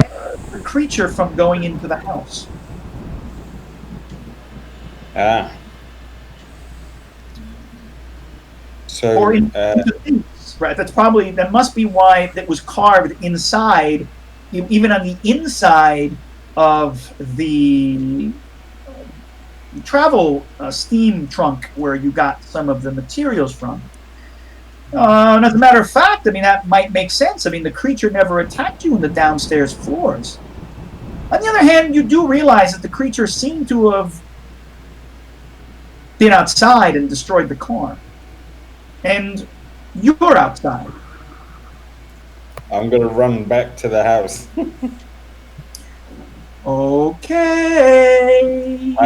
the creature from going into the house. Ah. So, Or into things, right? That must be why that was carved inside, even on the inside of the travel steam trunk where you got some of the materials from. And as a matter of fact, that might make sense. The creature never attacked you in the downstairs floors. On the other hand, you do realize that the creature seemed to have been outside and destroyed the car. And you're outside. I'm going to run back to the house. Okay.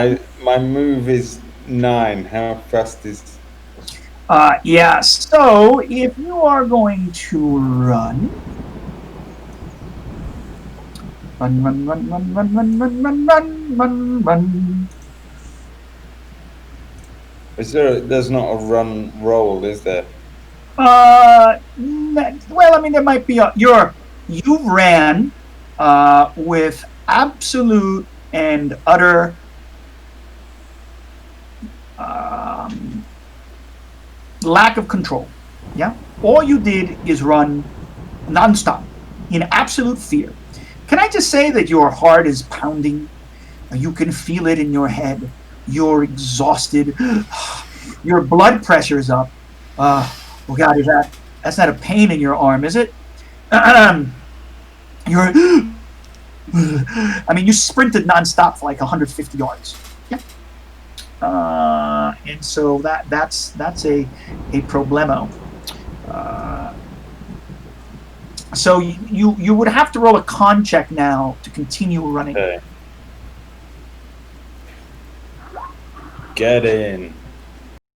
My move is 9. How fast is... Yeah, so if you are going to run. Run. There's not a run roll, is there? Well, there might be you ran with absolute and utter lack of control. Yeah, all you did is run nonstop in absolute fear. Can I just say that your heart is pounding? You can feel it in your head. You're exhausted. Your blood pressure is up. Oh God, that's not a pain in your arm, is it? You sprinted nonstop for like 150 yards. Yeah. And so that's a problemo. So you would have to roll a con check now to continue running. Okay. Get in.